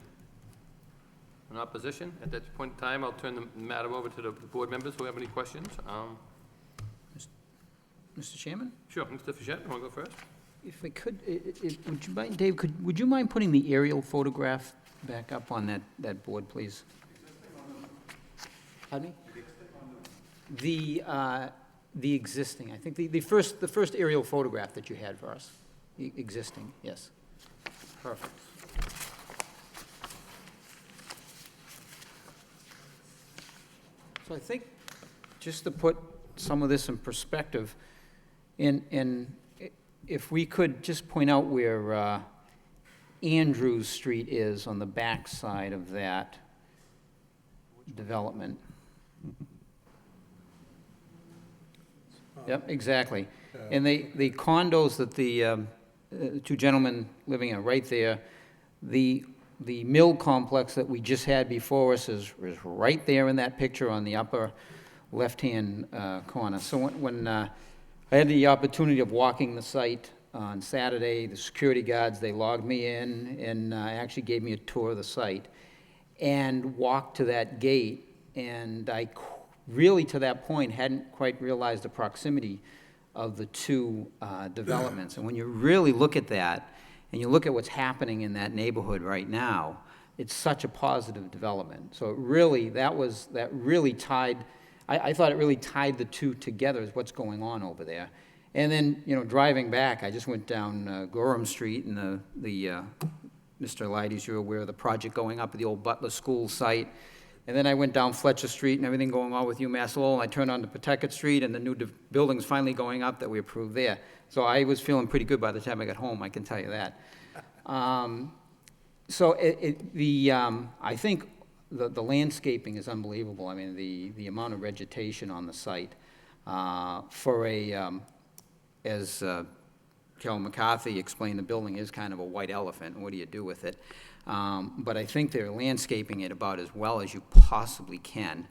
In opposition? At that point in time, I'll turn the matter over to the board members who have any questions. Mr. Chairman? Sure, Mr. Fischett, you want to go first? If I could, would you mind, Dave, would you mind putting the aerial photograph back up on that board, please? Pardon me? The existing, I think, the first aerial photograph that you had for us. Existing, yes. Perfect. So I think, just to put some of this in perspective, and if we could just point out where Andrews Street is on the back side of that development. Yep, exactly. And the condos that the two gentlemen living in right there, the mill complex that we just had before us is right there in that picture on the upper left-hand corner. So when I had the opportunity of walking the site on Saturday, the security guards, they logged me in and actually gave me a tour of the site and walked to that gate, and I really, to that point, hadn't quite realized the proximity of the two developments. And when you really look at that, and you look at what's happening in that neighborhood right now, it's such a positive development. So it really, that really tied, I thought it really tied the two together, is what's going on over there. And then, driving back, I just went down Gorham Street, and Mr. Leides, you're aware of the project going up at the old Butler School site. And then I went down Fletcher Street and everything going on with UMass Lowell, and I turned onto Pawtucket Street, and the new building's finally going up that we approved there. So I was feeling pretty good by the time I got home, I can tell you that. So I think the landscaping is unbelievable. I mean, the amount of vegetation on the site for as Carol McCarthy explained, the building is kind of a white elephant, and what do you do with it? But I think they're landscaping it about as well as you possibly can.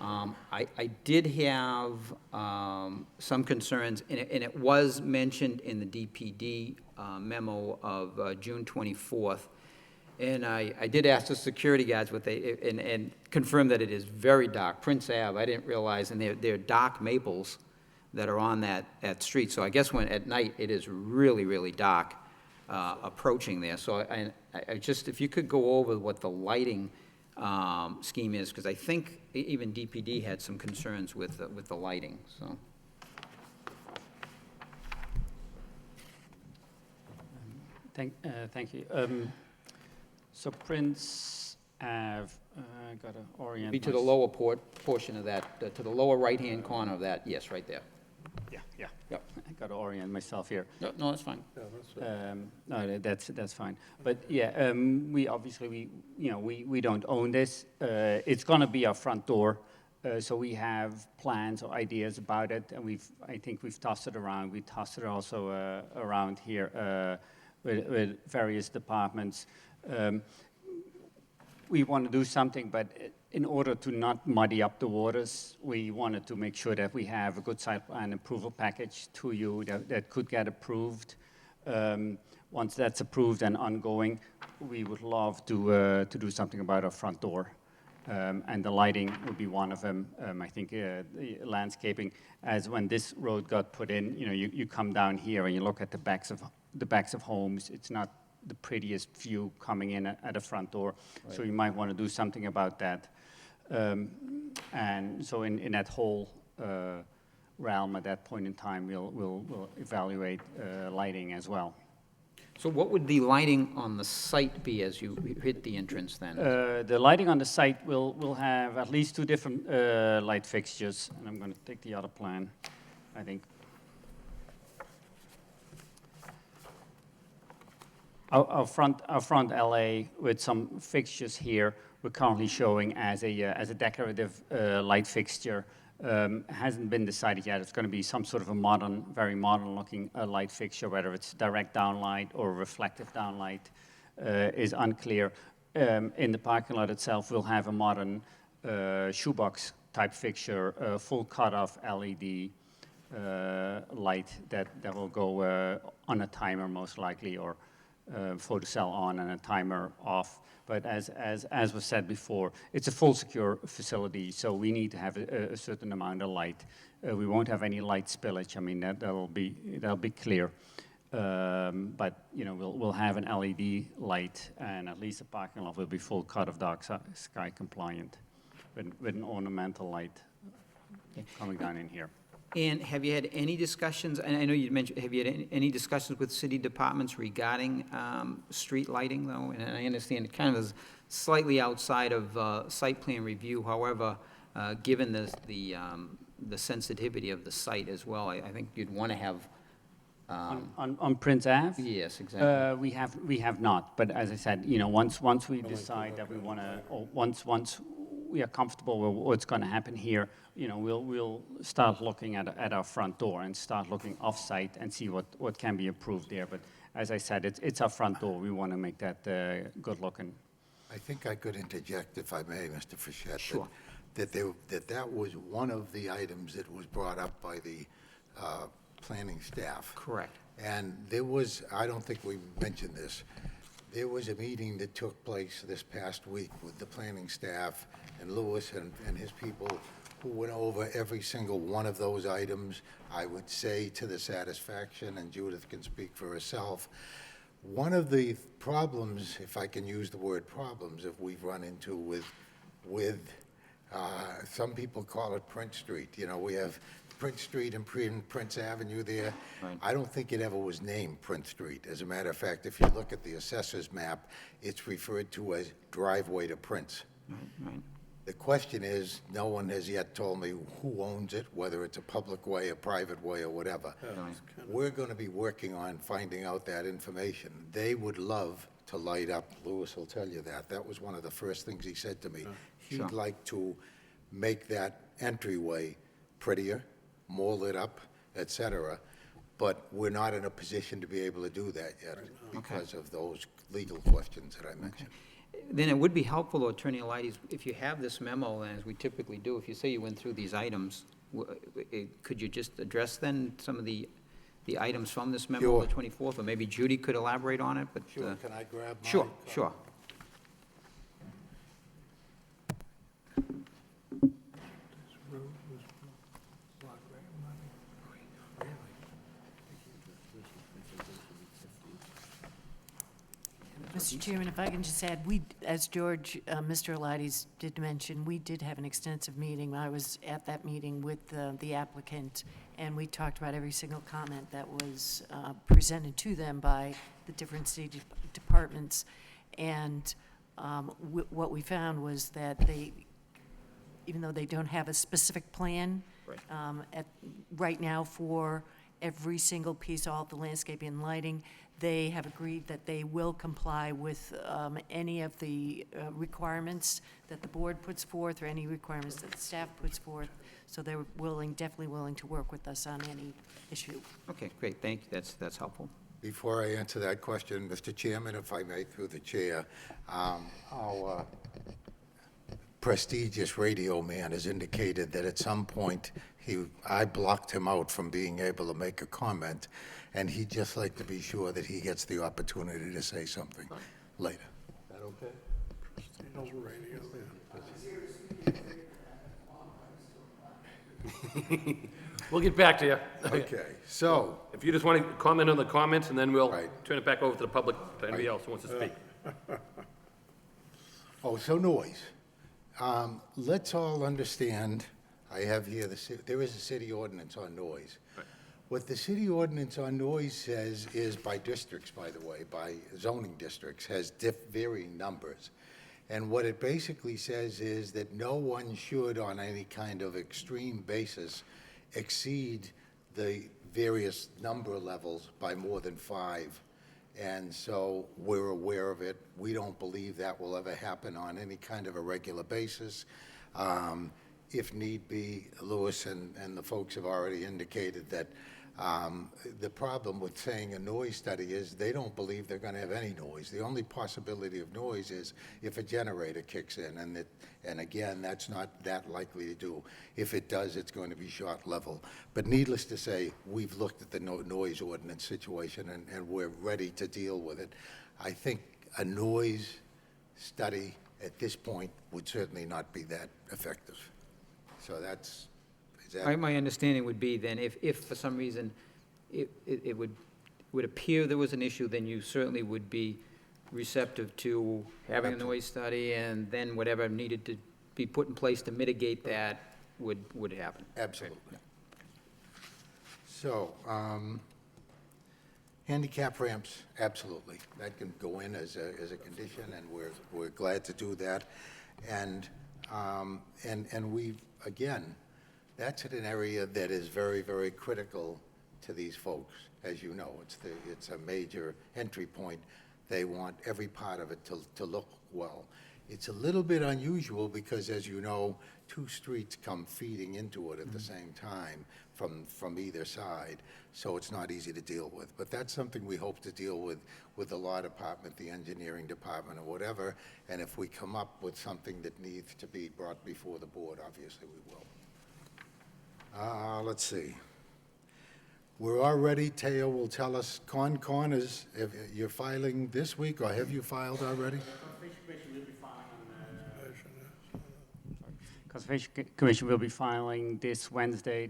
I did have some concerns, and it was mentioned in the DPD memo of June 24th, and I did ask the security guards what they, and confirmed that it is very dark. Prince Ave, I didn't realize, and they're dark maples that are on that street, so I guess when at night it is really, really dark approaching there. So I just, if you could go over what the lighting scheme is, because I think even DPD had some concerns with the lighting, so. Thank you. So Prince Ave, I gotta orient. Be to the lower portion of that, to the lower right-hand corner of that, yes, right there. Yeah. Yep. I gotta orient myself here. No, that's fine. No, that's fine. But yeah, we obviously, we don't own this. It's gonna be our front door. So we have plans or ideas about it, and I think we've tossed it around. We tossed it also around here with various departments. We want to do something, but in order to not muddy up the waters, we wanted to make sure that we have a good site plan approval package to you that could get approved. Once that's approved and ongoing, we would love to do something about our front door. And the lighting would be one of them. I think the landscaping, as when this road got put in, you come down here and you look at the backs of homes. It's not the prettiest view coming in at the front door. Right. So you might want to do something about that. And so in that whole realm at that point in time, we'll evaluate lighting as well. So what would the lighting on the site be as you hit the entrance then? The lighting on the site will have at least 2 different light fixtures, and I'm going to take the other plan, I think. Our front LA with some fixtures here, we're currently showing as a decorative light fixture. Hasn't been decided yet. It's going to be some sort of a very modern-looking light fixture, whether it's direct downlight or reflective downlight is unclear. In the parking lot itself, we'll have a modern shoebox-type fixture, full cut-off LED light that will go on a timer most likely, or photocell on and a timer off. But as was said before, it's a full secure facility, so we need to have a certain amount of light. We won't have any light spillage. I mean, that'll be clear. But you know, we'll have an LED light, and at least the parking lot will be full cut of dark sky compliant, with an ornamental light coming down in here. And have you had any discussions, and I know you mentioned, have you had any discussions with city departments regarding street lighting, though? And I understand it kind of is slightly outside of site plan review, however, given the sensitivity of the site as well, I think you'd want to have... On Prince Ave? Yes, exactly. We have not, but as I said, you know, once we decide that we want to, once we are comfortable with what's going to happen here, you know, we'll start looking at our front door and start looking off-site and see what can be approved there. But as I said, it's our front door. We want to make that good looking. I think I could interject, if I may, Mr. Fischett. Sure. That was one of the items that was brought up by the planning staff. Correct. And there was, I don't think we mentioned this, there was a meeting that took place this past week with the planning staff and Lewis and his people, who went over every single one of those items, I would say to the satisfaction, and Judith can speak for herself. One of the problems, if I can use the word problems, that we've run into with some people call it Prince Street. You know, we have Prince Street and Prince Avenue there. Right. I don't think it ever was named Prince Street. As a matter of fact, if you look at the assessor's map, it's referred to as driveway to Prince. Right. The question is, no one has yet told me who owns it, whether it's a public way, a private way, or whatever. We're going to be working on finding out that information. They would love to light up, Lewis will tell you that. That was one of the first things he said to me. He'd Sure. like to make that entryway prettier, more lit up, et cetera, but we're not in a position to be able to do that yet because of those legal questions that I mentioned. Then it would be helpful, Attorney Alides, if you have this memo, and as we typically do, if you say you went through these items, could you just address then some of the items from this memo of the 24th? Or maybe Judy could elaborate on it, but... Sure, can I grab my... Sure, sure. Mr. Chairman, if I can just add, as George, Mr. Elides did mention, we did have an extensive meeting. I was at that meeting with the applicant, and we talked about every single comment that was presented to them by the different city departments. And what we found was that even though they don't have a specific plan right now for every single piece, all the landscaping and lighting, they have agreed that they will comply with any of the requirements that the board puts forth or any requirements that the staff puts forth. So they're definitely willing to work with us on any issue. Okay, great, thank you, that's helpful. Before I answer that question, Mr. Chairman, if I may, through the chair, our prestigious radio man has indicated that at some point I blocked him out from being able to make a comment, and he'd just like to be sure that he gets the opportunity to say something later. Is that okay? Prestigious radio man. We'll get back to you. Okay, so... If you just want to comment on the comments, and then we'll turn it back over to the public, to anybody else who wants to speak. Oh, so noise. Let's all understand, I have here, there is a city ordinance on noise. What the city ordinance on noise says is by districts, by the way, by zoning districts, has varying numbers. And what it basically says is that no one should, on any kind of extreme basis, exceed the various number levels by more than 5. And so we're aware of it. We don't believe that will ever happen on any kind of a regular basis. if need be, Louis and the folks have already indicated that the problem with saying a noise study is they don't believe they're going to have any noise. The only possibility of noise is if a generator kicks in, and again, that's not that likely to do. If it does, it's going to be short level. But needless to say, we've looked at the noise ordinance situation, and we're ready to deal with it. I think a noise study at this point would certainly not be that effective. So that's, is that? My understanding would be then, if for some reason it would appear there was an issue, then you certainly would be receptive to having a noise study, and then whatever needed to be put in place to mitigate that would happen. Absolutely. So, handicap ramps, absolutely. That can go in as a condition, and we're glad to do that. And we've, again, that's in an area that is very, very critical to these folks. As you know, it's a major entry point. They want every part of it to look well. It's a little bit unusual because, as you know, two streets come feeding into it at the same time from either side, so it's not easy to deal with. But that's something we hope to deal with the law department, the engineering department, or whatever, and if we come up with something that needs to be brought before the board, obviously we will. Let's see. We're already, Teo will tell us, Concon is, if you're filing this week, or have you filed already? Conservation Commission will be filing this Wednesday,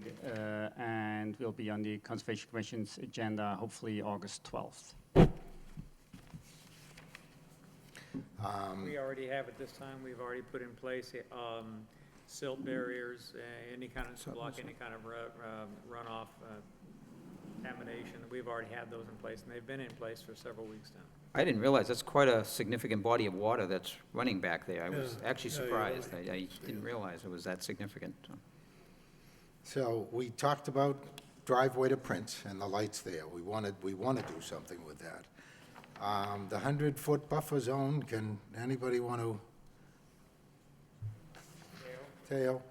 and will be on the Conservation Commission's agenda, hopefully August 12th. We already have at this time, we've already put in place silt barriers, any kind of, to block any kind of runoff, contamination. We've already had those in place, and they've been in place for several weeks now. I didn't realize that's quite a significant body of water that's running back there. I was actually surprised. I didn't realize it was that significant. So we talked about driveway to Prince and the lights there. We want to do something with that. The 100-foot buffer zone, can anybody want to? Teo?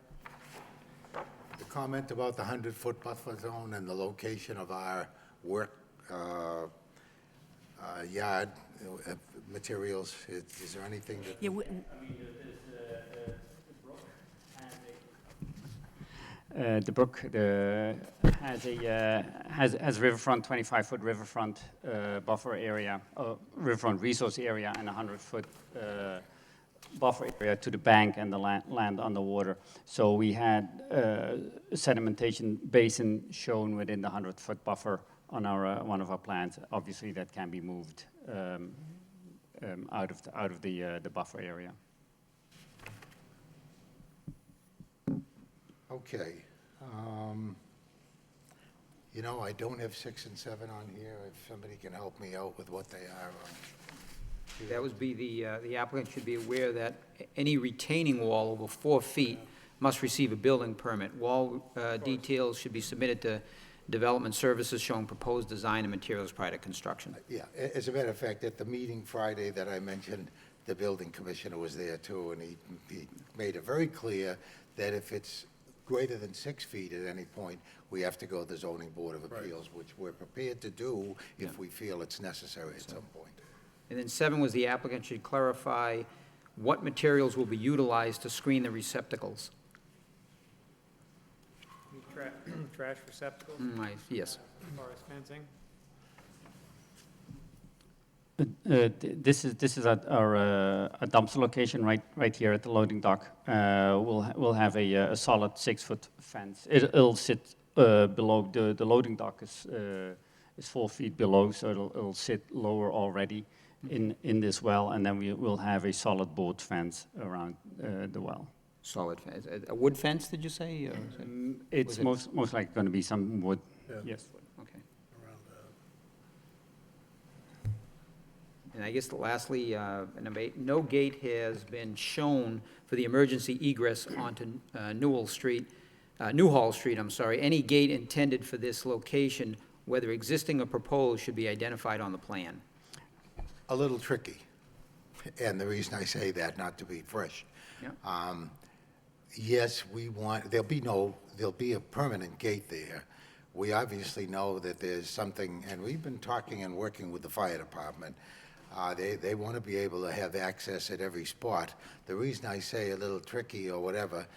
The comment about the 100-foot buffer zone and the location of our work yard materials, is there anything that? Yeah, The brook has riverfront, 25-foot riverfront buffer area, riverfront resource area, and 100-foot buffer area to the bank and the land underwater. So we had a sedimentation basin shown within the 100-foot buffer on our one of our plans. Obviously, that can be moved out of the buffer area. Okay. You know, I don't have 6 and 7 on here. If somebody can help me out with what they are. That would be the applicant should be aware that any retaining wall over 4 feet must receive a building permit. Wall details should be submitted to Development Services showing proposed design and materials prior to construction. Yeah, as a matter of fact, at the meeting Friday that I mentioned, the building commissioner was there too, and he made it very clear that if it's greater than 6 feet at any point, we have to go to the zoning board of appeals, which we're prepared to do if we feel it's necessary at some point. And then 7 was the applicant should clarify what materials will be utilized to screen the receptacles. Trash receptacles? Yes. As far as fencing? This is at our a dumpster location right here at the loading dock. We'll have a solid 6-foot fence. It'll sit below the loading dock is 4 feet below, so it'll sit lower already in this well, and then we will have a solid board fence around the well. Solid fence. A wood fence, did you say? It's most likely going to be some wood. Yeah. Yes. Okay. And I guess lastly, no gate has been shown for the emergency egress onto Newhall Street, I'm sorry. Any gate intended for this location, whether existing or proposed, should be identified on the plan. A little tricky, and the reason I say that, not to be fresh. Yeah. yes, there'll be a permanent gate there. We obviously know that there's something, and we've been talking and working with the fire department. They want to be able to have access at every spot. The reason I say a little tricky or whatever,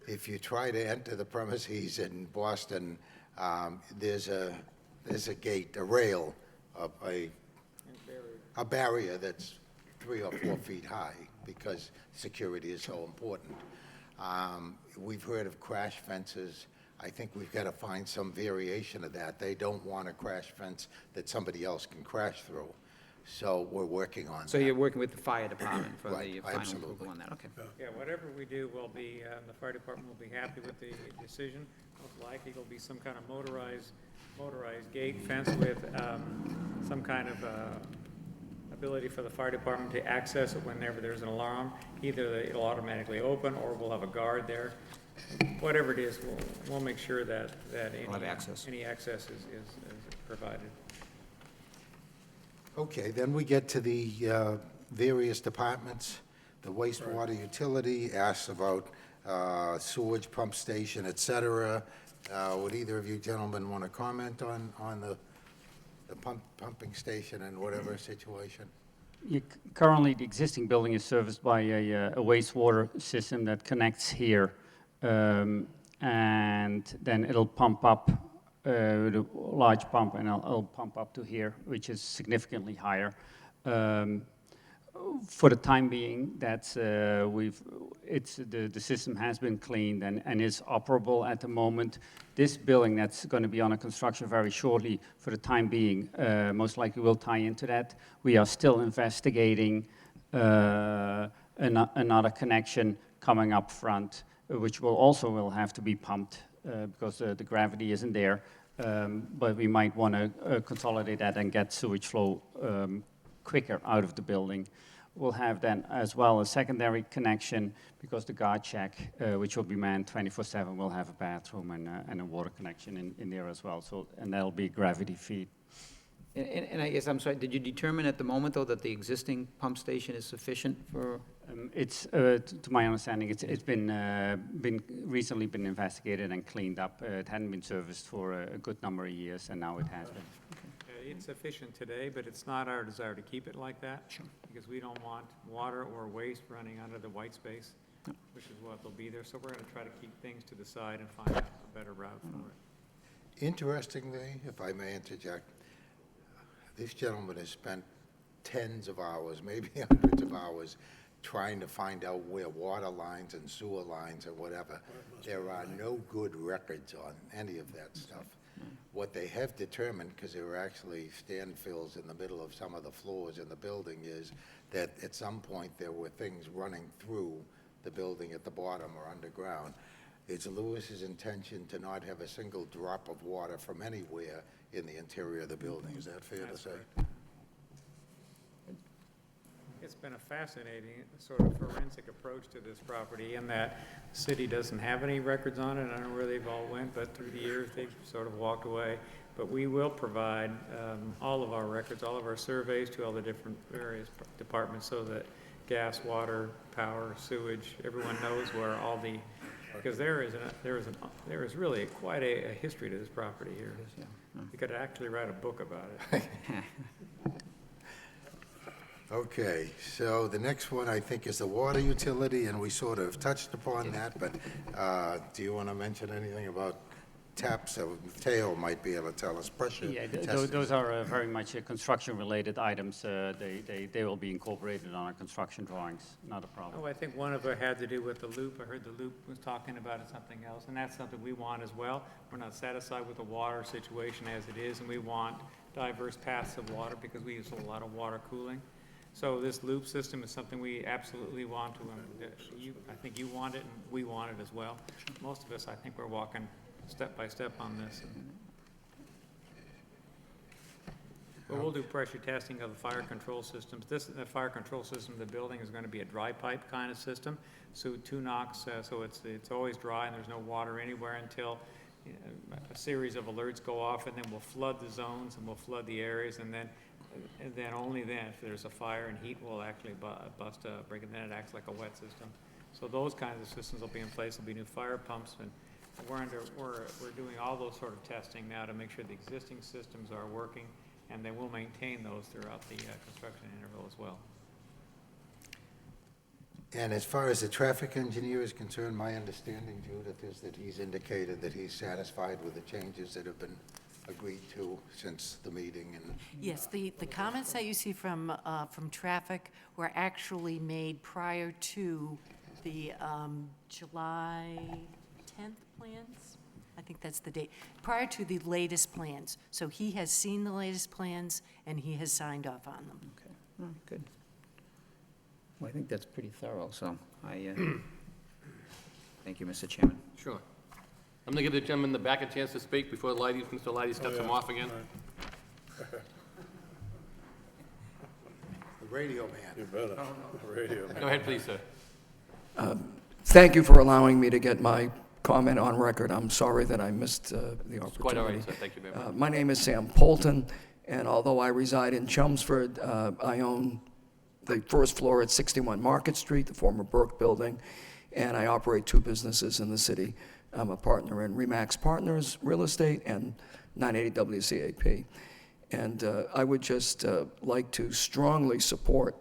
if you try to enter the premises in Boston, there's a gate, a rail, a barrier that's 3 or 4 feet high because security is so important. We've heard of crash fences. I think we've got to find some variation of that. They don't want a crash fence that somebody else can crash through. So we're working on that. So you're working with the fire department for Right, the final absolutely. approval on that, okay. Yeah, whatever we do will be, the fire department will be happy with the decision. Most likely it'll be some kind of motorized gate fence with some kind of ability for the fire department to access it whenever there's an alarm. Either it'll automatically open or we'll have a guard there. Whatever it is, we'll make sure that We'll have access. any access is provided. Okay, then we get to the various departments. The wastewater utility asks about sewage pump station, et cetera. Would either of you gentlemen want to comment on the pumping station and whatever situation? Currently, the existing building is serviced by a wastewater system that connects here, and then it'll pump up with a large pump, and it'll pump up to here, which is significantly higher. For the time being, that's the system has been cleaned and is operable at the moment. This building that's going to be under construction very shortly, for the time being, most likely will tie into that. We are still investigating another connection coming up front, which will have to be pumped because the gravity isn't there. But we might want to consolidate that and get sewage flow quicker out of the building. We'll have then as well a secondary connection because the guard check, which will be manned 24/7, will have a bathroom and a water connection in there as well. So, and that'll be gravity feed. And I guess, I'm sorry, did you determine at the moment, though, that the existing pump station is sufficient for? It's, to my understanding, it's been recently been investigated and cleaned up. It hadn't been serviced for a good number of years, and now it has been. It's sufficient today, but it's not our desire to keep it like that. Sure. Because we don't want water or waste running under the white space, which is what will be there. So we're going to try to keep things to the side and find a better route for it. Interestingly, if I may interject, this gentleman has spent tens of hours, maybe hundreds of hours, trying to find out where water lines and sewer lines or whatever. There are no good records on any of that stuff. What they have determined, because there were actually stand fills in the middle of some of the floors in the building, is that at some point there were things running through the building at the bottom or underground. It's Lewis's intention to not have a single drop of water from anywhere in the interior of the building. Is that fair to say? It's been a fascinating sort of forensic approach to this property in that the city doesn't have any records on it. I don't know where they've all went, but through the years, they've sort of walked away. But we will provide all of our records, all of our surveys to all the different various departments so that gas, water, power, sewage, everyone knows where all the, because there is really quite a history to this property here. You could actually write a book about it. Okay, so the next one, I think, is the water utility, and we sort of touched upon that, but do you want to mention anything about taps? Teo might be able to tell us. Pressure Yeah, testing. those are very much construction-related items. They will be incorporated on our construction drawings, not a problem. Oh, I think one of it had to do with the loop. I heard the loop was talking about it, something else, and that's something we want as well. We're not satisfied with the water situation as it is, and we want diverse paths of water because we use a lot of water cooling. So this loop system is something we absolutely want to, I think you want it and we want it as well. Most of us, I think we're walking step by step on this. But we'll do pressure testing of the fire control systems. The fire control system of the building is going to be a dry pipe kind of system. So 2 knocks, so it's always dry and there's no water anywhere until a series of alerts go off, and then we'll flood the zones and we'll flood the areas, and then only then, if there's a fire and heat will actually bust a break, and then it acts like a wet system. So those kinds of systems will be in place, there'll be new fire pumps, and we're doing all those sort of testing now to make sure the existing systems are working, and they will maintain those throughout the construction interval as well. And as far as the traffic engineer is concerned, my understanding, Judith, is that he's indicated that he's satisfied with the changes that have been agreed to since the meeting. And Yes, the comments that you see from traffic were actually made prior to the July 10th plans? I think that's the date, prior to the latest plans. So he has seen the latest plans, and he has signed off on them. Okay, oh, good. Well, I think that's pretty thorough, so I, thank you, Mr. Chairman. Sure. I'm going to give the gentleman in the back a chance to speak before Mr. Leidy cuts him off again. the radio man. You better, the radio man. Go ahead, please, sir. Thank you for allowing me to get my comment on record. I'm sorry that I missed the opportunity. Quite all right, sir. Thank you very much. My name is Sam Polton, and although I reside in Chelmsford, I own the first floor at 61 Market Street, the former Burke Building, and I operate two businesses in the city. I'm a partner in Remax Partners Real Estate and 980 WCAP. And I would just like to strongly support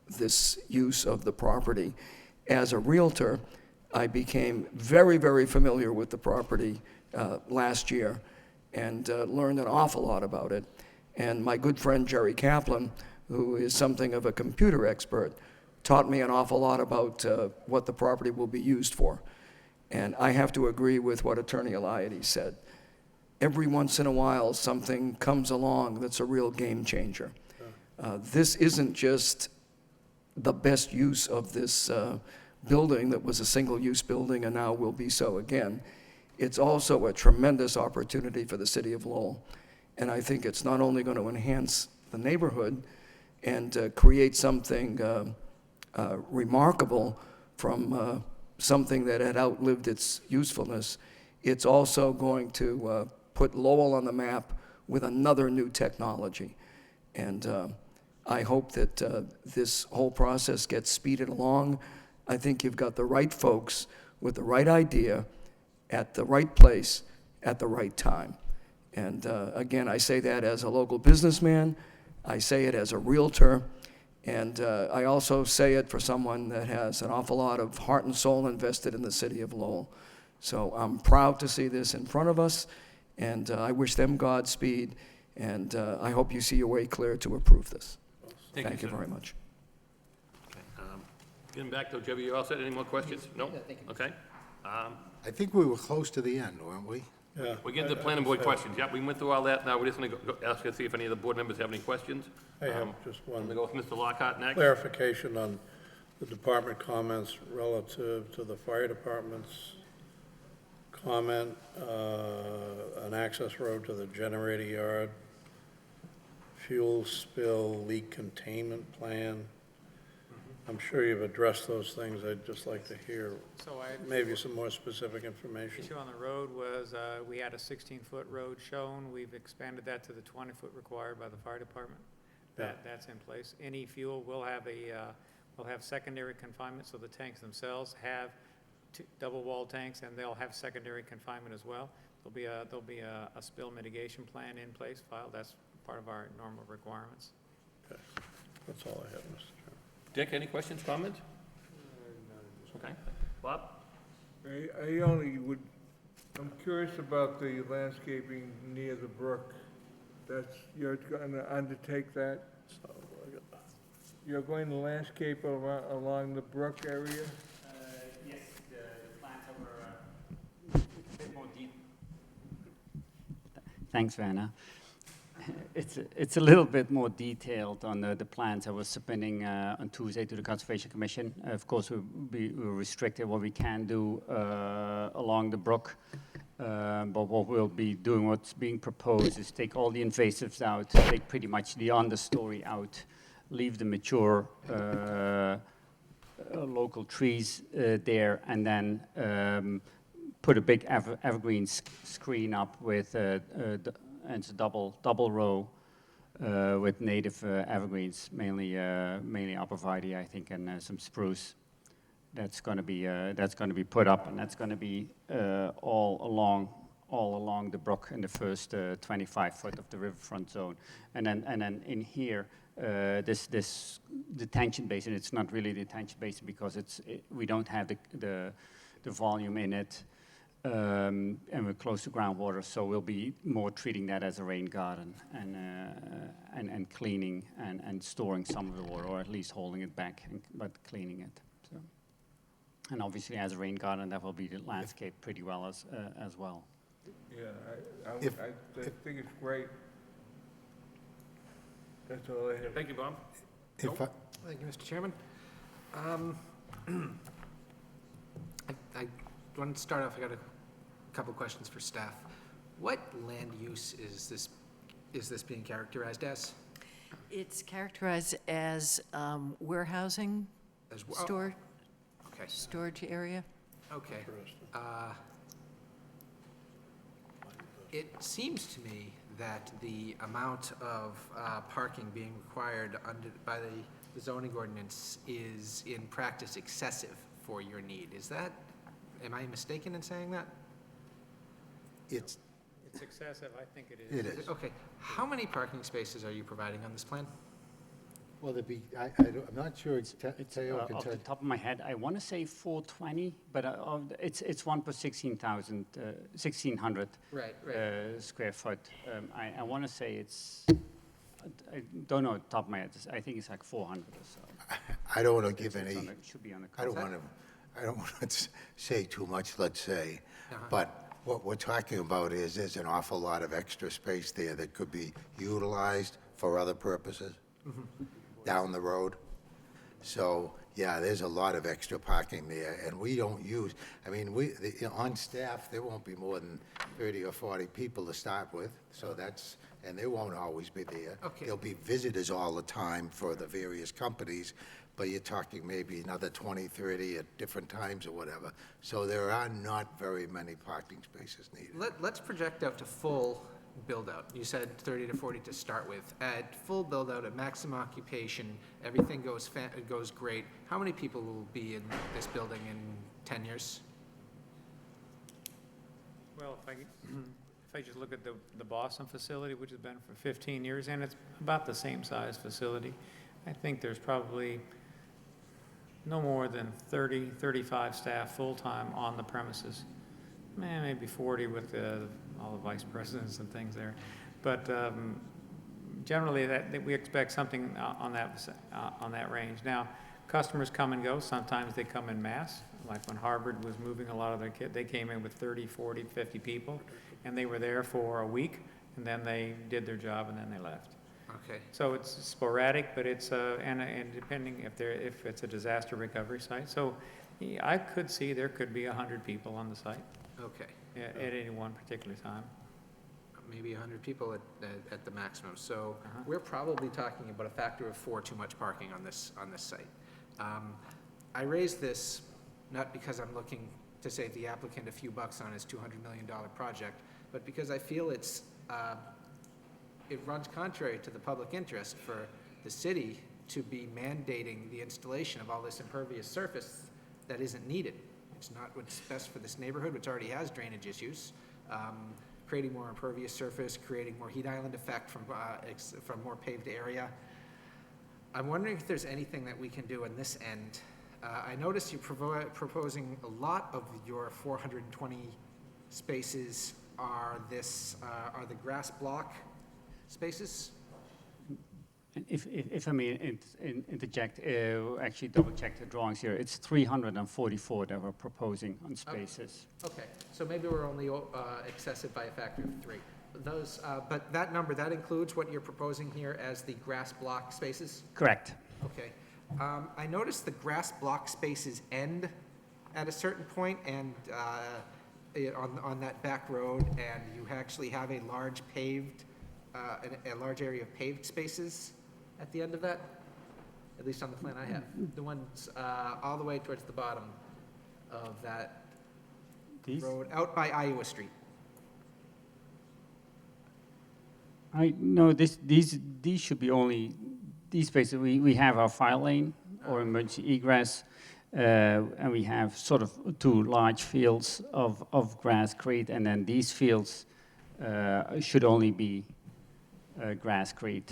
this use of the property. As a realtor, I became very, very familiar with the property last year and learned an awful lot about it. And my good friend Jerry Kaplan, who is something of a computer expert, taught me an awful lot about what the property will be used for. And I have to agree with what Attorney Eliade said. Every once in a while, something comes along that's a real game changer. This isn't just the best use of this building that was a single-use building and now will be so again. It's also a tremendous opportunity for the city of Lowell. And I think it's not only going to enhance the neighborhood and create something remarkable from something that had outlived its usefulness, it's also going to put Lowell on the map with another new technology. And I hope that this whole process gets speeded along. I think you've got the right folks with the right idea at the right place at the right time. And again, I say that as a local businessman, I say it as a realtor, and I also say it for someone that has an awful lot of heart and soul invested in the city of Lowell. So I'm proud to see this in front of us, and I wish them Godspeed, and I hope you see your way clear to approve this. Thank you very much. Okay, getting back to Jerry, you all set? Any more questions? No? Yeah, thank you. Okay. I think we were close to the end, weren't we? Yeah. We're getting to the planning board questions. Yep, we went through all that. Now we're just going to ask and see if any of the board members have any questions. I have just I'm going to one go with Mr. Lockhart next. clarification on the department comments relative to the fire department's comment, an access road to the generator yard, fuel spill leak containment plan. I'm sure you've addressed those things. I'd just like to hear So maybe some more specific information. issue on the road was, we had a 16-foot road shown. We've expanded that to the 20-foot required by the fire department. That's in place. Any fuel will have will have secondary confinement, so the tanks themselves have double-walled tanks, and they'll have secondary confinement as well. There'll be a spill mitigation plan in place filed. That's part of our normal requirements. Okay. That's all I have, Mr. Chairman. Dick, any questions, comments? Okay. Bob? I only would, I'm curious about the landscaping near the brook. You're going to undertake that? You're going to landscape along the brook area? Yes, the plans are a bit more deep. Thanks, Vanna. It's a little bit more detailed on the plans I was submitting on Tuesday to the Conservation Commission. Of course, we're restricted what we can do along the brook, but what we'll be doing, what's being proposed, is take all the invasives out, take pretty much the understory out, leave the mature local trees there, and then put a big evergreen screen up with and it's a double row with native evergreens, mainly arborvitae, I think, and some spruce. that's going to be put up, and that's going to be all along the brook in the first 25 foot of the riverfront zone. And then in here, this detention basin, it's not really a detention basin because we don't have the volume in it, and we're close to groundwater, so we'll be more treating that as a rain garden and cleaning and storing some of the water, or at least holding it back, but cleaning it. So. And obviously, as a rain garden, that will be the landscape pretty well as well. Yeah, I think it's great. That's all I have. Thank you, Bob. Thank you, Mr. Chairman. I want to start off, I got a couple questions for staff. What land use is this being characterized as? It's characterized as warehousing, Okay. storage area. Okay. It seems to me that the amount of parking being required by the zoning ordinance is in practice excessive for your need. Am I mistaken in saying that? It's It's excessive, I think it is. It is. Okay. How many parking spaces are you providing on this plan? Well, I'm not sure Teo can Off tell. the top of my head, I want to say 420, but it's one per 1,600 Right. square foot. I want to say I don't know off the top of my head. I think it's like 400 or so. I don't want to give any, It should be on the I don't want to say too much, let's say, but what we're talking about is there's an awful lot of extra space there that could be utilized for other purposes down the road. So, yeah, there's a lot of extra parking there, and we don't use, on staff, there won't be more than 30 or 40 people to start with, so and they won't always be there. Okay. There'll be visitors all the time for the various companies, but you're talking maybe another 20, 30 at different times or whatever. So there are not very many parking spaces needed. Let's project out to full build-out. You said 30 to 40 to start with. At full build-out, at maximum occupation, everything goes great. How many people will be in this building in 10 years? Well, if I just look at the Boston facility, which has been for 15 years, and it's about the same size facility, I think there's probably no more than 30, 35 staff full-time on the premises. Maybe 40 with all the vice presidents and things there. But generally, that we expect something on that range. Now, customers come and go. Sometimes they come in mass. Like when Harvard was moving a lot of their kids, they came in with 30, 40, 50 people, and they were there for a week, and then they did their job, and then they left. Okay. So it's sporadic, but it's and depending if it's a disaster recovery site. So I could see there could be 100 people on the site. Okay. At any one particular time. Maybe 100 people at the maximum. So we're probably talking about a factor of 4 too much parking on this site. I raised this not because I'm looking to save the applicant a few bucks on his $200 million project, but because I feel it runs contrary to the public interest for the city to be mandating the installation of all this impervious surface that isn't needed. It's not what's best for this neighborhood, which already has drainage issues. Creating more impervious surface, creating more heat island effect from more paved area. I'm wondering if there's anything that we can do on this end. I noticed you're proposing a lot of your 420 spaces are the grass block spaces. If I may interject, actually double-check the drawings here. It's 344 that we're proposing on spaces. Okay, so maybe we're only excessive by a factor of 3. But that number, that includes what you're proposing here as the grass block spaces? Correct. Okay. I noticed the grass block spaces end at a certain point and on that back road, and you actually have a large paved, a large area of paved spaces at the end of that, at least on the plan I have. The ones all the way towards the bottom of that road, out by Iowa Street. No, these should be only, these spaces, we have our fire lane or emergency egress, And we have sort of 2 large fields of grasscrete, and then these fields should only be grasscrete.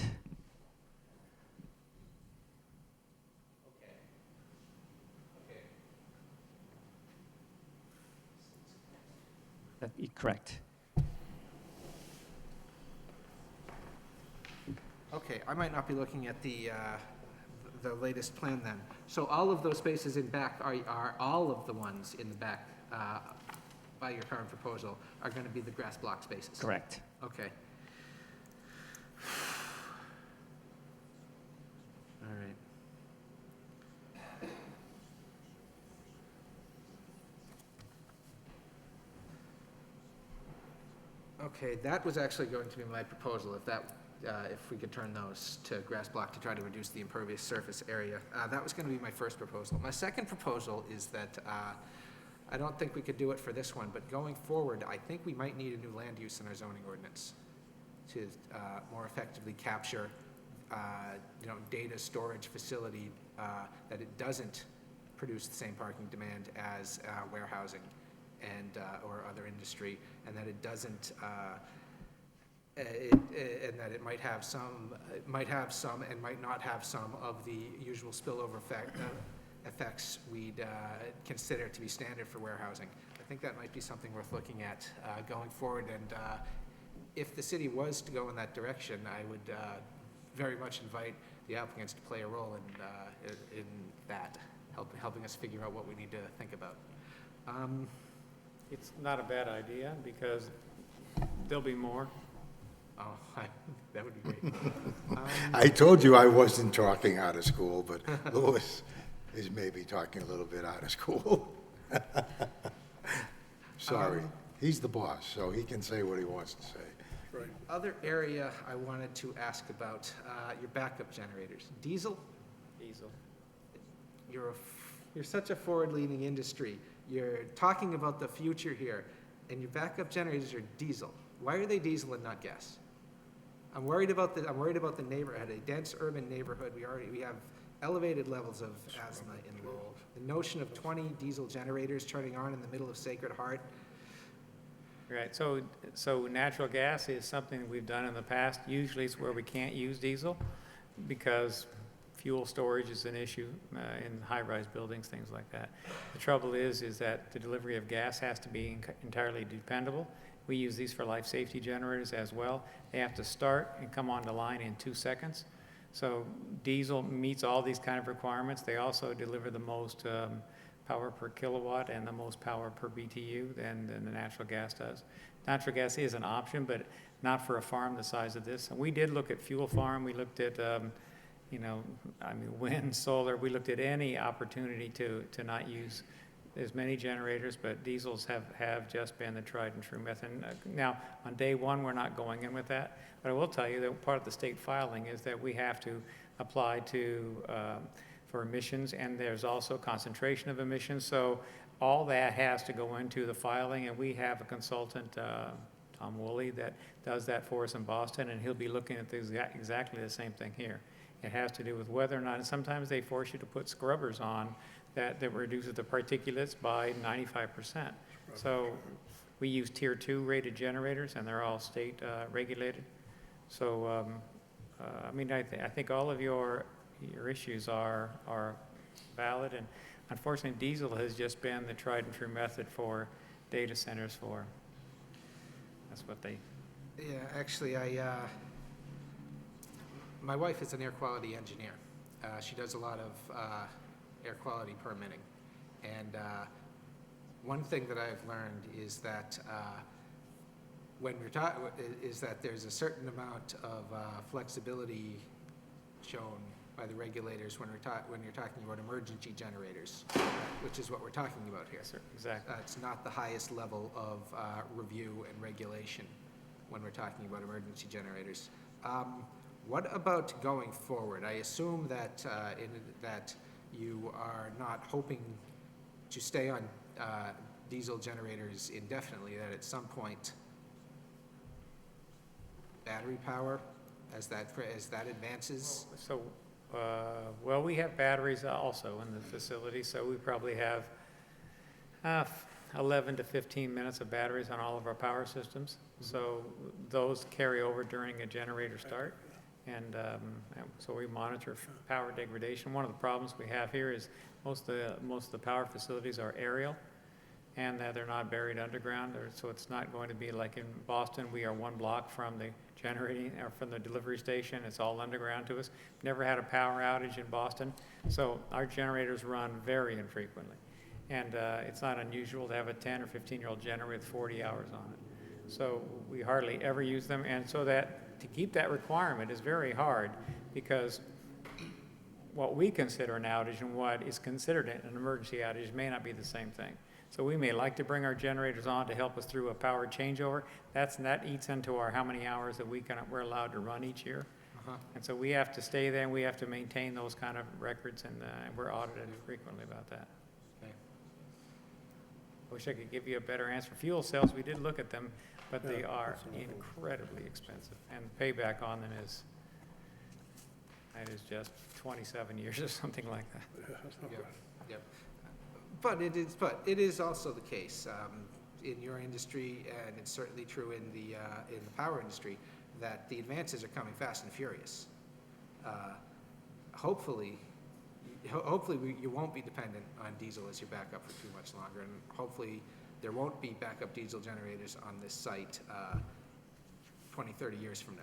That is correct. Okay, I might not be looking at the latest plan then. So all of those spaces in back are all of the ones in the back by your current proposal are going to be the grass block spaces? Correct. Okay. All right. Okay, that was actually going to be my proposal, if we could turn those to grass block to try to reduce the impervious surface area. That was going to be my first proposal. My second proposal is that I don't think we could do it for this one, but going forward, I think we might need a new land use in our zoning ordinance to more effectively capture, data storage facility, that it doesn't produce the same parking demand as warehousing and or other industry, and that it doesn't. And that it might have some and might not have some of the usual spillover effects we'd consider to be standard for warehousing. I think that might be something worth looking at going forward, and if the city was to go in that direction, I would very much invite the applicants to play a role in that, helping us figure out what we need to think about. It's not a bad idea, because there'll be more. Oh, that would be great. I told you I wasn't talking out of school, but Louis is maybe talking a little bit out of school. Sorry. He's the boss, so he can say what he wants to say. Right. Other area I wanted to ask about, your backup generators. Diesel? Diesel. You're such a forward-leaning industry. You're talking about the future here, and your backup generators are diesel. Why are they diesel and not gas? I'm worried about the neighborhood, a dense urban neighborhood. We have elevated levels of asthma in Lowell. The notion of 20 diesel generators turning on in the middle of Sacred Heart. Right, so natural gas is something we've done in the past. Usually it's where we can't use diesel because fuel storage is an issue in high-rise buildings, things like that. The trouble is that the delivery of gas has to be entirely dependable. We use these for life safety generators as well. They have to start and come on the line in 2 seconds. So diesel meets all these kind of requirements. They also deliver the most power per kilowatt and the most power per BTU than the natural gas does. Natural gas is an option, but not for a farm the size of this. And we did look at fuel farm. We looked at, wind, solar. We looked at any opportunity to not use as many generators, but diesels have just been the tried and true method. Now, on day one, we're not going in with that, but I will tell you that part of the state filing is that we have to apply for emissions, and there's also concentration of emissions, so all that has to go into the filing, and we have a consultant, Tom Woolley, that does that for us in Boston, and he'll be looking at exactly the same thing here. It has to do with whether or not, and sometimes they force you to put scrubbers on that reduces the particulates by 95%. So we use tier 2 rated generators, and they're all state regulated. So, I think all of your issues are valid, and unfortunately, diesel has just been the tried and true method for data centers that's what they. Yeah, actually, my wife is an air quality engineer. She does a lot of air quality permitting, and one thing that I've learned is that there's a certain amount of flexibility shown by the regulators when you're talking about emergency generators, which is what we're talking about here. Yes, sir. Exactly. It's not the highest level of review and regulation when we're talking about emergency generators. What about going forward? I assume that that you are not hoping to stay on diesel generators indefinitely, that at some point battery power, as that advances? So Well, we have batteries also in the facility, so we probably have 11 to 15 minutes of batteries on all of our power systems. So those carry over during a generator start. And so we monitor power degradation. One of the problems we have here is most of the power facilities are aerial, and they're not buried underground. So it's not going to be like in Boston. We are 1 block from the generating or from the delivery station. It's all underground to us. Never had a power outage in Boston, so our generators run very infrequently. And it's not unusual to have a 10 or 15-year-old generator with 40 hours on it. So we hardly ever use them, and so that to keep that requirement is very hard, because what we consider an outage and what is considered an emergency outage may not be the same thing. So we may like to bring our generators on to help us through a power changeover. That eats into our how many hours that we're allowed to run each year. And so we have to stay there, and we have to maintain those kind of records, and we're audited frequently about that. Okay. I wish I could give you a better answer. Fuel cells, we did look at them, but they are incredibly expensive, and payback on them is just 27 years or something like that. Yep. But it is also the case in your industry, and it's certainly true in the power industry, that the advances are coming fast and furious. Hopefully you won't be dependent on diesel as your backup for too much longer, and hopefully there won't be backup diesel generators on this site 20, 30 years from now.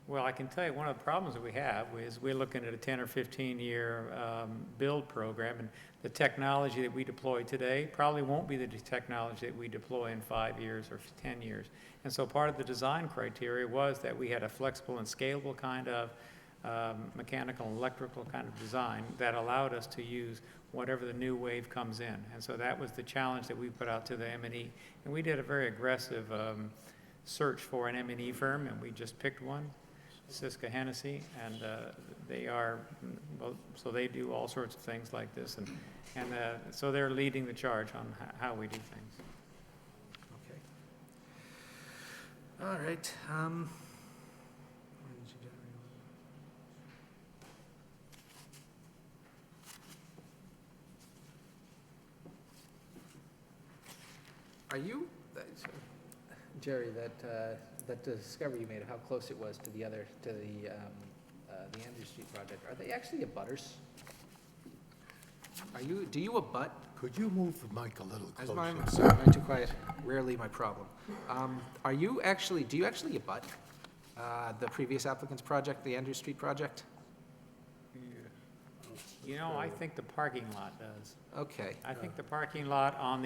Well, I can tell you one of the problems that we have is we're looking at a 10 or 15-year build program, and the technology that we deploy today probably won't be the technology that we deploy in 5 years or 10 years. And so part of the design criteria was that we had a flexible and scalable kind of mechanical and electrical kind of design that allowed us to use whatever the new wave comes in. And so that was the challenge that we put out to the M&E. And we did a very aggressive search for an M&E firm, and we just picked one, Siska Hennessy, and they are, well, so they do all sorts of things like this, and so they're leading the charge on how we do things. Okay. All right. Are you, Jerry, that discovery you made of how close it was to the Andrews Street project, are they actually abutters? Do you abut? Could you move the mic a little closer? I'm sorry, I'm too quiet. Rarely my problem. Do you actually abut the previous applicant's project, the Andrews Street project? You know, I think the parking lot does. Okay. I think the parking lot on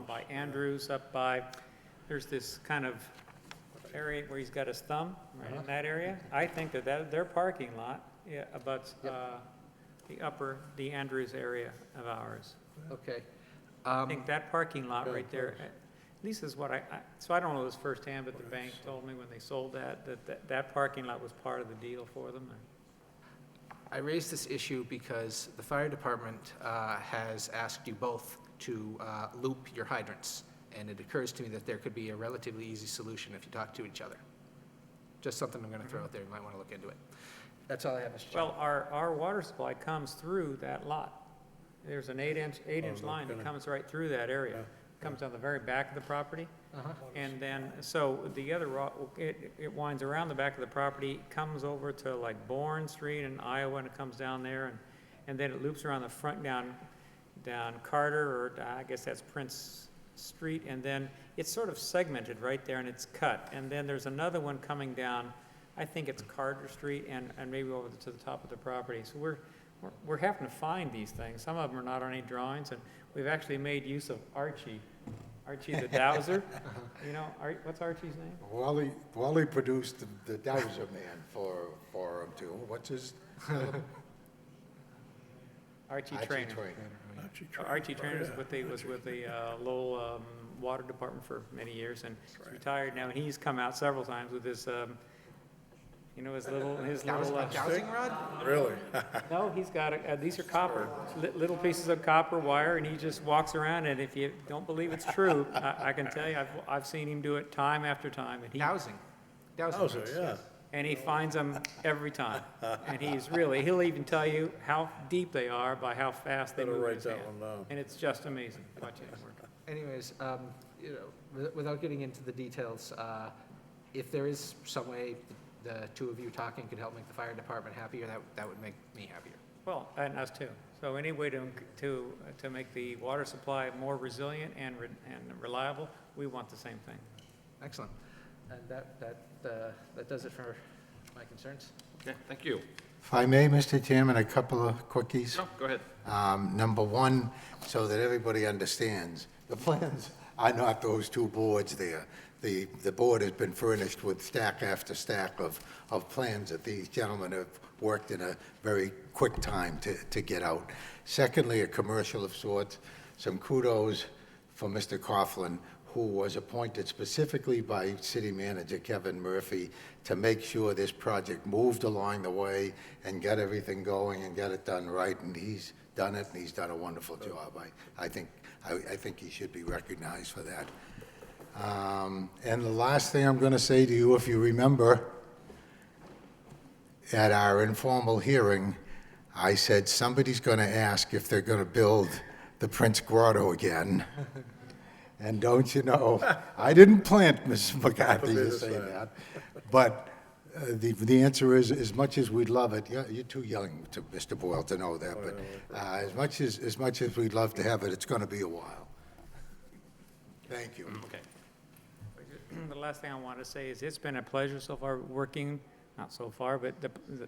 by Andrews, there's this kind of area where he's got his thumb, right in that area. I think that their parking lot abuts the Andrews area of ours. Okay. I think that parking lot right there, at least is what so I don't know this firsthand, but the bank told me when they sold that parking lot was part of the deal for them. I raised this issue because the fire department has asked you both to loop your hydrants, and it occurs to me that there could be a relatively easy solution if you talk to each other. Just something I'm going to throw out there. You might want to look into it. That's all I have, Mr. Chairman. Well, our water supply comes through that lot. There's an 8-inch line that comes right through that area. Comes on the very back of the property. And then, so the other, it winds around the back of the property, comes over to like Bourne Street in Iowa, and it comes down there, and then it loops around the front down Carter, or I guess that's Prince Street, and then it's sort of segmented right there, and it's cut. And then there's another one coming down, I think it's Carter Street, and maybe over to the top of the property. So we're having to find these things. Some of them are not on any drawings, and we've actually made use of Archie the Dowser. You know, what's Archie's name? Wally produced the Dowser man for him too. What's his? Archie Trainer. Archie Trainer was with the Lowell Water Department for many years, and he's retired now. And he's come out several times with his, his little dowsing rod. Really? No, he's got these are copper, little pieces of copper wire, and he just walks around. And if you don't believe it's true, I can tell you, I've seen him do it time after time. And Dowsing. Yeah. and he finds them every time. And he'll even tell you how deep they are by how fast they Better move write his that hand. one down. And it's just amazing watching it work. Anyways, without getting into the details, if there is some way the two of you talking could help make the fire department happier, that would make me happier. Well, and us too. So any way to make the water supply more resilient and reliable, we want the same thing. Excellent. And that does it for my concerns. Okay, thank you. If I may, Mr. Chairman, a couple of quickies. No, go ahead. Number one, so that everybody understands, the plans are not those two boards there. The board has been furnished with stack after stack of plans that these gentlemen have worked in a very quick time to get out. Secondly, a commercial of sorts, some kudos for Mr. Coughlin, who was appointed specifically by City Manager Kevin Murphy to make sure this project moved along the way and got everything going and got it done right, and he's done it, and he's done a wonderful job. I think he should be recognized for that. And the last thing I'm going to say to you, if you remember, at our informal hearing, I said somebody's going to ask if they're going to build the Prince Grotto again. And don't you know, I didn't plant Mrs. McCarthy to say that, but the answer is, as much as we'd love it, you're too young, to Mr. Boyle, to know that, but as much as we'd love to have it, it's going to be a while. Thank you. Okay. The last thing I want to say is it's been a pleasure so far working, not so far, but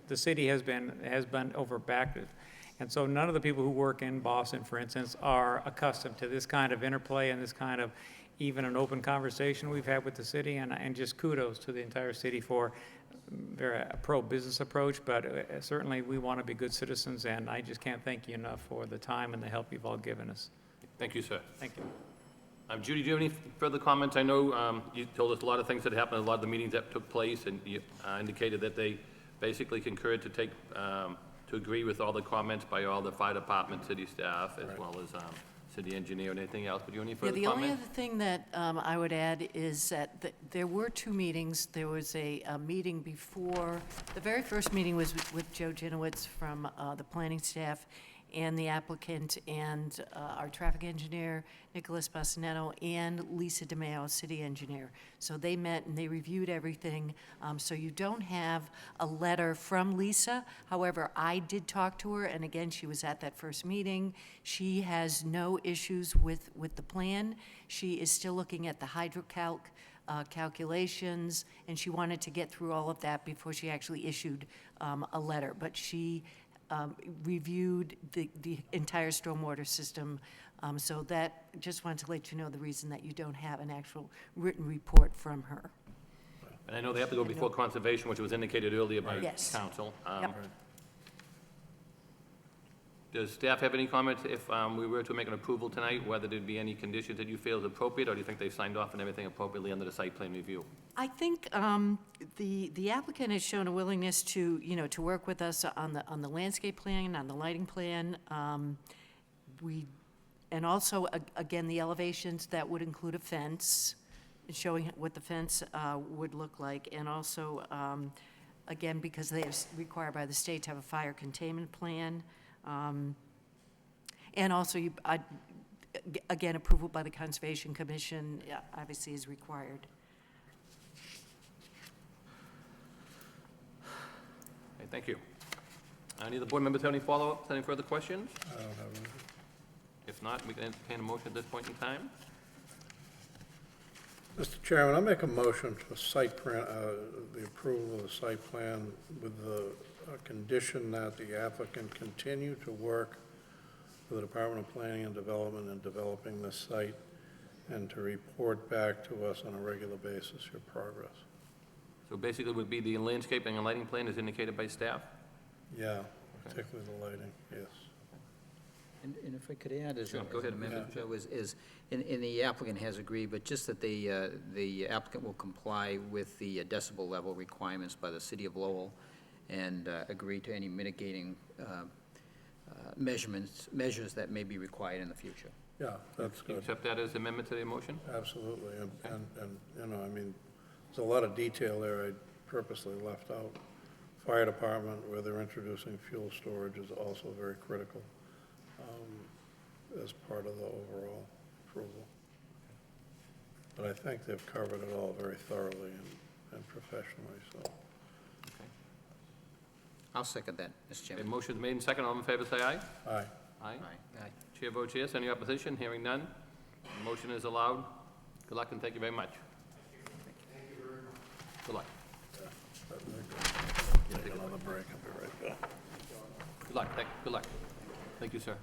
the city has been overbacked. And so none of the people who work in Boston, for instance, are accustomed to this kind of interplay and this kind of even an open conversation we've had with the city, and just kudos to the entire city for a pro-business approach, but certainly we want to be good citizens, and I just can't thank you enough for the time and the help you've all given us. Thank you, sir. Thank you. Judy, do you have any further comments? I know you told us a lot of things that happened, a lot of the meetings that took place, and you indicated that they basically concurred to agree with all the comments by all the fire department, city staff, as well as city engineer and anything else. But do you have any further The only comments? other thing that I would add is that there were two meetings. There was a meeting before, the very first meeting was with Joe Janowitz from the planning staff and the applicant and our traffic engineer, Nicholas Bassanetto, and Lisa DeMeo, city engineer. So they met and they reviewed everything. So you don't have a letter from Lisa. However, I did talk to her, and again, she was at that first meeting. She has no issues with the plan. She is still looking at the hydrocalc calculations, and she wanted to get through all of that before she actually issued a letter. But she reviewed the entire stormwater system. So that, just wanted to let you know the reason that you don't have an actual written report from her. And I know they have to go before conservation, which was indicated earlier by Yes. council. Yep. Does staff have any comments if we were to make an approval tonight, whether there'd be any conditions that you feel is appropriate, or do you think they've signed off on everything appropriately under the site plan review? I think the applicant has shown a willingness to, to work with us on the landscape plan, on the lighting plan. And also, again, the elevations, that would include a fence, showing what the fence would look like. And also, again, because they are required by the state to have a fire containment plan. And also, again, approval by the Conservation Commission, obviously, is required. Okay, thank you. Any of the board members have any follow-ups, any further questions? I don't have anything. If not, we can entertain a motion at this point in time. Mr. Chairman, I make a motion to the approval of the site plan with the condition that the applicant continue to work with the Department of Planning and Development in developing this site, and to report back to us on a regular basis your progress. So basically, it would be the landscaping and lighting plan as indicated by staff? Yeah, particularly the lighting, yes. And if I could add, as Sure, go an ahead. amendment, Joe, and the applicant has agreed, but just that the applicant will comply with the decibel level requirements by the city of Lowell, and agree to any mitigating measures that may be required in the future. Yeah, that's Do you good. accept that as amendment to the motion? Absolutely, and, I mean, there's a lot of detail there. purposely left out. Fire department, where they're introducing fuel storage, is also very critical as part of the overall approval. But I think they've covered it all very thoroughly and professionally, so. I'll second that, Mr. A Chairman. motion made and second. All in favor, say aye. Aye. Aye. Aye. Chair votes yes. Any opposition? Hearing none. The motion is allowed. Good luck and thank you very much. Good luck. Take another break, I'll be right back. Good luck. Good luck. Thank you, sir.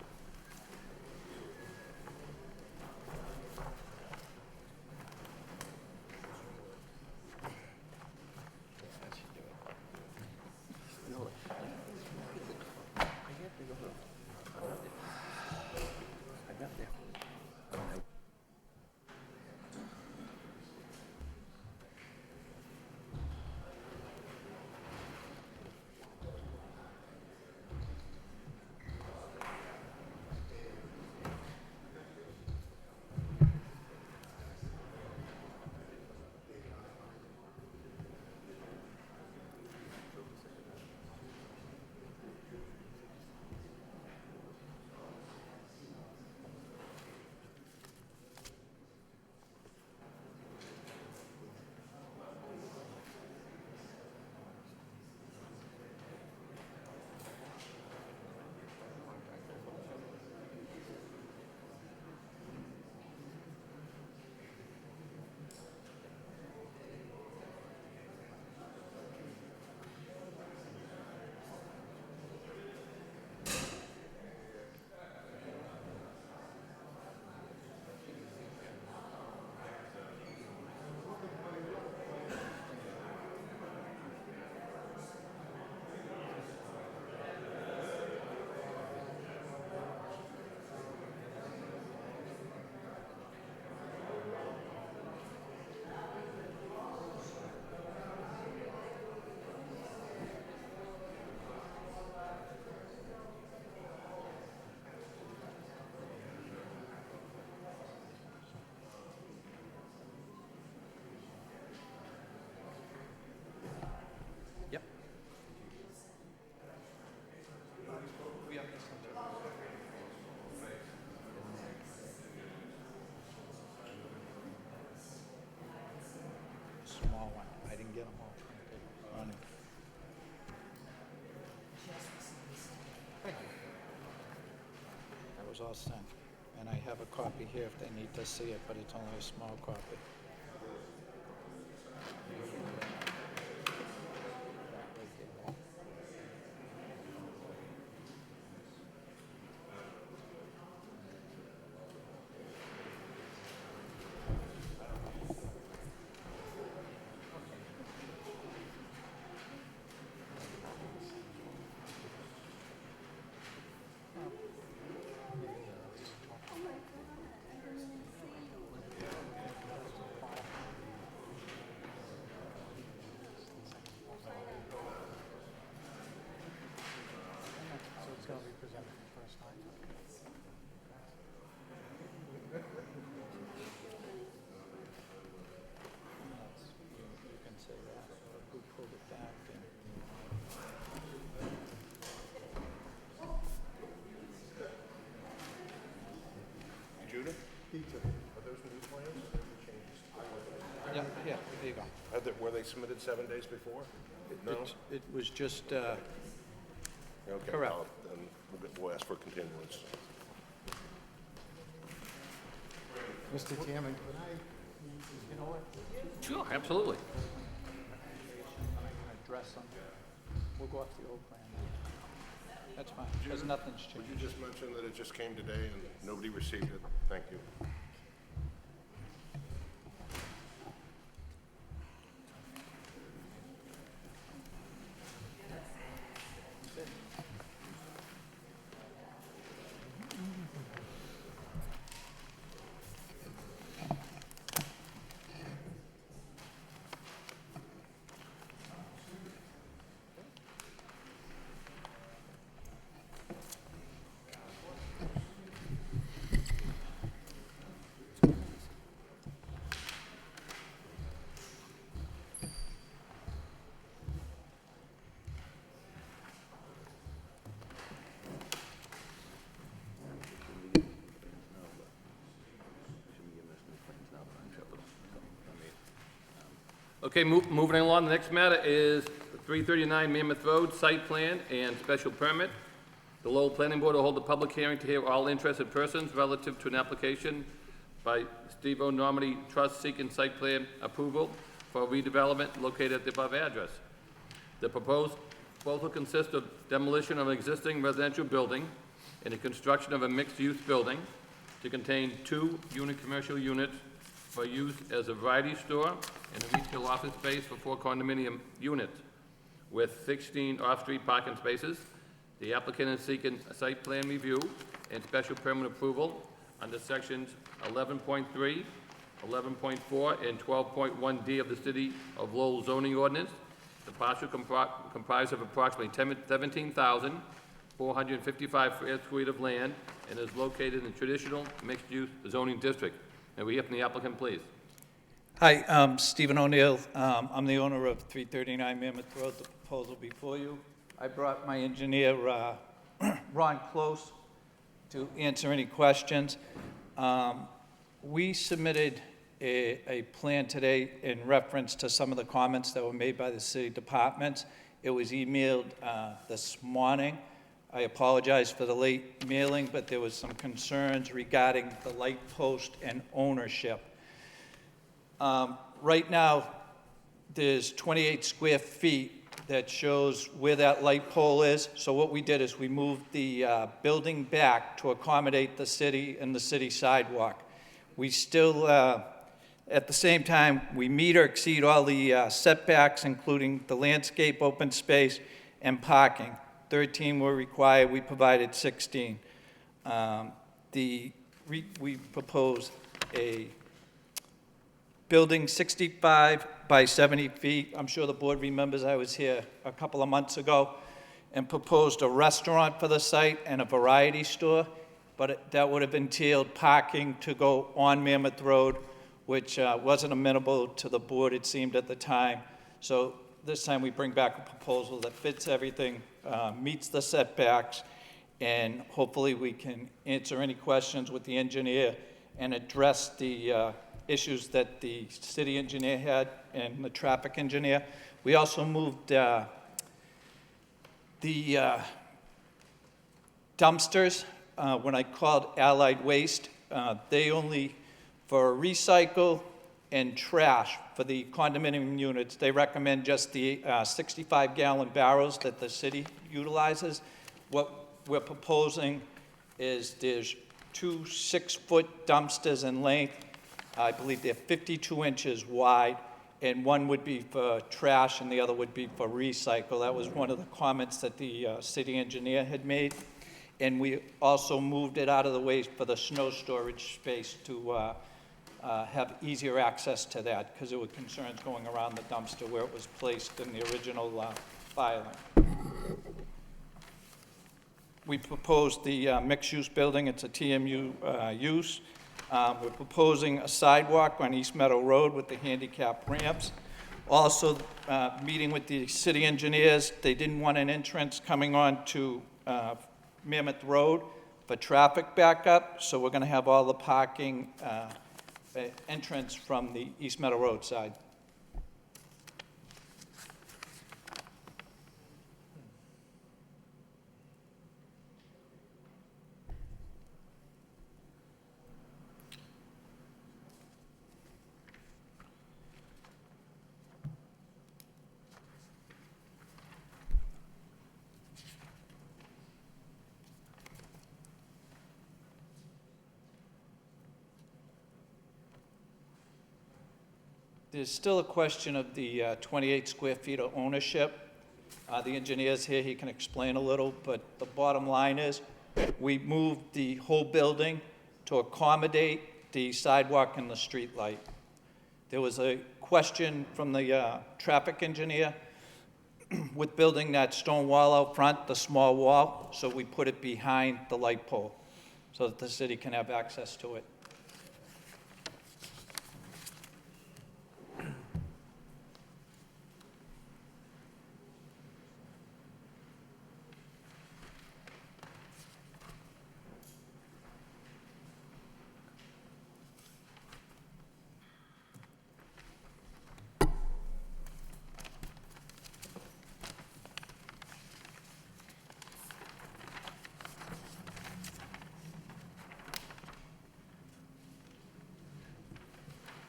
Small one. I didn't get them all. Running. That was all sent. And I have a copy here if they need to see it, but it's only a small copy. So it's going to be presented for the first time. You can say that, who pulled it back and. Judith? Are those new plans or are they changes? Yeah, yeah, there you go. Were they submitted 7 days before? No? It was just, Okay, correct. well, then we'll ask for continuance. Mr. Chairman, could I, you know what? Sure, absolutely. Address them. We'll go off the old plan. That's fine, because nothing's Would changed. you just mention that it just came today and nobody received it? Thank you. Okay, moving along, the next matter is 339 Mammoth Road, site plan and special permit. The Lowell Planning Board will hold a public hearing to hear all interested persons relative to an application by Steve O'Normany Trust seeking site plan approval for redevelopment located at the above address. The proposal consists of demolition of an existing residential building and the construction of a mixed-use building to contain 2 unit commercial units for use as a variety store and a retail office space for 4 condominium units with 16 off-street parking spaces. The applicant is seeking a site plan review and special permit approval under sections 11.3, 11.4, and 12.1D of the City of Lowell zoning ordinance. The parcel comprised of approximately 17,455 square feet of land and is located in the traditional mixed-use zoning district. May we hear from the applicant, please? Hi, I'm Stephen O'Neill. I'm the owner of 339 Mammoth Road, the proposal before you. I brought my engineer, Ron Close, to answer any questions. We submitted a plan today in reference to some of the comments that were made by the city departments. It was emailed this morning. I apologize for the late mailing, but there was some concerns regarding the light post and ownership. Right now, there's 28 square feet that shows where that light pole is. So what we did is we moved the building back to accommodate the city and the city sidewalk. We still, at the same time, we meet or exceed all the setbacks, including the landscape, open space, and parking. 13 were required, we provided 16. We propose a building 65 by 70 feet. I'm sure the board remembers I was here a couple of months ago and proposed a restaurant for the site and a variety store, but that would have entailed parking to go on Mammoth Road, which wasn't amenable to the board, it seemed at the time. So this time we bring back a proposal that fits everything, meets the setbacks, and hopefully we can answer any questions with the engineer and address the issues that the city engineer had and the traffic engineer. We also moved the dumpsters. When I called Allied Waste, they only, for recycle and trash for the condominium units, they recommend just the 65-gallon barrels that the city utilizes. What we're proposing is there's 2 6-foot dumpsters in length. I believe they're 52 inches wide, and one would be for trash and the other would be for recycle. That was one of the comments that the city engineer had made. And we also moved it out of the way for the snow storage space to have easier access to that, because there were concerns going around the dumpster where it was placed in the original filing. We proposed the mixed-use building. It's a TMU use. We're proposing a sidewalk on East Meadow Road with the handicap ramps. Also, meeting with the city engineers, they didn't want an entrance coming on to Mammoth Road for traffic backup, so we're going to have all the parking entrance from the East Meadow Road side. There's still a question of the 28 square feet of ownership. The engineer's here, he can explain a little, but the bottom line is we moved the whole building to accommodate the sidewalk and the street light. There was a question from the traffic engineer with building that stone wall out front, the small wall, so we put it behind the light pole so that the city can have access to it.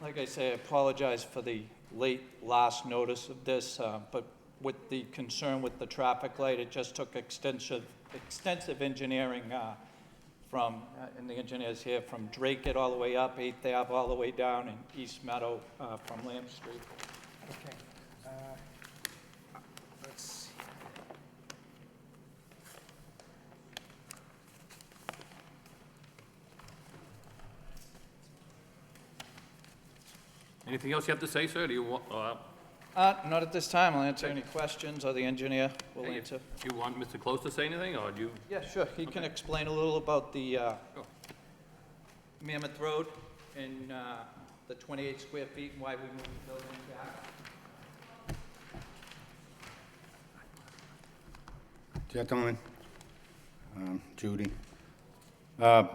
Like I say, I apologize for the late last notice of this, but with the concern with the traffic light, it just took extensive engineering from, and the engineers here, from Drake it all the way up, 8th Ave all the way down, and East Meadow from Lamb Street. Okay. Let's see. Anything else you have to say, sir? Do you want, Not at this time. I'll answer any questions, or the engineer will hey, answer. do you want Mr. Close to say anything, or do you? Yeah, sure. He can explain a little about the Mammoth Road and the 28 square feet and why we moved the building back. Gentlemen, Judy. My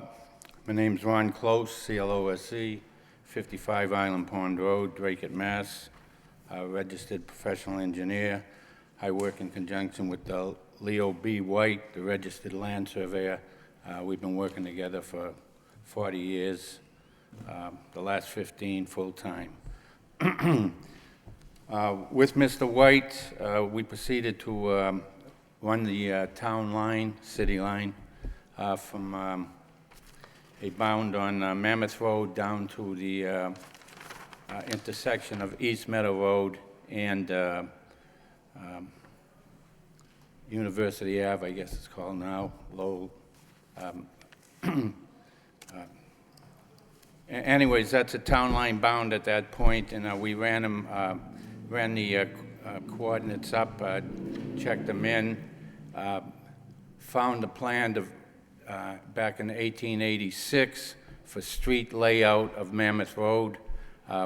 name's Ron Close, C-L-O-S-E, 55 Island Pond Road, Drake, Mass. Registered professional engineer. I work in conjunction with Leo B. White, the registered land surveyor. We've been working together for 40 years, the last 15 full-time. With Mr. White, we proceeded to run the town line, city line, from a bound on Mammoth Road down to the intersection of East Meadow Road and University Ave, I guess it's called now, Lowell. Anyways, that's a town line bound at that point, and we ran the coordinates up, checked them in, found the plan back in 1886 for street layout of Mammoth Road,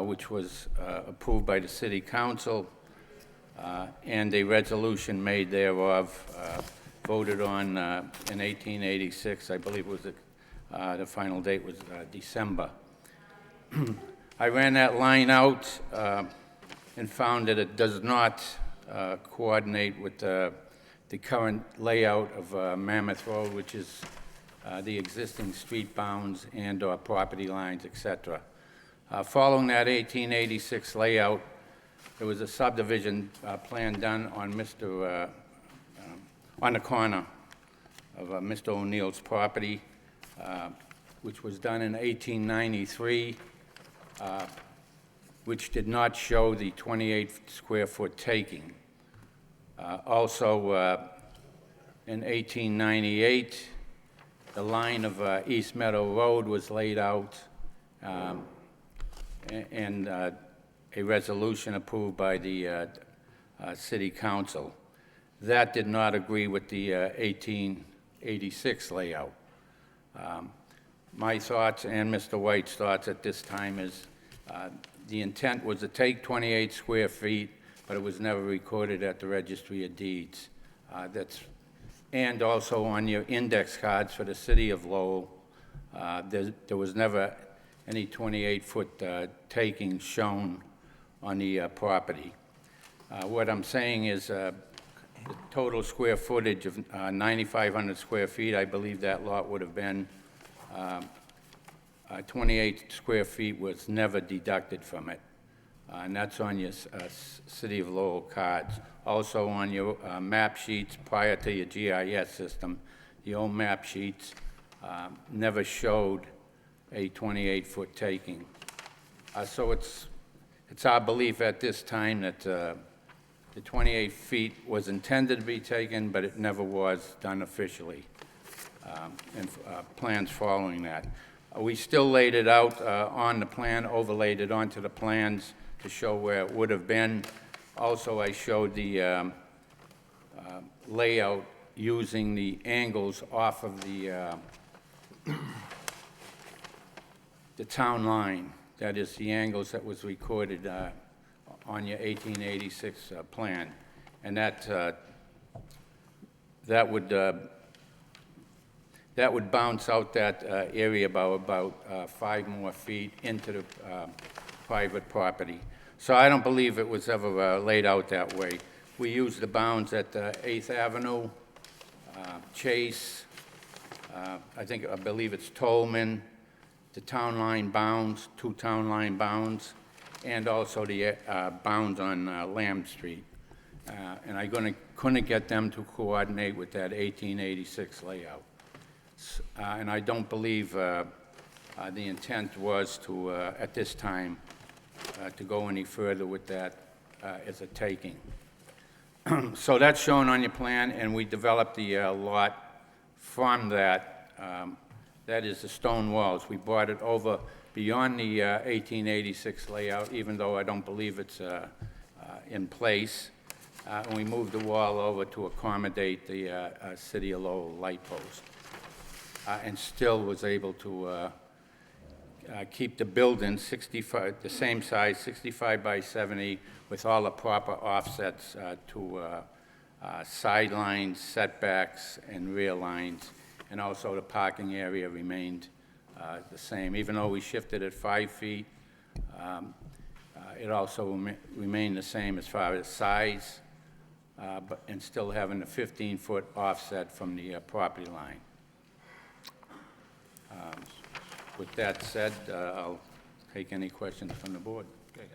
which was approved by the city council, and a resolution made thereof, voted on in 1886. I believe it was the final date was December. I ran that line out and found that it does not coordinate with the current layout of Mammoth Road, which is the existing street bounds and/or property lines, etc. Following that 1886 layout, there was a subdivision plan done on on the corner of Mr. O'Neill's property, which was done in 1893, which did not show the 28 square foot taking. Also, in 1898, the line of East Meadow Road was laid out, and a resolution approved by the city council. That did not agree with the 1886 layout. My thoughts and Mr. White's thoughts at this time is the intent was to take 28 square feet, but it was never recorded at the Registry of Deeds. And also on your index cards for the city of Lowell, there was never any 28-foot taking shown on the property. What I'm saying is the total square footage of 9,500 square feet, I believe that lot would have been 28 square feet was never deducted from it. And that's on your City of Lowell cards. Also on your map sheets prior to your GIS system, the old map sheets never showed a 28-foot taking. So it's our belief at this time that the 28 feet was intended to be taken, but it never was done officially, and plans following that. We still laid it out on the plan, overlaid it onto the plans to show where it would have been. Also, I showed the layout using the angles off of the town line. That is the angles that was recorded on your 1886 plan. And that would bounce out that area about 5 more feet into the private property. So I don't believe it was ever laid out that way. We used the bounds at 8th Avenue, Chase, I believe it's Tolman, the town line bounds, 2 town line bounds, and also the bounds on Lamb Street. And I couldn't get them to coordinate with that 1886 layout. And I don't believe the intent was to, at this time, to go any further with that as a taking. So that's shown on your plan, and we developed the lot from that. That is the stone walls. We brought it over beyond the 1886 layout, even though I don't believe it's in place. And we moved the wall over to accommodate the City of Lowell light post. And still was able to keep the building 65, the same size, 65 by 70, with all the proper offsets to sidelines, setbacks, and rear lines. And also the parking area remained the same. Even though we shifted it 5 feet, it also remained the same as far as size, and still having a 15-foot offset from the property line. With that said, I'll take any questions from the board. Okay,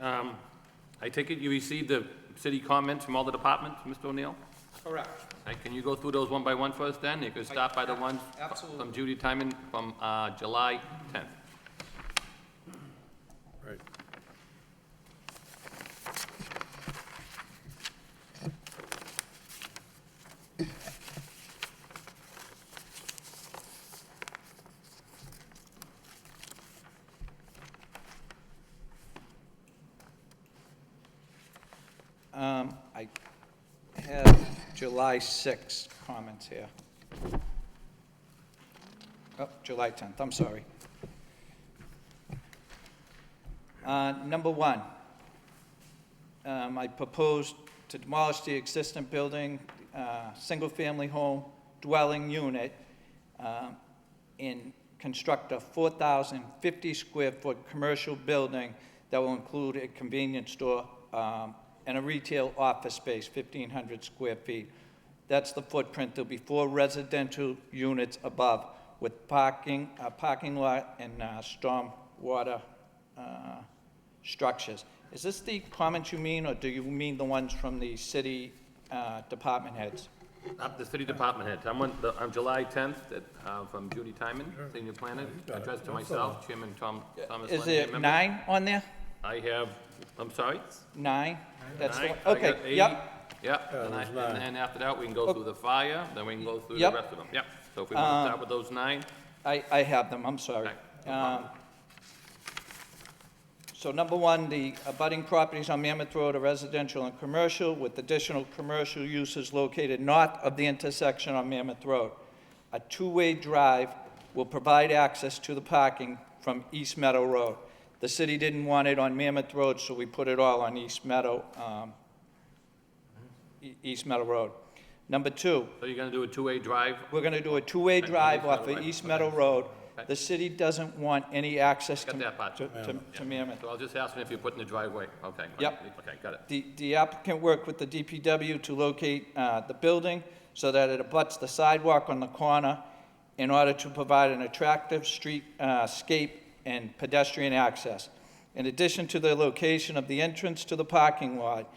I take it you received the city comments from all the departments, Mr. O'Neill? Correct. Okay, can you go through those one by one for us then? You could start by the ones Absolutely. from Judy Timon from July 10th. Right. I have July 6th comments here. Oh, July 10th, I'm sorry. Number 1, I proposed to demolish the existing building, single-family home dwelling unit, and construct a 4,050 square foot commercial building that will include a convenience store and a retail office space, 1,500 square feet. That's the footprint. There'll be 4 residential units above with parking, a parking lot, and storm water structures. Is this the comments you mean, or do you mean the ones from the city department heads? The city department heads. I'm on July 10th from Judy Timon, senior planner, addressed to myself, Chairman Thomas Is Lenny, there member. 9 on there? I have, I'm sorry? 9? That's the 9. one, I okay, got 8. yep. Yep, Yeah, and there's 9. then after that, we can go through the fire, then we can go through the Yep. rest of them. Yep, so if we want to start with those 9. I have them, I'm sorry. So number 1, the abutting properties on Mammoth Road are residential and commercial, with additional commercial uses located north of the intersection on Mammoth Road. A 2-way drive will provide access to the parking from East Meadow Road. The city didn't want it on Mammoth Road, so we put it all on East Meadow Road. Number 2, So you're going to do a 2-way drive? we're going to do a 2-way Okay, drive East off Meadow of Road. East Okay. Meadow Road. Okay. The city doesn't want any access Got that part. to Mammoth. So I was just asking if you're putting the driveway. Okay. fine. Yep. Okay, got it. The applicant worked with the DPW to locate the building so that it abuts the sidewalk on the corner in order to provide an attractive streetscape and pedestrian access. In addition to the location of the entrance to the parking lot,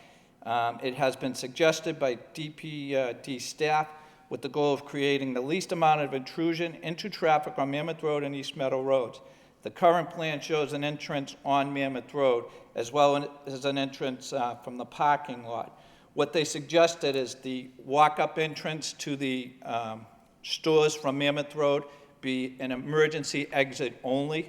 it has been suggested by DPD staff with the goal of creating the least amount of intrusion into traffic on Mammoth Road and East Meadow Roads. The current plan shows an entrance on Mammoth Road as well as an entrance from the parking lot. What they suggested is the walk-up entrance to the stores from Mammoth Road be an emergency exit only,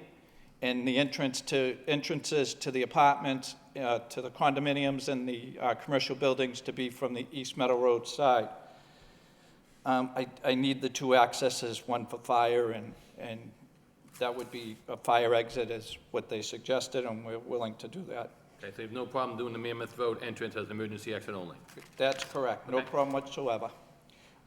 and the entrances to the apartments, to the condominiums and the commercial buildings to be from the East Meadow Road side. I need the 2 accesses, one for fire, and that would be a fire exit is what they suggested, and we're willing to do that. Okay, so you have no problem doing the Mammoth Road entrance as an emergency exit only? That's correct, no Okay. problem whatsoever.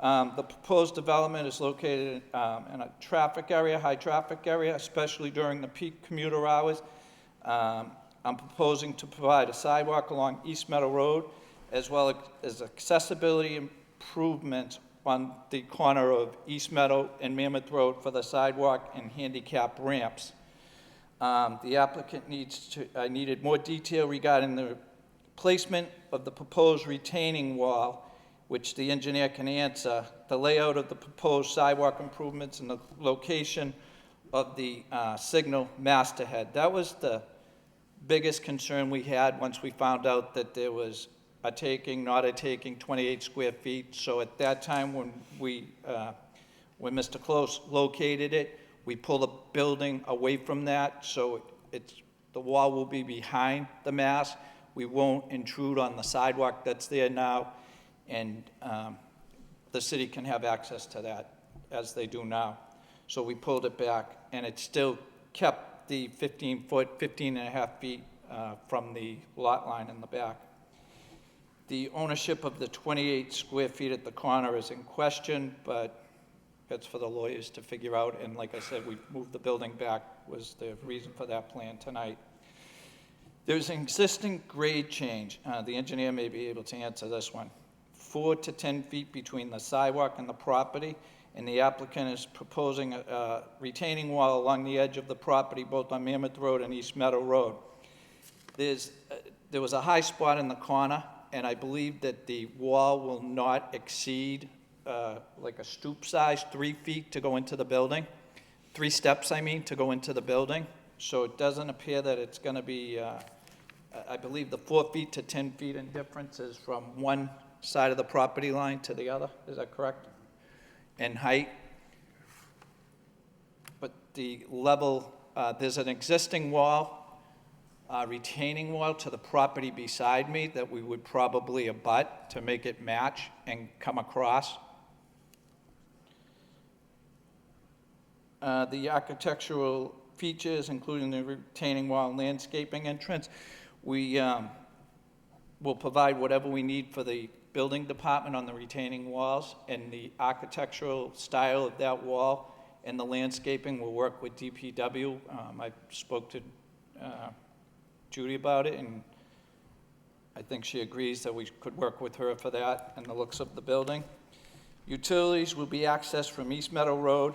The proposed development is located in a traffic area, high traffic area, especially during the peak commuter hours. I'm proposing to provide a sidewalk along East Meadow Road, as well as accessibility improvements on the corner of East Meadow and Mammoth Road for the sidewalk and handicap ramps. The applicant I needed more detail regarding the placement of the proposed retaining wall, which the engineer can answer, the layout of the proposed sidewalk improvements, and the location of the signal masthead. That was the biggest concern we had once we found out that there was a taking, not a taking, 28 square feet. So at that time, when Mr. Close located it, we pulled the building away from that, so the wall will be behind the mast. We won't intrude on the sidewalk that's there now, and the city can have access to that as they do now. So we pulled it back, and it still kept the 15 and a half feet from the lot line in the back. The ownership of the 28 square feet at the corner is in question, but that's for the lawyers to figure out, and like I said, we moved the building back was the reason for that plan tonight. There's an existing grade change. The engineer may be able to answer this one. 4 to 10 feet between the sidewalk and the property, and the applicant is proposing a retaining wall along the edge of the property, both on Mammoth Road and East Meadow Road. There was a high spot in the corner, and I believe that the wall will not exceed like a stoop size, 3 feet to go into the building. 3 steps, I mean, to go into the building. So it doesn't appear that it's going to be, I believe the 4 feet to 10 feet in difference is from one side of the property line to the other. Is that correct? In height. But the level, there's an existing wall, retaining wall to the property beside me that we would probably abut to make it match and come across. The architectural features, including the retaining wall and landscaping entrance, we will provide whatever we need for the building department on the retaining walls, and the architectural style of that wall and the landscaping will work with DPW. I spoke to Judy about it, and I think she agrees that we could work with her for that and the looks of the building. Utilities will be accessed from East Meadow Road,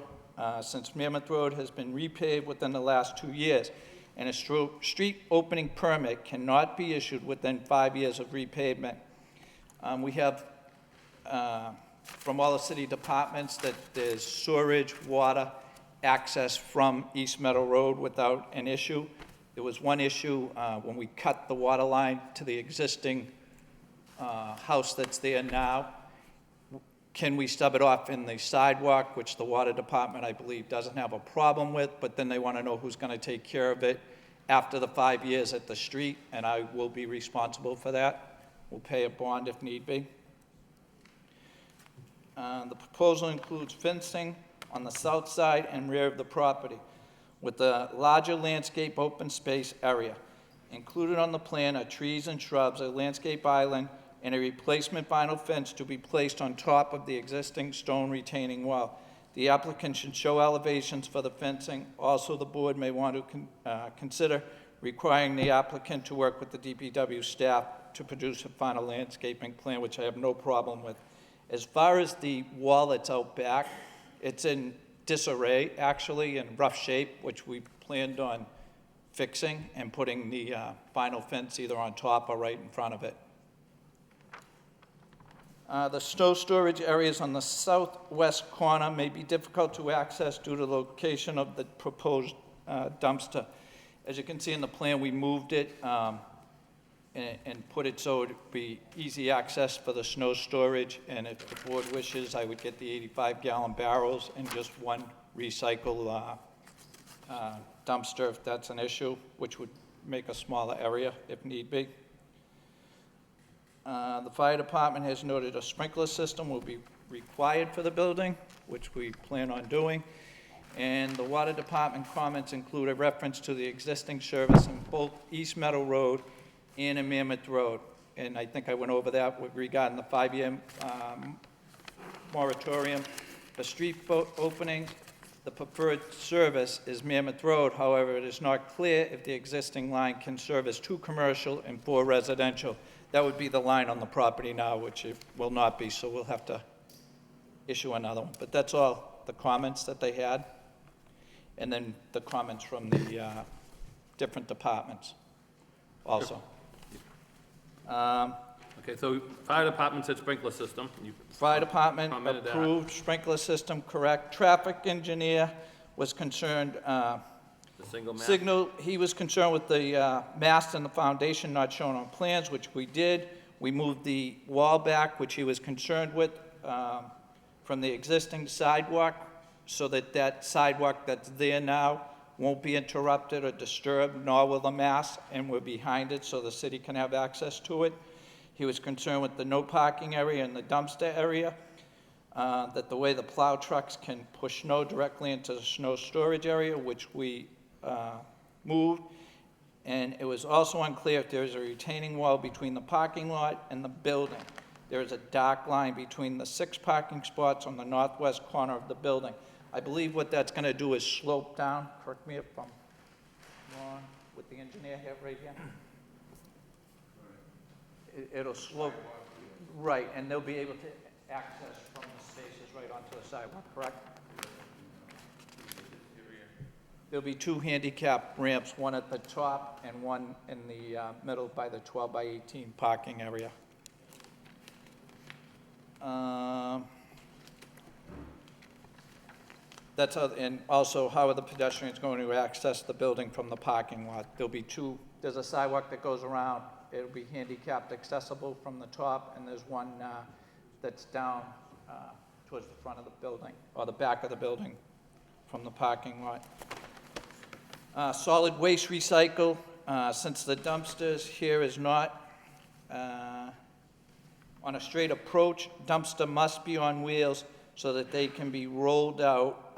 since Mammoth Road has been repaved within the last 2 years, and a street opening permit cannot be issued within 5 years of repavement. We have from all the city departments that there's sewerage, water, access from East Meadow Road without an issue. There was one issue when we cut the water line to the existing house that's there now. Can we stub it off in the sidewalk, which the water department, I believe, doesn't have a problem with, but then they want to know who's going to take care of it after the 5 years at the street, and I will be responsible for that. We'll pay a bond if need be. The proposal includes fencing on the south side and rear of the property with a larger landscape open space area. Included on the plan are trees and shrubs, a landscape island, and a replacement vinyl fence to be placed on top of the existing stone retaining wall. The applicant should show elevations for the fencing. Also, the board may want to consider requiring the applicant to work with the DPW staff to produce a final landscaping plan, which I have no problem with. As far as the wall that's out back, it's in disarray, actually, in rough shape, which we planned on fixing and putting the vinyl fence either on top or right in front of it. The snow storage areas on the southwest corner may be difficult to access due to the location of the proposed dumpster. As you can see in the plan, we moved it and put it so it would be easy access for the snow storage, and if the board wishes, I would get the 85-gallon barrels and just one recycle dumpster if that's an issue, which would make a smaller area if need be. The fire department has noted a sprinkler system will be required for the building, which we plan on doing. And the water department comments include a reference to the existing service in both East Meadow Road and in Mammoth Road. And I think I went over that with regarding the 5-year moratorium. The street openings, the preferred service is Mammoth Road. However, it is not clear if the existing line can service 2 commercial and 4 residential. That would be the line on the property now, which it will not be, so we'll have to issue another one. But that's all the comments that they had. And then the comments from the different departments also. Okay, so fire department said sprinkler system. You Fire department commented that. approved sprinkler system, correct. Traffic engineer was concerned, The single mast? signal, he was concerned with the mast and the foundation not shown on plans, which we did. We moved the wall back, which he was concerned with, from the existing sidewalk, so that that sidewalk that's there now won't be interrupted or disturbed, nor will the mast, and we're behind it, so the city can have access to it. He was concerned with the no parking area and the dumpster area, that the way the plow trucks can push snow directly into the snow storage area, which we moved. And it was also unclear if there is a retaining wall between the parking lot and the building. There is a dark line between the 6 parking spots on the northwest corner of the building. I believe what that's going to do is slope down, correct me if I'm wrong, with the engineer here, right here. It'll slope, right, and they'll be able to access from the spaces right onto the sidewalk, correct? There'll be 2 handicap ramps, one at the top and one in the middle by the 12 by 18 parking area. That's how, and also how are the pedestrians going to access the building from the parking lot? There'll be 2, there's a sidewalk that goes around. It'll be handicapped accessible from the top, and there's one that's down towards the front of the building, or the back of the building from the parking lot. Solid waste recycle, since the dumpsters here is not on a straight approach, dumpster must be on wheels so that they can be rolled out.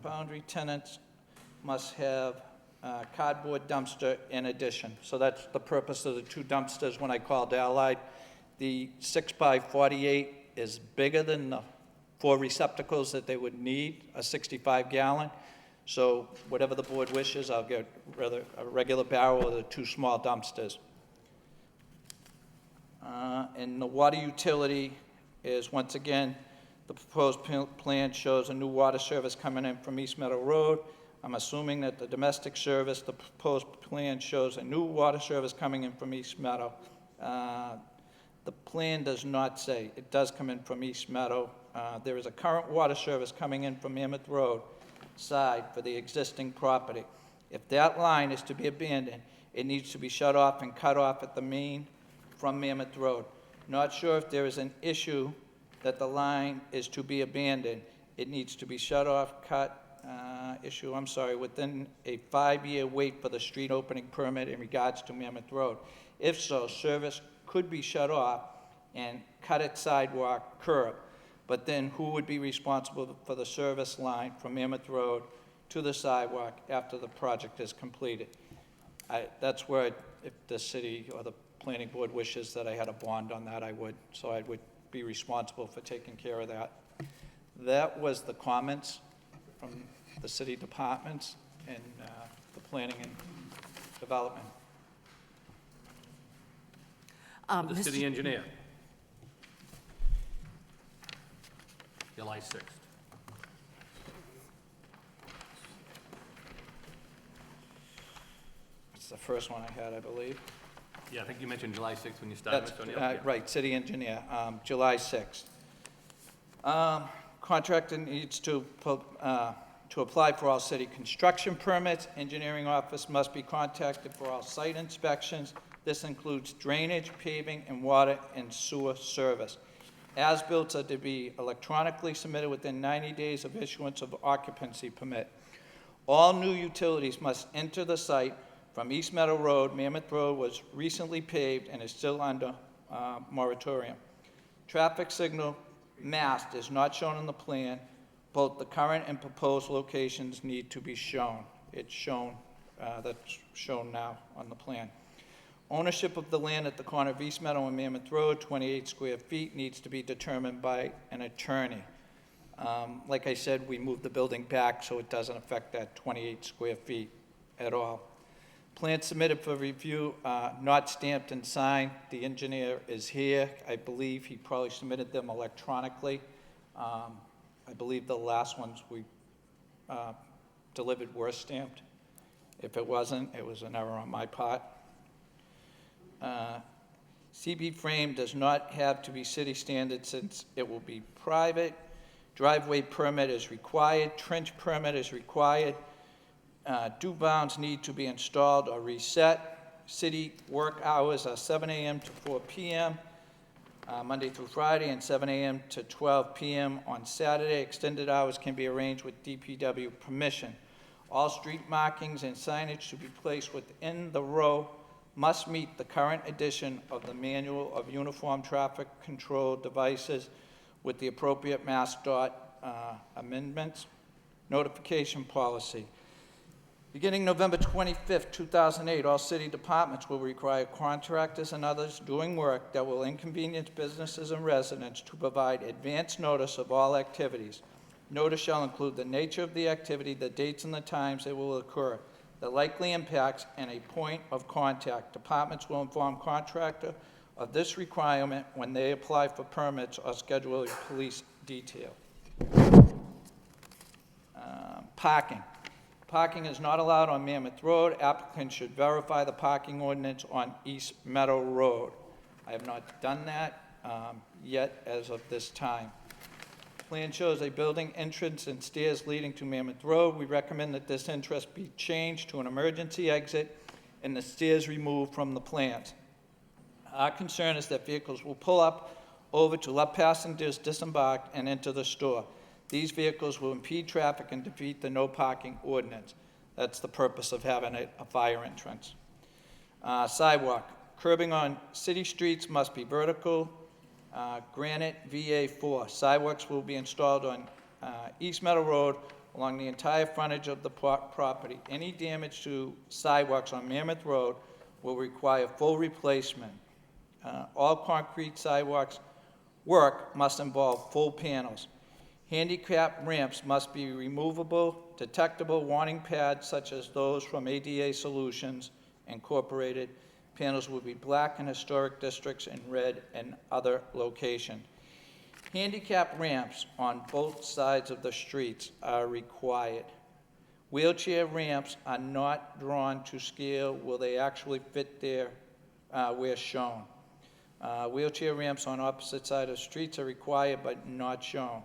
Boundary tenants must have cardboard dumpster in addition. So that's the purpose of the 2 dumpsters when I called Allied. The 6 by 48 is bigger than the 4 receptacles that they would need, a 65-gallon. So whatever the board wishes, I'll get rather a regular barrel or the 2 small dumpsters. And the water utility is, once again, the proposed plan shows a new water service coming in from East Meadow Road. I'm assuming that the domestic service, the proposed plan shows a new water service coming in from East Meadow. The plan does not say. It does come in from East Meadow. There is a current water service coming in from Mammoth Road side for the existing property. If that line is to be abandoned, it needs to be shut off and cut off at the main from Mammoth Road. Not sure if there is an issue that the line is to be abandoned. It needs to be shut off, cut, within a 5-year wait for the street opening permit in regards to Mammoth Road. If so, service could be shut off and cut at sidewalk curb. But then who would be responsible for the service line from Mammoth Road to the sidewalk after the project is completed? That's where, if the city or the planning board wishes that I had a bond on that, I would. So I would be responsible for taking care of that. That was the comments from the city departments and the planning and development. The city engineer. July 6th. It's the first one I had, I believe. Yeah, I think you mentioned July 6th when you started. That's, Mr. O'Neill. Yeah. right, city engineer, July 6th. Contractor needs to apply for all city construction permits. Engineering office must be contacted for all site inspections. This includes drainage, paving, and water and sewer service. As-built are to be electronically submitted within 90 days of issuance of occupancy permit. All new utilities must enter the site from East Meadow Road. Mammoth Road was recently paved and is still under moratorium. Traffic signal mast is not shown on the plan. Both the current and proposed locations need to be shown. It's shown, that's shown now on the plan. Ownership of the land at the corner of East Meadow and Mammoth Road, 28 square feet, needs to be determined by an attorney. Like I said, we moved the building back so it doesn't affect that 28 square feet at all. Plan submitted for review, not stamped and signed. The engineer is here. I believe he probably submitted them electronically. I believe the last ones we delivered were stamped If it wasn't, it was an error on my part. CB frame does not have to be city standard since it will be private. Driveway permit is required, trench permit is required. Dew bounds need to be installed or reset. City work hours are 7 a.m. to 4 p.m., Monday through Friday, and 7 a.m. to 12 p.m. on Saturday. Extended hours can be arranged with DPW permission. All street markings and signage to be placed within the row must meet the current edition of the Manual of Uniform Traffic Control Devices with the appropriate MassDOT amendments. Notification policy. Beginning November 25th, 2008, all city departments will require contractors and others doing work that will inconvenience businesses and residents to provide advance notice of all activities. Notice shall include the nature of the activity, the dates and the times it will occur, the likely impacts, and a point of contact. Departments will inform contractor of this requirement when they apply for permits or schedule a police detail. Parking. Parking is not allowed on Mammoth Road. Applicants should verify the parking ordinance on East Meadow Road. I have not done that yet as of this time. Plan shows a building entrance and stairs leading to Mammoth Road. We recommend that this entrance be changed to an emergency exit and the stairs removed from the plans. Our concern is that vehicles will pull up over to let passengers disembark and enter the store. These vehicles will impede traffic and defeat the no parking ordinance. That's the purpose of having a fire entrance. Sidewalk. Curbing on city streets must be vertical. Granite VA4. Sidewalks will be installed on East Meadow Road along the entire frontage of the property. Any damage to sidewalks on Mammoth Road will require full replacement. All concrete sidewalks work must involve full panels. Handicap ramps must be removable, detectable warning pads such as those from ADA Solutions Incorporated. Panels will be black in historic districts and red in other locations. Handicap ramps on both sides of the streets are required. Wheelchair ramps are not drawn to scale. Will they actually fit there where shown? Wheelchair ramps on opposite sides of streets are required but not shown.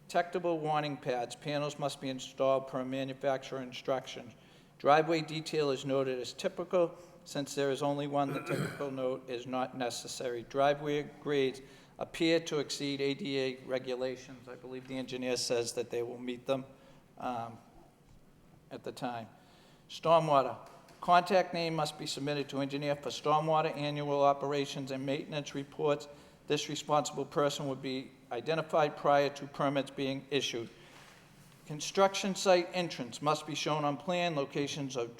Detectable warning pads. Panels must be installed per manufacturer instructions. Driveway detail is noted as typical. Since there is only one, the typical note is not necessary. Driveway grades appear to exceed ADA regulations. I believe the engineer says that they will meet them at the time. Stormwater. Contact name must be submitted to engineer for stormwater annual operations and maintenance reports. This responsible person would be identified prior to permits being issued. Construction site entrance must be shown on plan. Locations of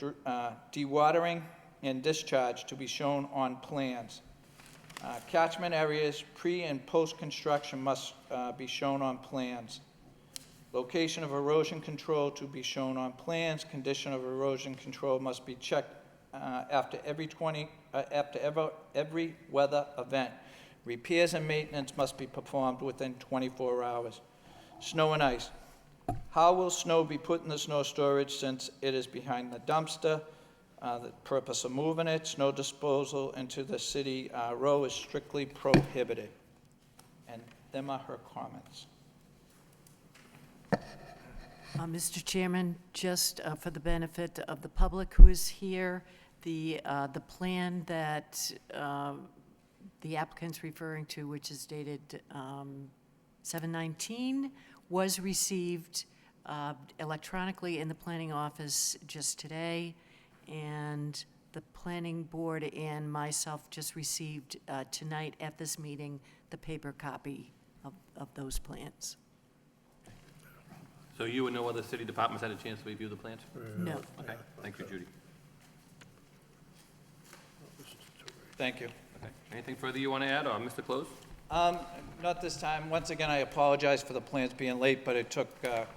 dewatering and discharge to be shown on plans. Catchment areas pre and post construction must be shown on plans. Location of erosion control to be shown on plans. Condition of erosion control must be checked after every weather event. Repairs and maintenance must be performed within 24 hours. Snow and ice. How will snow be put in the snow storage since it is behind the dumpster? The purpose of moving it, snow disposal into the city row is strictly prohibited. And them are her comments. Mr. Chairman, just for the benefit of the public who is here, the plan that the applicant's referring to, which is dated 7/19, was received electronically in the planning office just today, and the planning board and myself just received tonight at this meeting the paper copy of those plans. So you and no other city departments had a chance to review the plans? No. Okay, thank you, Judy. Thank you. Okay, anything further you want to add, or Mr. Close? Not this time. Once again, I apologize for the plans being late, but it took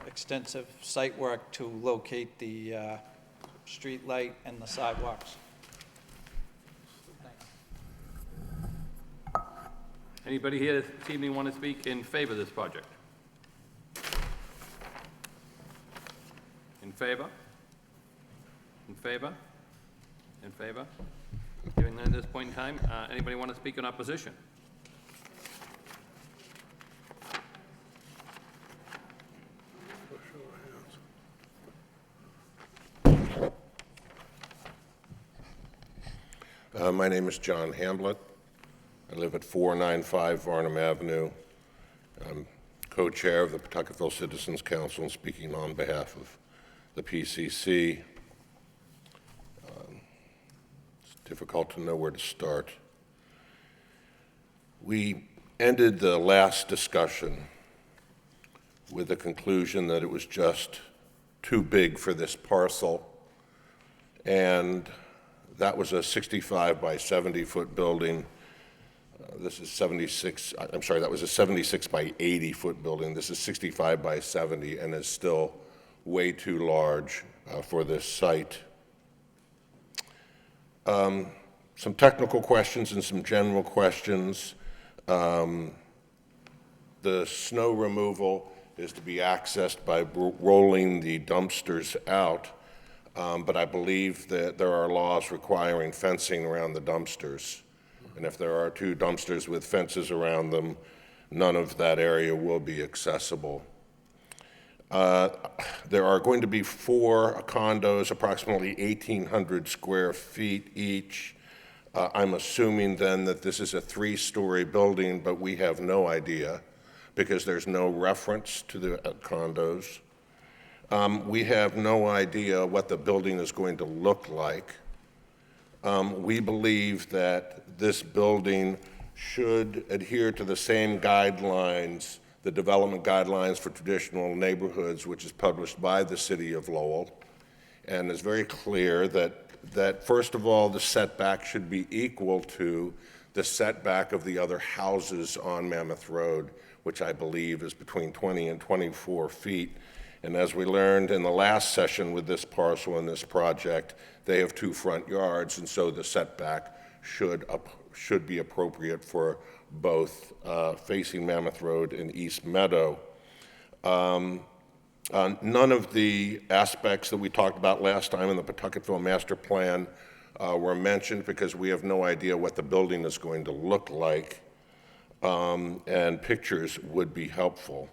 extensive site work to locate the street light and the sidewalks. Anybody here this evening want to speak in favor of this project? In favor? favor? In favor? Hearing none at this point in time, anybody want to speak in opposition? My name is John Hamblett. I live at 495 Varnum Avenue. I'm co-chair of the Pawtuckettville Citizens Council and speaking on behalf of the PCC. It's difficult to know where to start. We ended the last discussion with the conclusion that it was just too big for this parcel, and that was a 65 by 70 foot building. This is 76, I'm sorry, that was a 76 by 80 foot building. This is 65 by 70 and is still way too large for this site. Some technical questions and some general questions. The snow removal is to be accessed by rolling the dumpsters out. But I believe that there are laws requiring fencing around the dumpsters. And if there are 2 dumpsters with fences around them, none of that area will be accessible. There are going to be 4 condos, approximately 1,800 square feet each. I'm assuming then that this is a 3-story building, but we have no idea because there's no reference to the condos. We have no idea what the building is going to look like. We believe that this building should adhere to the same guidelines, the development guidelines for traditional neighborhoods, which is published by the city of Lowell, and is very clear that first of all, the setback should be equal to the setback of the other houses on Mammoth Road, which I believe is between 20 and 24 feet. And as we learned in the last session with this parcel and this project, they have 2 front yards, and so the setback should be appropriate for both facing Mammoth Road and East Meadow. None of the aspects that we talked about last time in the Pawtuckettville Master Plan were mentioned because we have no idea what the building is going to look like, and pictures would be helpful.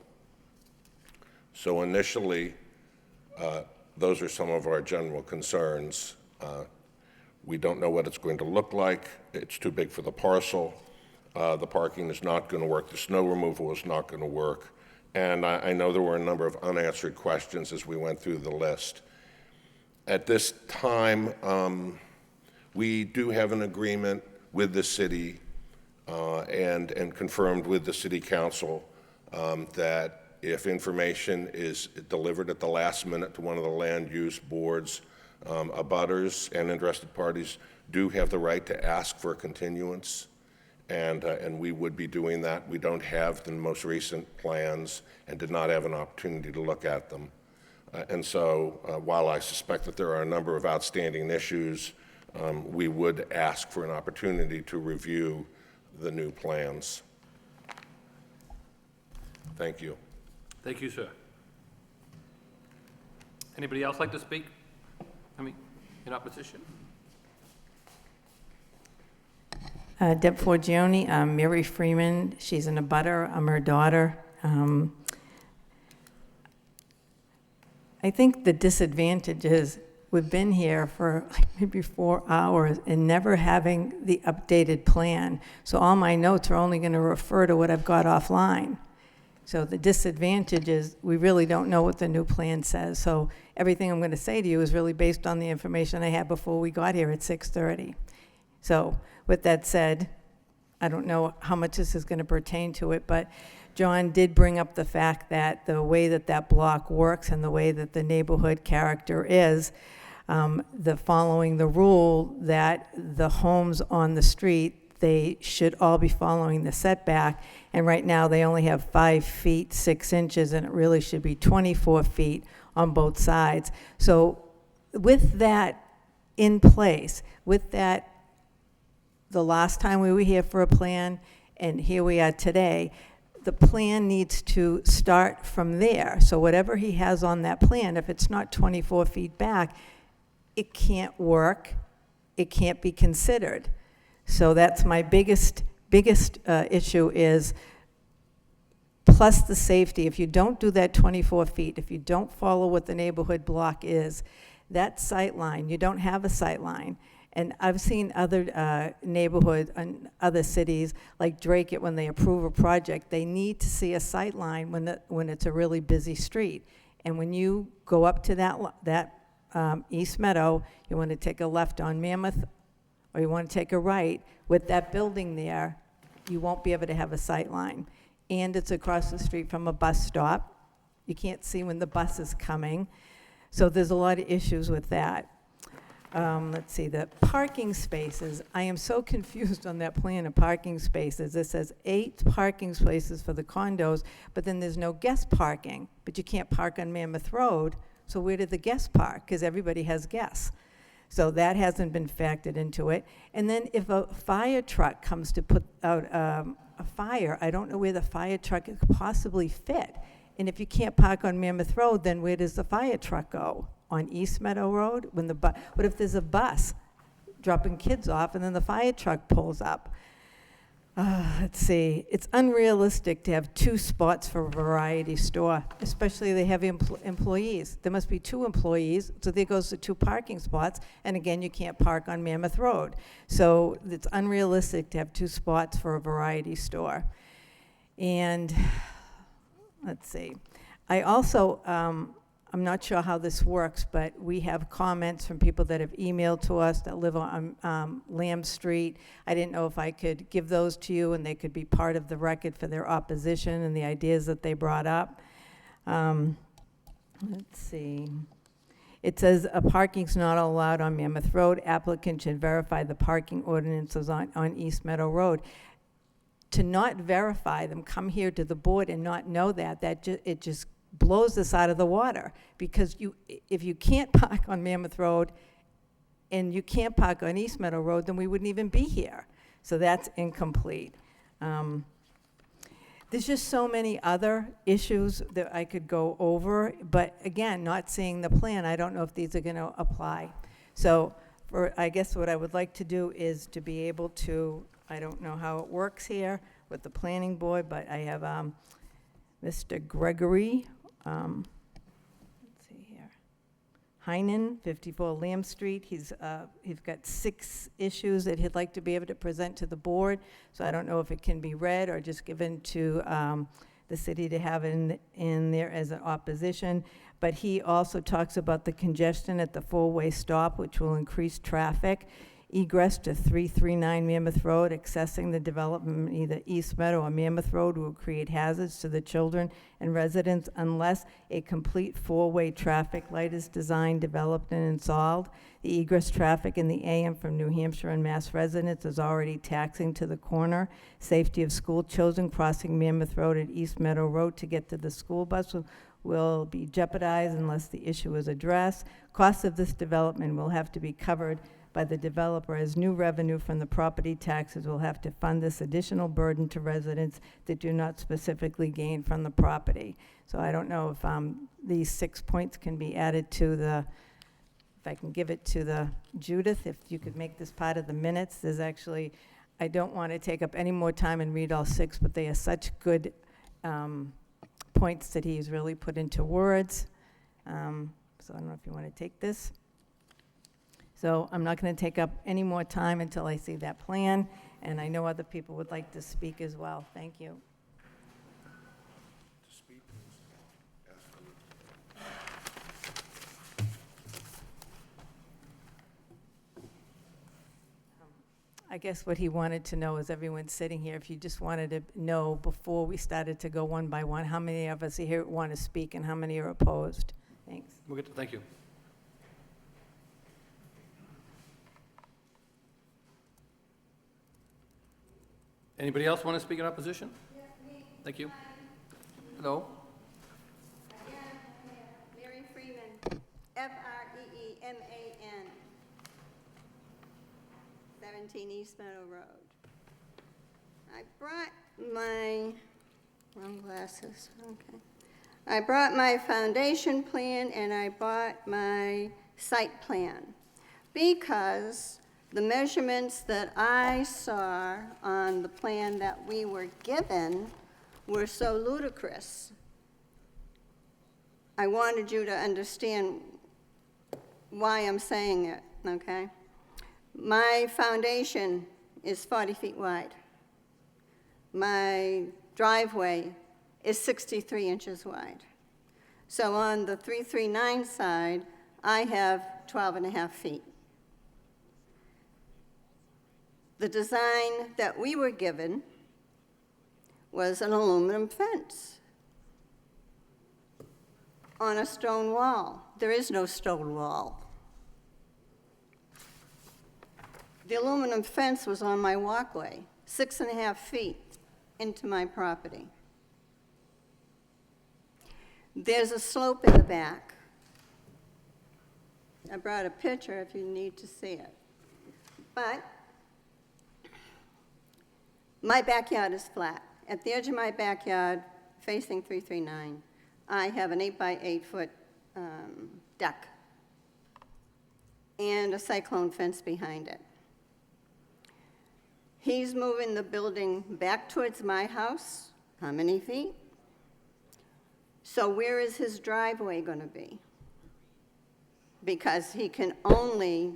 So initially, those are some of our general concerns. We don't know what it's going to look like. It's too big for the parcel. The parking is not going to work. The snow removal is not going to work. And I know there were a number of unanswered questions as we went through the list. At this time, we do have an agreement with the city and confirmed with the city council that if information is delivered at the last minute to one of the land use boards, abutters and interested parties do have the right to ask for a continuance, and we would be doing that. We don't have the most recent plans and did not have an opportunity to look at them. And so while I suspect that there are a number of outstanding issues, we would ask for an opportunity to review the new plans. Thank you. Thank you, sir. Anybody else like to speak? In opposition? Deb Forgione, I'm Mary Freeman. She's an abutter. I'm her daughter. I think the disadvantage is we've been here for maybe 4 hours and never having the updated plan. So all my notes are only going to refer to what I've got offline. So the disadvantage is we really don't know what the new plan says. So everything I'm going to say to you is really based on the information I had before we got here at 6:30. So with that said, I don't know how much this is going to pertain to it, but John did bring up the fact that the way that that block works and the way that the neighborhood character is, following the rule that the homes on the street, they should all be following the setback, and right now they only have 5 feet 6 inches, and it really should be 24 feet on both sides. So with that in place, with that, the last time we were here for a plan, and here we are today, the plan needs to start from there. So whatever he has on that plan, if it's not 24 feet back, it can't work, it can't be considered. So that's my biggest issue is, plus the safety. If you don't do that 24 feet, if you don't follow what the neighborhood block is, that sight line, you don't have a sight line. And I've seen other neighborhoods and other cities, like Drake, when they approve a project, they need to see a sight line when it's a really busy street. And when you go up to that East Meadow, you want to take a left on Mammoth, or you want to take a right, with that building there, you won't be able to have a sight line. And it's across the street from a bus stop. You can't see when the bus is coming. So there's a lot of issues with that. Let's see, the parking spaces. I am so confused on that plan of parking spaces. It says 8 parking spaces for the condos, but then there's no guest parking. But you can't park on Mammoth Road, so where did the guests park? Because everybody has guests. So that hasn't been factored into it. And then if a fire truck comes to put out a fire, I don't know where the fire truck could possibly fit. And if you can't park on Mammoth Road, then where does the fire truck go? On East Meadow Road? What if there's a bus dropping kids off and then the fire truck pulls up? Let's see, it's unrealistic to have 2 spots for a variety store, especially they have employees. There must be 2 employees, so there goes the 2 parking spots, and again, you can't park on Mammoth Road. So it's unrealistic to have 2 spots for a variety store. And let's see, I also, I'm not sure how this works, but we have comments from people that have emailed to us that live on Lamb Street. I didn't know if I could give those to you and they could be part of the record for their opposition and the ideas that they brought up. Let's see. It says a parking's not allowed on Mammoth Road. Applicant should verify the parking ordinances on East Meadow Road. To not verify them, come here to the board and not know it just blows this out of the water, because if you can't park on Mammoth Road and you can't park on East Meadow Road, then we wouldn't even be here. So that's incomplete. There's just so many other issues that I could go over, but again, not seeing the plan, I don't know if these are going to apply. So I guess what I would like to do is to be able to, I don't know how it works here with the planning board, but I have Mr. Gregory, let's see here, Heinen, 54 Lamb Street. He's got 6 issues that he'd like to be able to present to the board. So I don't know if it can be read or just given to the city to have in there as an opposition. But he also talks about the congestion at the 4-way stop, which will increase traffic. Egress to 339 Mammoth Road, accessing the development either East Meadow or Mammoth Road will create hazards to the children and residents unless a complete 4-way traffic light is designed, developed, and installed. The egress traffic in the AM from New Hampshire and Mass residents is already taxing to the corner. Safety of school children crossing Mammoth Road and East Meadow Road to get to the school bus will be jeopardized unless the issue is addressed. Cost of this development will have to be covered by the developer, as new revenue from the property taxes will have to fund this additional burden to residents that do not specifically gain from the property. So I don't know if these 6 points can be added to if I can give it to the Judith, if you could make this part of the minutes. There's actually, I don't want to take up any more time and read all 6, but they are such good points that he's really put into words. So I don't know if you want to take this. So I'm not going to take up any more time until I see that plan, and I know other people would like to speak as well. Thank you. I guess what he wanted to know is, everyone sitting here, if you just wanted to know before we started to go one by one, how many of us here want to speak and how many are opposed? Thanks. Thank you. Anybody else want to speak in opposition? Yes, me. Thank you. Hello? Mary Freeman, Freeman, 17 East Meadow Road. I brought my, wrong glasses, okay. I brought my foundation plan and I brought my site plan. because the measurements that I saw on the plan that we were given were so ludicrous. I wanted you to understand why I'm saying it, okay? My foundation is 40 feet wide. My driveway is 63 inches wide. So on the 339 side, I have 12 and a half feet. The design that we were given was an aluminum fence on a stone wall. There is no stone wall. The aluminum fence was on my walkway, 6.5 feet into my property. There's a slope in the back. I brought a picture if you need to see it. But my backyard is flat. At the edge of my backyard, facing 339, I have an 8 by 8 foot deck and a cyclone fence behind it. He's moving the building back towards my house. How many feet? So where is his driveway going to be? Because he can only,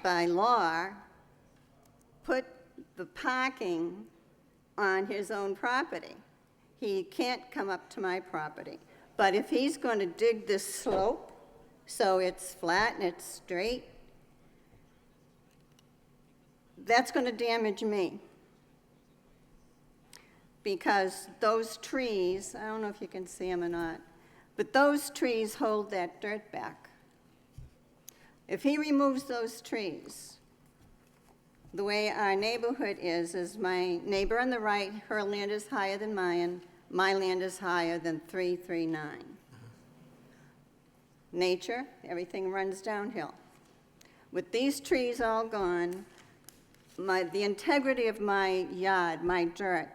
by law, put the parking on his own property. He can't come up to my property. But if he's going to dig this slope so it's flat and it's straight, that's going to damage me. Because those trees, I don't know if you can see them or not, but those trees hold that dirt back. If he removes those trees, the way our neighborhood is my neighbor on the right, her land is higher than mine, my land is higher than 339. Nature, everything runs downhill. With these trees all gone, the integrity of my yard, my dirt,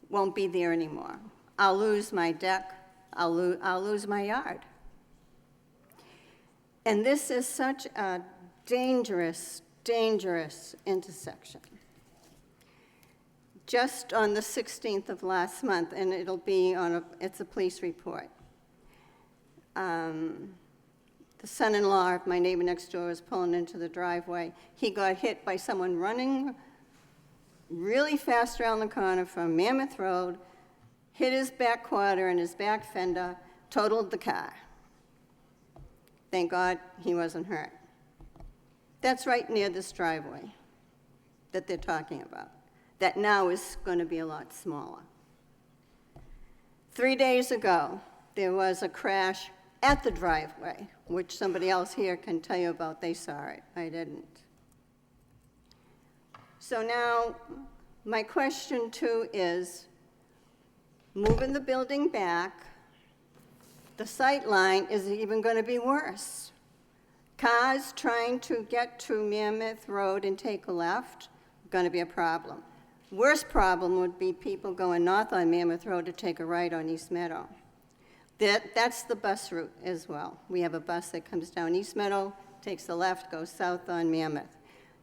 won't be there anymore. I'll lose my deck, I'll lose my yard. And this is such a dangerous, dangerous intersection. Just on the 16th of last month, and it'll be it's a police report. The son-in-law of my neighbor next door was pulling into the driveway. He got hit by someone running really fast around the corner from Mammoth Road, hit his back quarter and his back fender, totaled the car. Thank God he wasn't hurt. That's right near this driveway that they're talking about, that now is going to be a lot smaller. 3 days ago, there was a crash at the driveway, which somebody else here can tell you about. They saw it. I didn't. So now, my question too is, moving the building back, the sight line is even going to be worse. Cars trying to get to Mammoth Road and take a left, going to be a problem. Worst problem would be people going north on Mammoth Road to take a right on East Meadow. That's the bus route as well. We have a bus that comes down East Meadow, takes a left, goes south on Mammoth.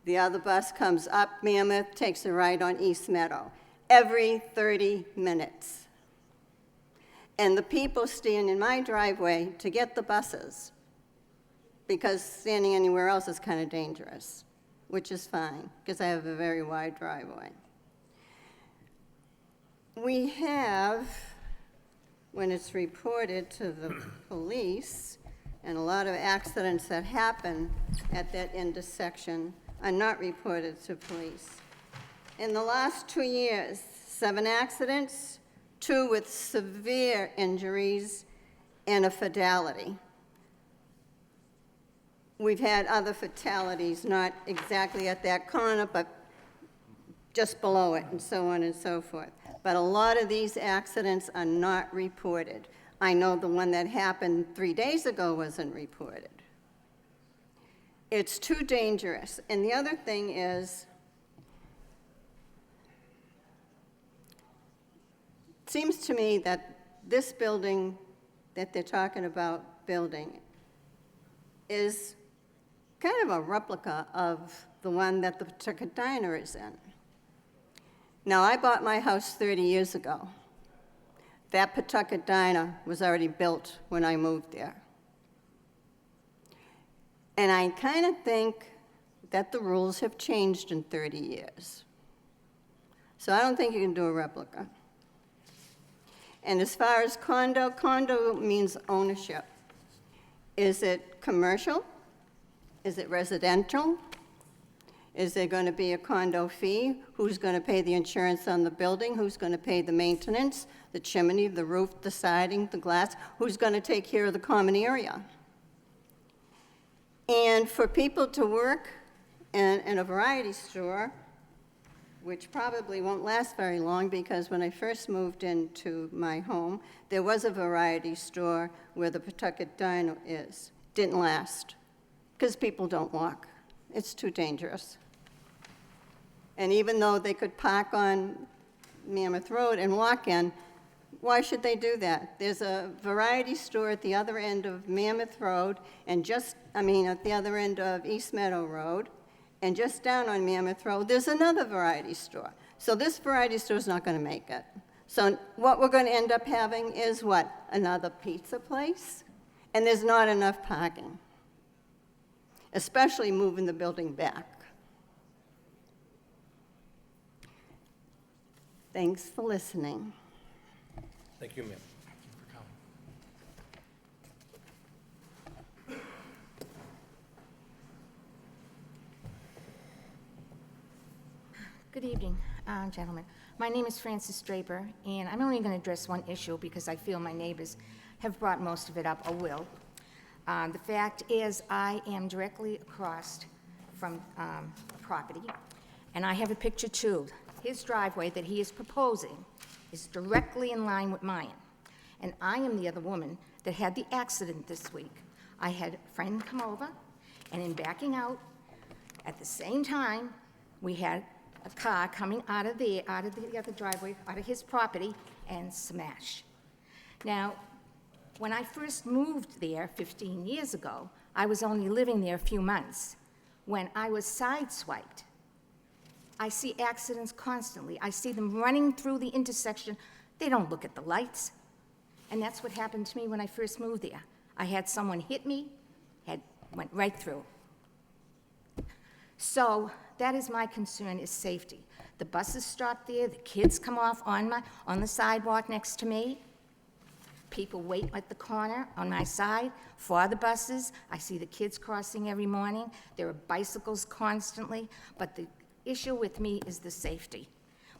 The other bus comes up Mammoth, takes a right on East Meadow, every 30 minutes. And the people stand in my driveway to get the buses, because standing anywhere else is kind of dangerous, which is fine, because I have a very wide driveway. We have, when it's reported to the police, and a lot of accidents that happen at that intersection are not reported to police. In the last 2 years, 7 accidents, 2 with severe injuries, and a fatality. We've had other fatalities, not exactly at that corner, but just below it, and so on and so forth. But a lot of these accidents are not reported. I know the one that happened 3 days ago wasn't reported. It's too dangerous. And the other thing is, it seems to me that this building that they're talking about building is kind of a replica of the one that the Pawtucket Diner is in. Now, I bought my house 30 years ago. That Pawtucket Diner was already built when I moved there. And I kind of think that the rules have changed in 30 years. So I don't think you can do a replica. And as far as condo, condo means ownership. Is it commercial? Is it residential? Is there going to be a condo fee? Who's going to pay the insurance on the building? Who's going to pay the maintenance, the chimney, the roof, the siding, the glass? Who's going to take care of the common area? And for people to work in a variety store, which probably won't last very long, because when I first moved into my home, there was a variety store where the Pawtucket Diner is. Didn't last, because people don't walk. It's too dangerous. And even though they could park on Mammoth Road and walk in, why should they do that? There's a variety store at the other end of Mammoth Road, and at the other end of East Meadow Road, and just down on Mammoth Road, there's another variety store. So this variety store is not going to make it. So what we're going to end up having is what? Another pizza place? And there's not enough parking, especially moving the building back. Thanks for listening. Thank you, ma'am. Good evening, gentlemen. My name is Frances Draper, and I'm only going to address one issue because I feel my neighbors have brought most of it up, or will. The fact is, I am directly across from a property, and I have a picture too. His driveway that he is proposing is directly in line with mine, and I am the other woman that had the accident this week. I had a friend come over, and in backing out, at the same time, we had a car coming out of the other driveway, out of his property, and smash. Now, when I first moved there 15 years ago, I was only living there a few months. When I was sideswiped, I see accidents constantly. I see them running through the intersection. They don't look at the lights. And that's what happened to me when I first moved there. I had someone hit me, went right through. So that is my concern, is safety. The buses stop there, the kids come off on the sidewalk next to me. People wait at the corner on my side for the buses. I see the kids crossing every morning. There are bicycles constantly, but the issue with me is the safety.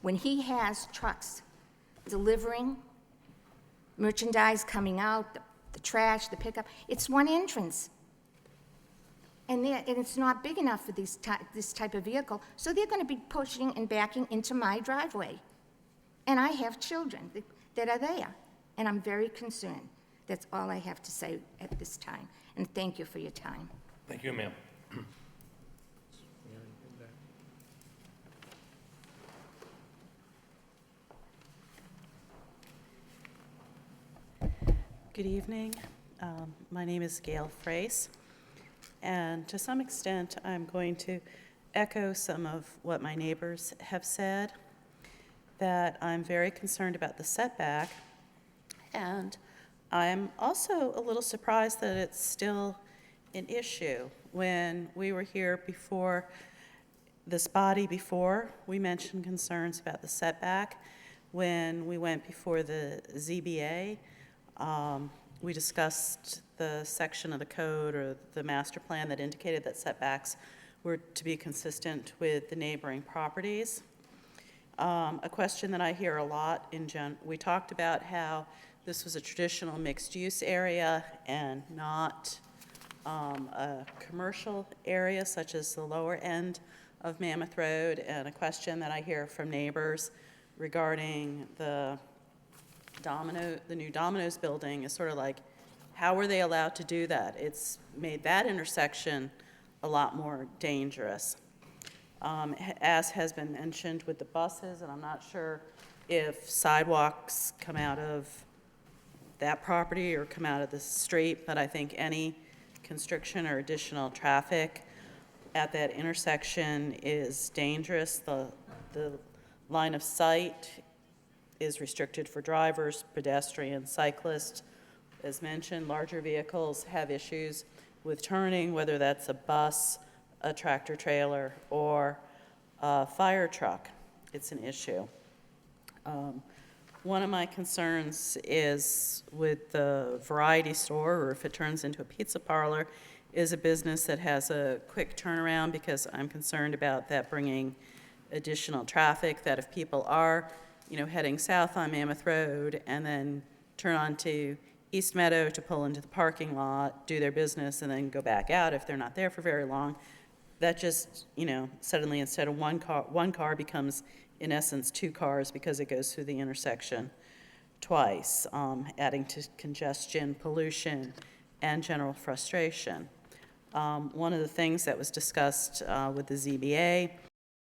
When he has trucks delivering merchandise coming out, the trash, the pickup, it's one entrance. And it's not big enough for this type of vehicle, so they're going to be pushing and backing into my driveway. And I have children that are there, and I'm very concerned. That's all I have to say at this time, and thank you for your time. Thank you, ma'am. Good evening. My name is Gail Frace. And to some extent, I'm going to echo some of what my neighbors have said, that I'm very concerned about the setback. And I'm also a little surprised that it's still an issue. When we were here before, this body before, we mentioned concerns about the setback. When we went before the ZBA, we discussed the section of the code or the master plan that indicated that setbacks were to be consistent with the neighboring properties. A question that I hear a lot we talked about how this was a traditional mixed-use area and not a commercial area such as the lower end of Mammoth Road, and a question that I hear from neighbors regarding the new Domino's building is sort of like, how were they allowed to do that? It's made that intersection a lot more dangerous. As has been mentioned with the buses, and I'm not sure if sidewalks come out of that property or come out of the street, but I think any constriction or additional traffic at that intersection is dangerous. The line of sight is restricted for drivers, pedestrians, cyclists. As mentioned, larger vehicles have issues with turning, whether that's a bus, a tractor trailer, or a fire truck. It's an issue. One of my concerns is with the variety store, or if it turns into a pizza parlor, is a business that has a quick turnaround, because I'm concerned about that bringing additional traffic, that if people are, heading south on Mammoth Road and then turn onto East Meadow to pull into the parking lot, do their business, and then go back out if they're not there for very long, that just, suddenly instead of one car becomes, in essence, two cars because it goes through the intersection twice, adding to congestion, pollution, and general frustration. One of the things that was discussed with the ZBA